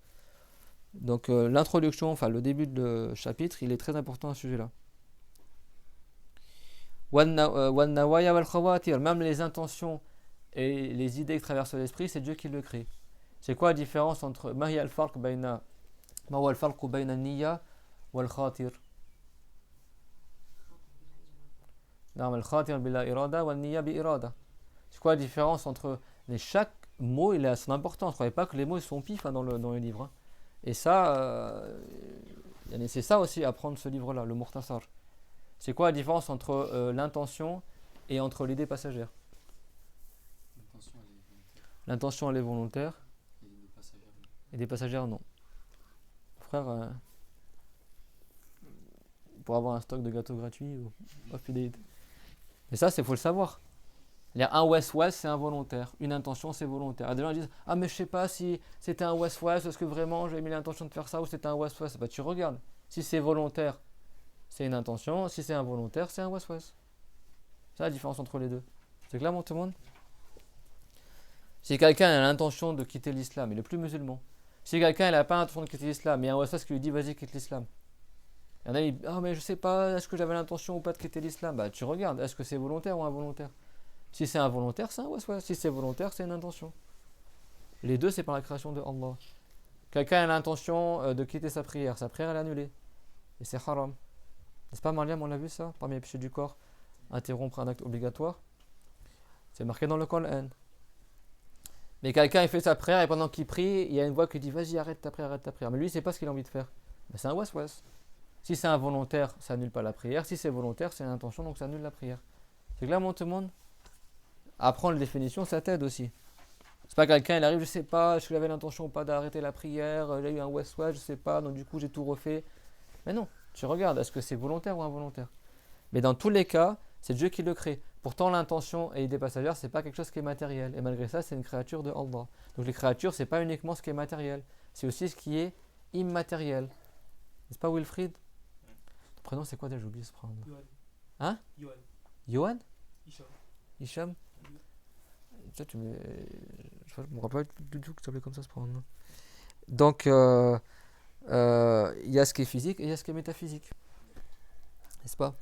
Donc l'introduction, enfin le début du chapitre, il est très important à ce sujet-là. Même les intentions et les idées qui traversent l'esprit, c'est Dieu qui le crée. C'est quoi la différence entre ما هو الفرق بين النية والخاطر؟ نعم الخاطر بلا إرادة والنية بإرادة. C'est quoi la différence entre chaque mot il a son importance. Ne croyez pas que les mots ils sont pifs dans le livre. Hein. Et ça, c'est ça aussi apprendre ce livre-là, le Mukhtasar. C'est quoi la différence entre l'intention et entre l'idée passagère? L'intention elle est volontaire. Et des passagères non. Frère, pour avoir un stock de gâteaux gratuits ou pas fidélité. Mais ça, il faut le savoir. Il y a un west-west, c'est involontaire. Une intention, c'est volontaire. Et des gens disent ah, mais je sais pas si c'était un west-west, est-ce que vraiment j'ai mis l'intention de faire ça ou c'était un west-west. Bah, tu regardes. Si c'est volontaire, c'est une intention. Si c'est involontaire, c'est un west-west. C'est la différence entre les deux. C'est clair, tout le monde? Si quelqu'un a l'intention de quitter l'islam, il n'est plus musulman. Si quelqu'un n'a pas l'intention de quitter l'islam, mais il y a un west-west qui lui dit vas-y, quitte l'islam. Il y en a, ah mais je sais pas, est-ce que j'avais l'intention ou pas de quitter l'islam? Bah tu regardes, est-ce que c'est volontaire ou involontaire? Si c'est involontaire, c'est un waswas. Si c'est volontaire, c'est une intention. Les deux, c'est par la création de Allah. Quelqu'un a l'intention de quitter sa prière est annulée. Et c'est haram. N'est-ce pas, Mariam, on l'a vu ça? Parmi les péchés du corps, interrompre un acte obligatoire. C'est marqué dans le Coran. Mais quelqu'un il fait sa prière et pendant qu'il prie, il y a une voix qui dit vas-y, arrête ta prière, arrête ta prière. Mais lui, il ne sait pas ce qu'il a envie de faire. Mais c'est un waswas. Si c'est involontaire, ça annule pas la prière. Si c'est volontaire, c'est une intention, donc ça annule la prière. C'est clair, mon tout le monde? Apprendre les définitions, ça t'aide aussi. C'est pas quelqu'un, il arrive, je sais pas, est-ce que j'avais l'intention ou pas d'arrêter la prière, j'ai eu un waswas, je sais pas, donc du coup j'ai tout refait. Mais non, tu regardes, est-ce que c'est volontaire ou involontaire? Mais dans tous les cas, c'est Dieu qui le crée. Pourtant, l'intention et l'idée passagère, c'est pas quelque chose qui est matériel. Et malgré ça, c'est une créature de Allah. Donc les créatures, c'est pas uniquement ce qui est matériel, c'est aussi ce qui est immatériel. N'est-ce pas, Wilfried? Ton prénom, c'est quoi déjà? J'ai oublié ce prénom. Yohan. Hein? Yohan. Johan? Hicham. Hicham? Je me rappelle du tout que ça s'appelait comme ça ce prénom. Donc, il y a ce qui est physique et il y a ce qui est métaphysique. N'est-ce pas?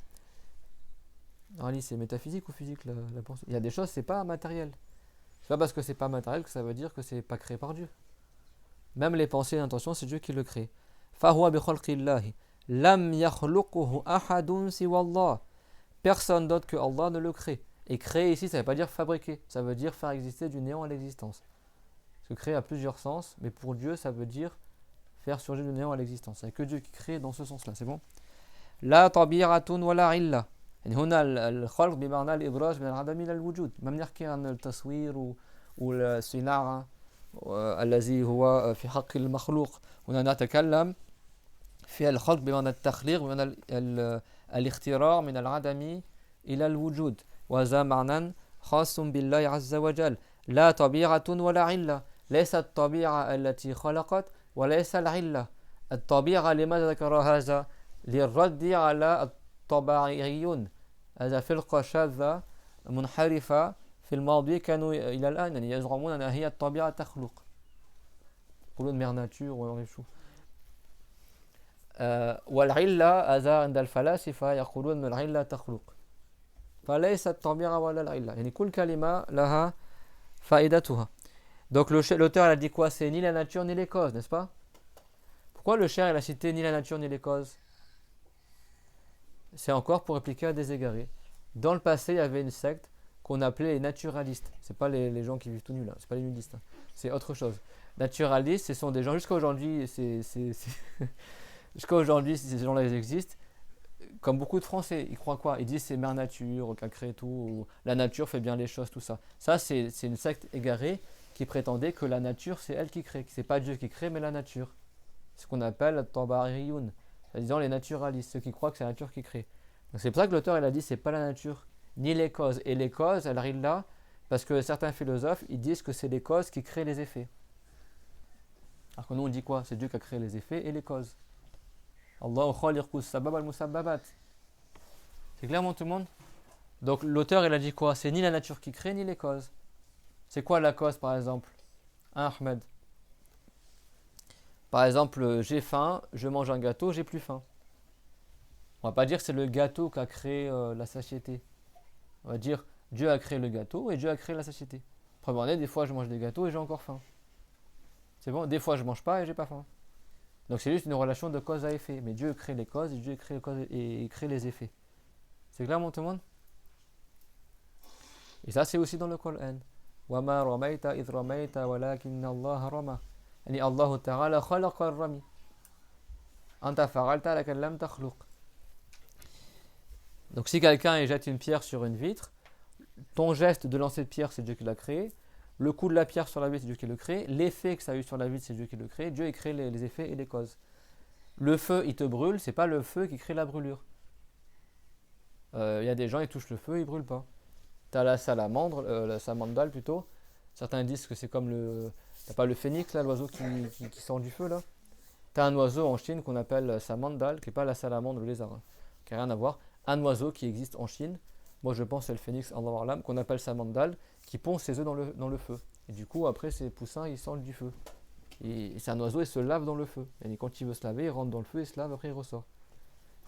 Ali, c'est métaphysique ou physique la pensée? Il y a des choses, c'est pas matériel. C'est pas parce que c'est pas matériel que ça veut dire que c'est pas créé par Dieu. Même les pensées et l'intention, c'est Dieu qui le crée. Fahuwa bi khalqillahi lam yakhluquhu ahadun siwa Allah. Personne d'autre que Allah ne le crée. Et créer ici, ça ne veut pas dire fabriquer, ça veut dire faire exister du néant à l'existence. Parce que créer a plusieurs sens, mais pour Dieu, ça veut dire faire surgir du néant à l'existence. Il n'y a que Dieu qui crée dans ce sens-là, c'est bon? La tabi'atun wa la illa. هنا الخلق بمعنى الإدراج من العدم إلى الوجود. ما بنحكي عن التصوير والصناعة الذي هو في حق المخلوق. هنا نتكلم في الخلق بمعنى التخليق بمعنى الاختراع من العدم إلى الوجود. وهذا معنى خاص بالله عز وجل. لا طبيعة ولا علة. ليس الطبيعة التي خلقت وليس العلة. الطبيعة لماذا ذكر هذا؟ للرد على الطبيعيون. هذا فرقة شاذة منحرفة في الماضي كانوا إلى الآن يعني يزعمون أن هي الطبيعة تخلق. يقولون مير ناتور ولا شو. والعلة هذا عند الفلاسفة يقولون أن العلة تخلق. فليس الطبيعة ولا العلة. يعني كل كلمة لها فائدتها. Donc l'auteur a dit quoi? C'est ni la nature ni les causes, n'est-ce pas? Pourquoi le cher il a cité ni la nature ni les causes? C'est encore pour répliquer à des égarés. Dans le passé, il y avait une secte qu'on appelait les naturalistes. C'est pas les gens qui vivent tout nus là, c'est pas les nudistes. Hein. C'est autre chose. Naturalistes, ce sont des gens jusqu'à aujourd'hui, jusqu'à aujourd'hui, si ces gens-là ils existent, comme beaucoup de Français, ils croient quoi? Ils disent c'est mère nature qui a créé tout, ou la nature fait bien les choses, tout ça. Ça, c'est une secte égarée qui prétendait que la nature c'est elle qui crée, que c'est pas Dieu qui crée, mais la nature. C'est ce qu'on appelle Tabariyun. Disons les naturalistes, ceux qui croient que c'est la nature qui crée. Donc c'est pour ça que l'auteur il a dit c'est pas la nature ni les causes. Et les causes, elles arrivent là parce que certains philosophes ils disent que c'est les causes qui créent les effets. Alors que nous on dit quoi? C'est Dieu qui a créé les effets et les causes. Allahu khaliqus sabab al-musabbabat. C'est clair, tout le monde? Donc l'auteur il a dit quoi? C'est ni la nature qui crée ni les causes. C'est quoi la cause par exemple? Hein, Ahmed? Par exemple, j'ai faim, je mange un gâteau, j'ai plus faim. On va pas dire que c'est le gâteau qui a créé la satiété. On va dire Dieu a créé le gâteau et Dieu a créé la satiété. Preuve en est, des fois je mange des gâteaux et j'ai encore faim. C'est bon? Des fois je mange pas et j'ai pas faim. Donc c'est juste une relation de cause à effet. Mais Dieu crée les causes et Dieu crée les causes et crée les effets. C'est clair, tout le monde? Et ça c'est aussi dans le Coran. وَمَا رَمَيْتَ إِذْ رَمَيْتَ وَلَكِنَّ اللَّهَ رَمَى. يعني الله تعالى خلق الرمي أنت فعلت لكن لم تخلق. Donc si quelqu'un jette une pierre sur une vitre, ton geste de lancer de pierre c'est Dieu qui l'a créé, le coup de la pierre sur la vitre c'est Dieu qui le crée, l'effet que ça a eu sur la vitre c'est Dieu qui le crée. Dieu il crée les effets et les causes. Le feu il te brûle, c'est pas le feu qui crée la brûlure. Il y a des gens ils touchent le feu, ils brûlent pas. Tu as la salamandre, la samandale plutôt. Certains disent que c'est comme le... T'as pas le phénix là, l'oiseau qui sort du feu là? T'as un oiseau en Chine qu'on appelle samandal, qui n'est pas la salamandre ou le lézard, hein, qui n'a rien à voir. Un oiseau qui existe en Chine, moi je pense que c'est le phénix Allahu A'lam, qu'on appelle samandal, qui pond ses œufs dans le feu. Et du coup après ses poussins ils sortent du feu. Et c'est un oiseau, il se lave dans le feu. Et quand il veut se laver, il rentre dans le feu, il se lave, après il ressort.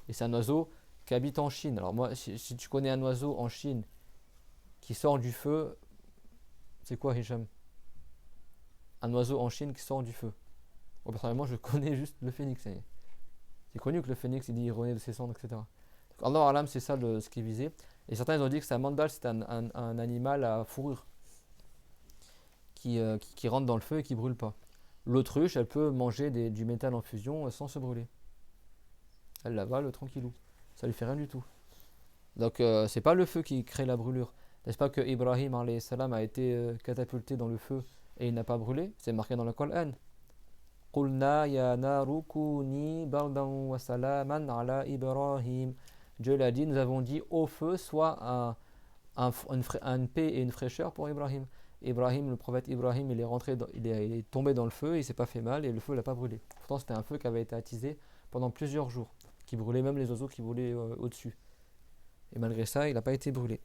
Et c'est un oiseau qui habite en Chine. Alors moi, si tu connais un oiseau en Chine qui sort du feu, c'est quoi, Hicham? Un oiseau en Chine qui sort du feu. Moi, personnellement, je connais juste le phénix. C'est connu que le phénix, il dit il renaît de ses cendres, etc. Donc, Allah Alam, c'est ça ce qui est visé. Et certains ils ont dit que c'est un mandal, c'est un animal à fourrure qui rentre dans le feu et qui brûle pas. L'autruche, elle peut manger du métal en fusion sans se brûler. Elle l'avale tranquillou. Ça lui fait rien du tout. Donc c'est pas le feu qui crée la brûlure. N'est-ce pas que Ibrahim alayhi salam a été catapulté dans le feu et il n'a pas brûlé? C'est marqué dans le Coran. Qulna ya naru kuni bardan wa salaman ala Ibrahim. Dieu l'a dit, nous avons dit au feu soit une paix et une fraîcheur pour Ibrahim. Ibrahim, le prophète Ibrahim, il est tombé dans le feu, il s'est pas fait mal et le feu l'a pas brûlé. Pourtant c'était un feu qui avait été attisé pendant plusieurs jours, qui brûlait même les oiseaux qui volaient au-dessus. Et malgré ça, il n'a pas été brûlé.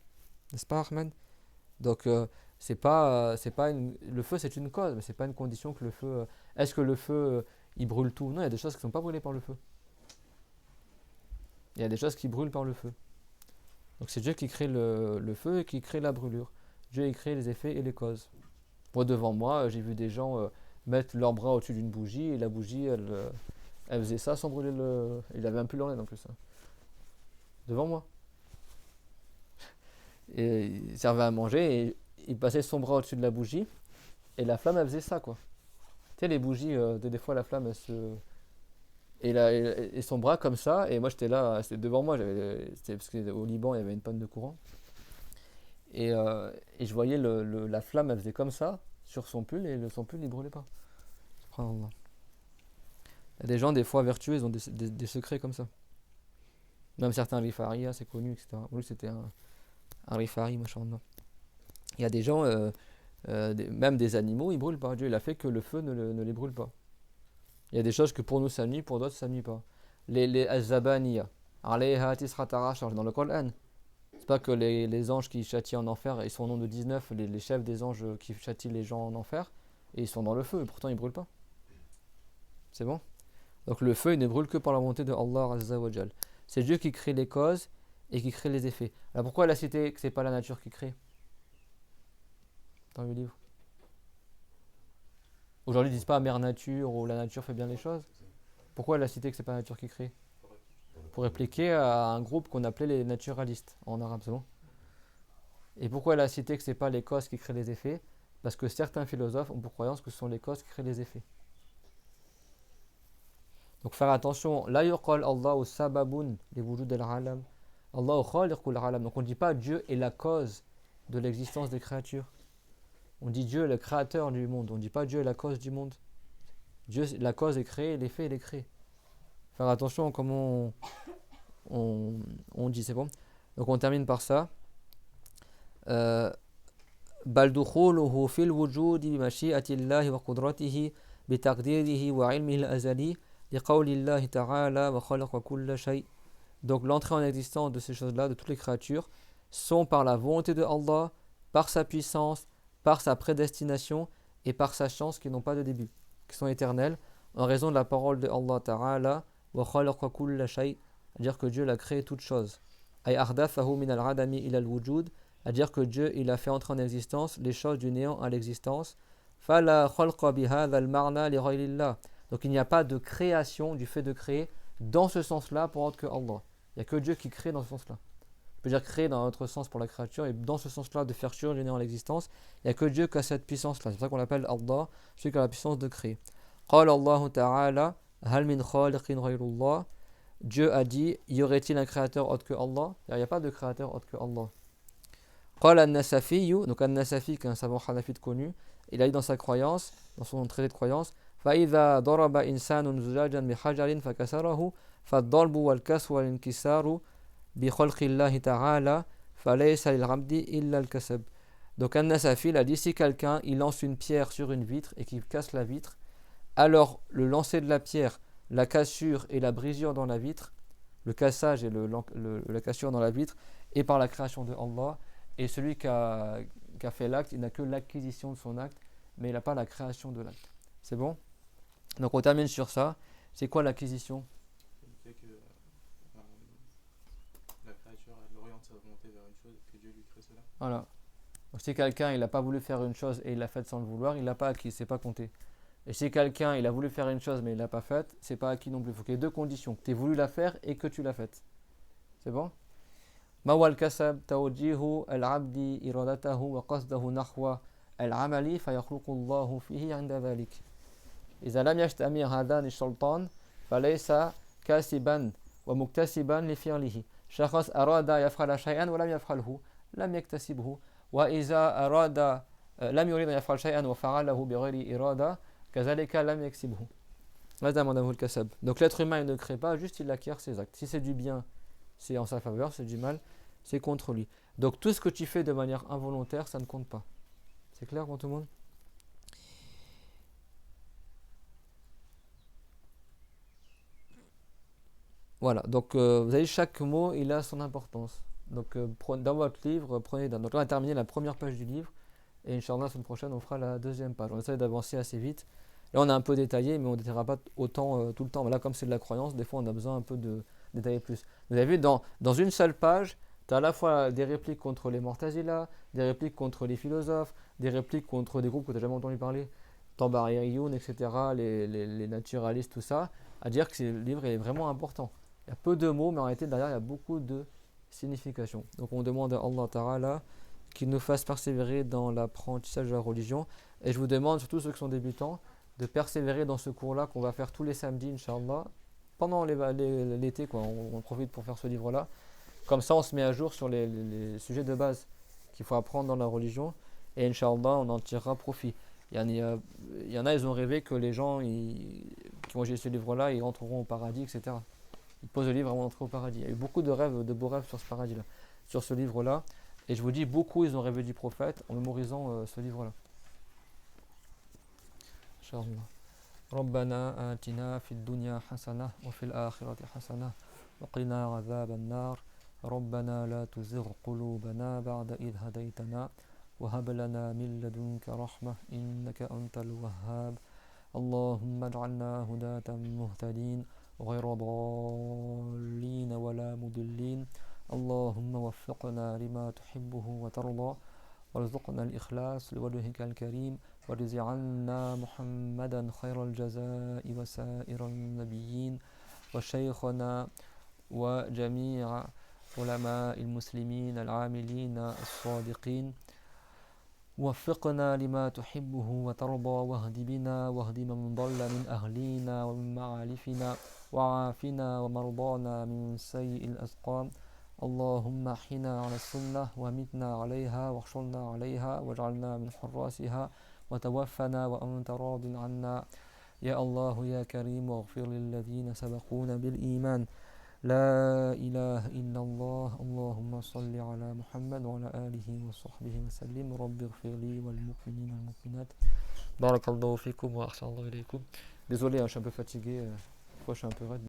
N'est-ce pas, Ahmed? Donc le feu c'est une cause, mais c'est pas une condition que le feu. Est-ce que le feu il brûle tout? Non, il y a des choses qui ne sont pas brûlées par le feu. Il y a des choses qui brûlent par le feu. Donc c'est Dieu qui crée le feu et qui crée la brûlure. Dieu il crée les effets et les causes. Moi devant moi, j'ai vu des gens mettre leurs bras au-dessus d'une bougie et la bougie elle faisait ça sans brûler le. Il avait un pull en laine en plus. Hein. Devant moi. Et il servait à manger et il passait son bras au-dessus de la bougie et la flamme elle faisait ça quoi. Tu sais les bougies, des fois la flamme elle se. Et son bras comme ça, et moi j'étais là, c'était devant moi, c'était parce qu'au Liban il y avait une panne de courant. Et je voyais la flamme, elle faisait comme ça sur son pull et son pull il brûlait pas. Subhanallah. Il y a des gens, des fois vertueux, ils ont des secrets comme ça. Même certains Rifari, c'est connu, etc. Lui c'était un Rifari, machallah. Il y a des gens, même des animaux, ils brûlent pas. Dieu il a fait que le feu ne les brûle pas. Il y a des choses que pour nous ça nuit, pour d'autres ça nuit pas. Les Azabaniya, alayha tis'ata ashar dans le Coran. C'est pas que les anges qui châtient en enfer, ils sont au nombre de 19, les chefs des anges qui châtient les gens en enfer, et ils sont dans le feu, et pourtant ils brûlent pas. C'est bon? Donc le feu il ne brûle que par la volonté de Allah Azza wa Jal. C'est Dieu qui crée les causes et qui crée les effets. Alors pourquoi elle a cité que c'est pas la nature qui crée? Dans le livre. Aujourd'hui, ils disent pas mère nature ou la nature fait bien les choses. Pourquoi elle a cité que c'est pas la nature qui crée? Pour répliquer à un groupe qu'on appelait les naturalistes en arabe, c'est bon? Et pourquoi elle a cité que c'est pas les causes qui créent les effets? Parce que certains philosophes ont pour croyance que ce sont les causes qui créent les effets. Donc faire attention, la yuqal Allahu sababun li wujud al-alam. Allahu khaliqul alam. Donc on ne dit pas Dieu est la cause de l'existence des créatures. On dit Dieu est le créateur du monde. On ne dit pas Dieu est la cause du monde. Dieu, la cause est créée, l'effet il est créé. Faire attention à comment on dit, c'est bon. Donc on termine par ça. بل دخوله في الوجود بمشيئة الله وقدرته بتقديره وعلمه الأزلي لقول الله تعالى وخلق كل شيء. Donc l'entrée en existence de ces choses-là, de toutes les créatures, sont par la volonté de Allah, par sa puissance, par sa prédestination et par sa chance qui n'ont pas de début, qui sont éternelles, en raison de la parole de Allah Ta'ala, wa khalaqa kulla shay, c'est-à-dire que Dieu l'a créé toute chose. Ay ahdathahu min al-adami ila al-wujud, c'est-à-dire que Dieu il a fait entrer en existence les choses du néant à l'existence. Fala khalqa bihadha al-ma'na li ghayrillah. Donc il n'y a pas de création du fait de créer dans ce sens-là pour autre que Allah. Il n'y a que Dieu qui crée dans ce sens-là. On peut dire créer dans un autre sens pour la créature, et dans ce sens-là de faire surgir en l'existence, il n'y a que Dieu qui a cette puissance-là. C'est pour ça qu'on l'appelle Allah, celui qui a la puissance de créer. Qala Allah Ta'ala, hal min khaliqin ghayrullah. Dieu a dit, y aurait-il un créateur autre que Allah? Il n'y a pas de créateur autre que Allah. Qala an-Nasafi, donc an-Nasafi, qui est un savant hanafite connu, il a dit dans sa croyance, dans son traité de croyance, فَإِذَا ضَرَبَ إِنسَانٌ زُجَاجًا بِحَجَرٍ فَكَسَرَهُ فَالضَّرْبُ وَالْكَسْرُ وَالْإِنْكِسَارُ بِخَلْقِ اللَّهِ تَعَالَى فَلَيْسَ لِلْعَبْدِ إِلَّا الْكَسَبُ. Donc An-Nasafi il a dit, si quelqu'un il lance une pierre sur une vitre et qu'il casse la vitre, alors le lancer de la pierre, la cassure et la brisure dans la vitre, le cassage et la cassure dans la vitre, est par la création de Allah, et celui qui a fait l'acte, il n'a que l'acquisition de son acte, mais il n'a pas la création de l'acte. C'est bon? Donc on termine sur ça. C'est quoi l'acquisition? Le fait que la créature, elle oriente sa volonté vers une chose et que Dieu lui crée cela. Voilà. Donc, si quelqu'un il n'a pas voulu faire une chose et il l'a faite sans le vouloir, il l'a pas acquis, c'est pas compté. Et si quelqu'un il a voulu faire une chose mais il l'a pas faite, c'est pas acquis non plus. Il faut qu'il y ait deux conditions, que tu aies voulu la faire et que tu l'as faite. C'est bon? ما هو الكسب توجيه العبد إرادته وقصده نحو العمل فيخلق الله فيه عند ذلك إذا لم يجتمع هذان الشرطان فليس كاسبا ومكتسبا لفعله شخص أراد يفعل شيئا ولم يفعله لم يكتسبه وإذا أراد لم يريد أن يفعل شيئا وفعله بغير إرادة كذلك لم يكسبه هذا معناه الكسب. Donc l'être humain il ne crée pas, juste il acquiert ses actes. Si c'est du bien, c'est en sa faveur, c'est du mal, c'est contre lui. Donc tout ce que tu fais de manière involontaire, ça ne compte pas. C'est clair pour tout le monde? Voilà, donc vous avez chaque mot, il a son importance. Donc dans votre livre, prenez donc là on a terminé la première page du livre et Inch'Allah la semaine prochaine on fera la deuxième page. On essaie d'avancer assez vite. Là on a un peu détaillé mais on ne détaillera pas autant tout le temps. Mais là comme c'est de la croyance, des fois on a besoin un peu de détailler plus. Vous avez vu dans une seule page, tu as à la fois des répliques contre les Mu'tazila, des répliques contre les philosophes, des répliques contre des groupes que tu n'as jamais entendu parler, Tabariyoun, etc., les naturalistes, tout ça, à dire que le livre est vraiment important. Il y a peu de mots, mais en réalité derrière il y a beaucoup de significations. Donc on demande à Allah Ta'ala qu'il nous fasse persévérer dans l'apprentissage de la religion. Et je vous demande, surtout ceux qui sont débutants, de persévérer dans ce cours-là qu'on va faire tous les samedis, Inch'Allah, pendant l'été, quoi. On profite pour faire ce livre-là. Comme ça, on se met à jour sur les sujets de base qu'il faut apprendre dans la religion. Et Inch'Allah, on en tirera profit. Il y en a, ils ont rêvé que les gens qui vont lire ce livre-là, ils rentreront au paradis, etc. Ils posent le livre avant d'entrer au paradis. Il y a eu beaucoup de rêves, de beaux rêves sur ce paradis-là, sur ce livre-là. Et je vous dis, beaucoup, ils ont rêvé du prophète en mémorisant ce livre-là. Inch'Allah. ربنا آتنا في الدنيا حسنة وفي الآخرة حسنة وقنا عذاب النار ربنا لا تزغ قلوبنا بعد إذ هديتنا وهب لنا من لدنك رحمة إنك أنت الوهاب اللهم اجعلنا هداة مهتدين غير ضالين ولا مضلين اللهم وفقنا لما تحبه وترضى وارزقنا الإخلاص لوجهك الكريم وارض عنا محمدا خير الجزاء وسائر النبيين وشيخنا وجميع علماء المسلمين العاملين الصادقين وفقنا لما تحبه وترضى واهد بنا واهد من ضل من أهلينا ومن معالفنا وعافنا ومرضانا من سيء الأسقام اللهم احينا على السنة ومتنا عليها واحشرنا عليها واجعلنا من حراسها وتوفنا وأنت راض عنا يا الله يا كريم واغفر للذين سبقونا بالإيمان لا إله إلا الله اللهم صل على محمد وعلى آله وصحبه وسلم رب اغفر لي والمؤمنين والمؤمنات بارك الله فيكم وأحسن الله إليكم. Désolé, je suis un peu fatigué, je suis un peu raide.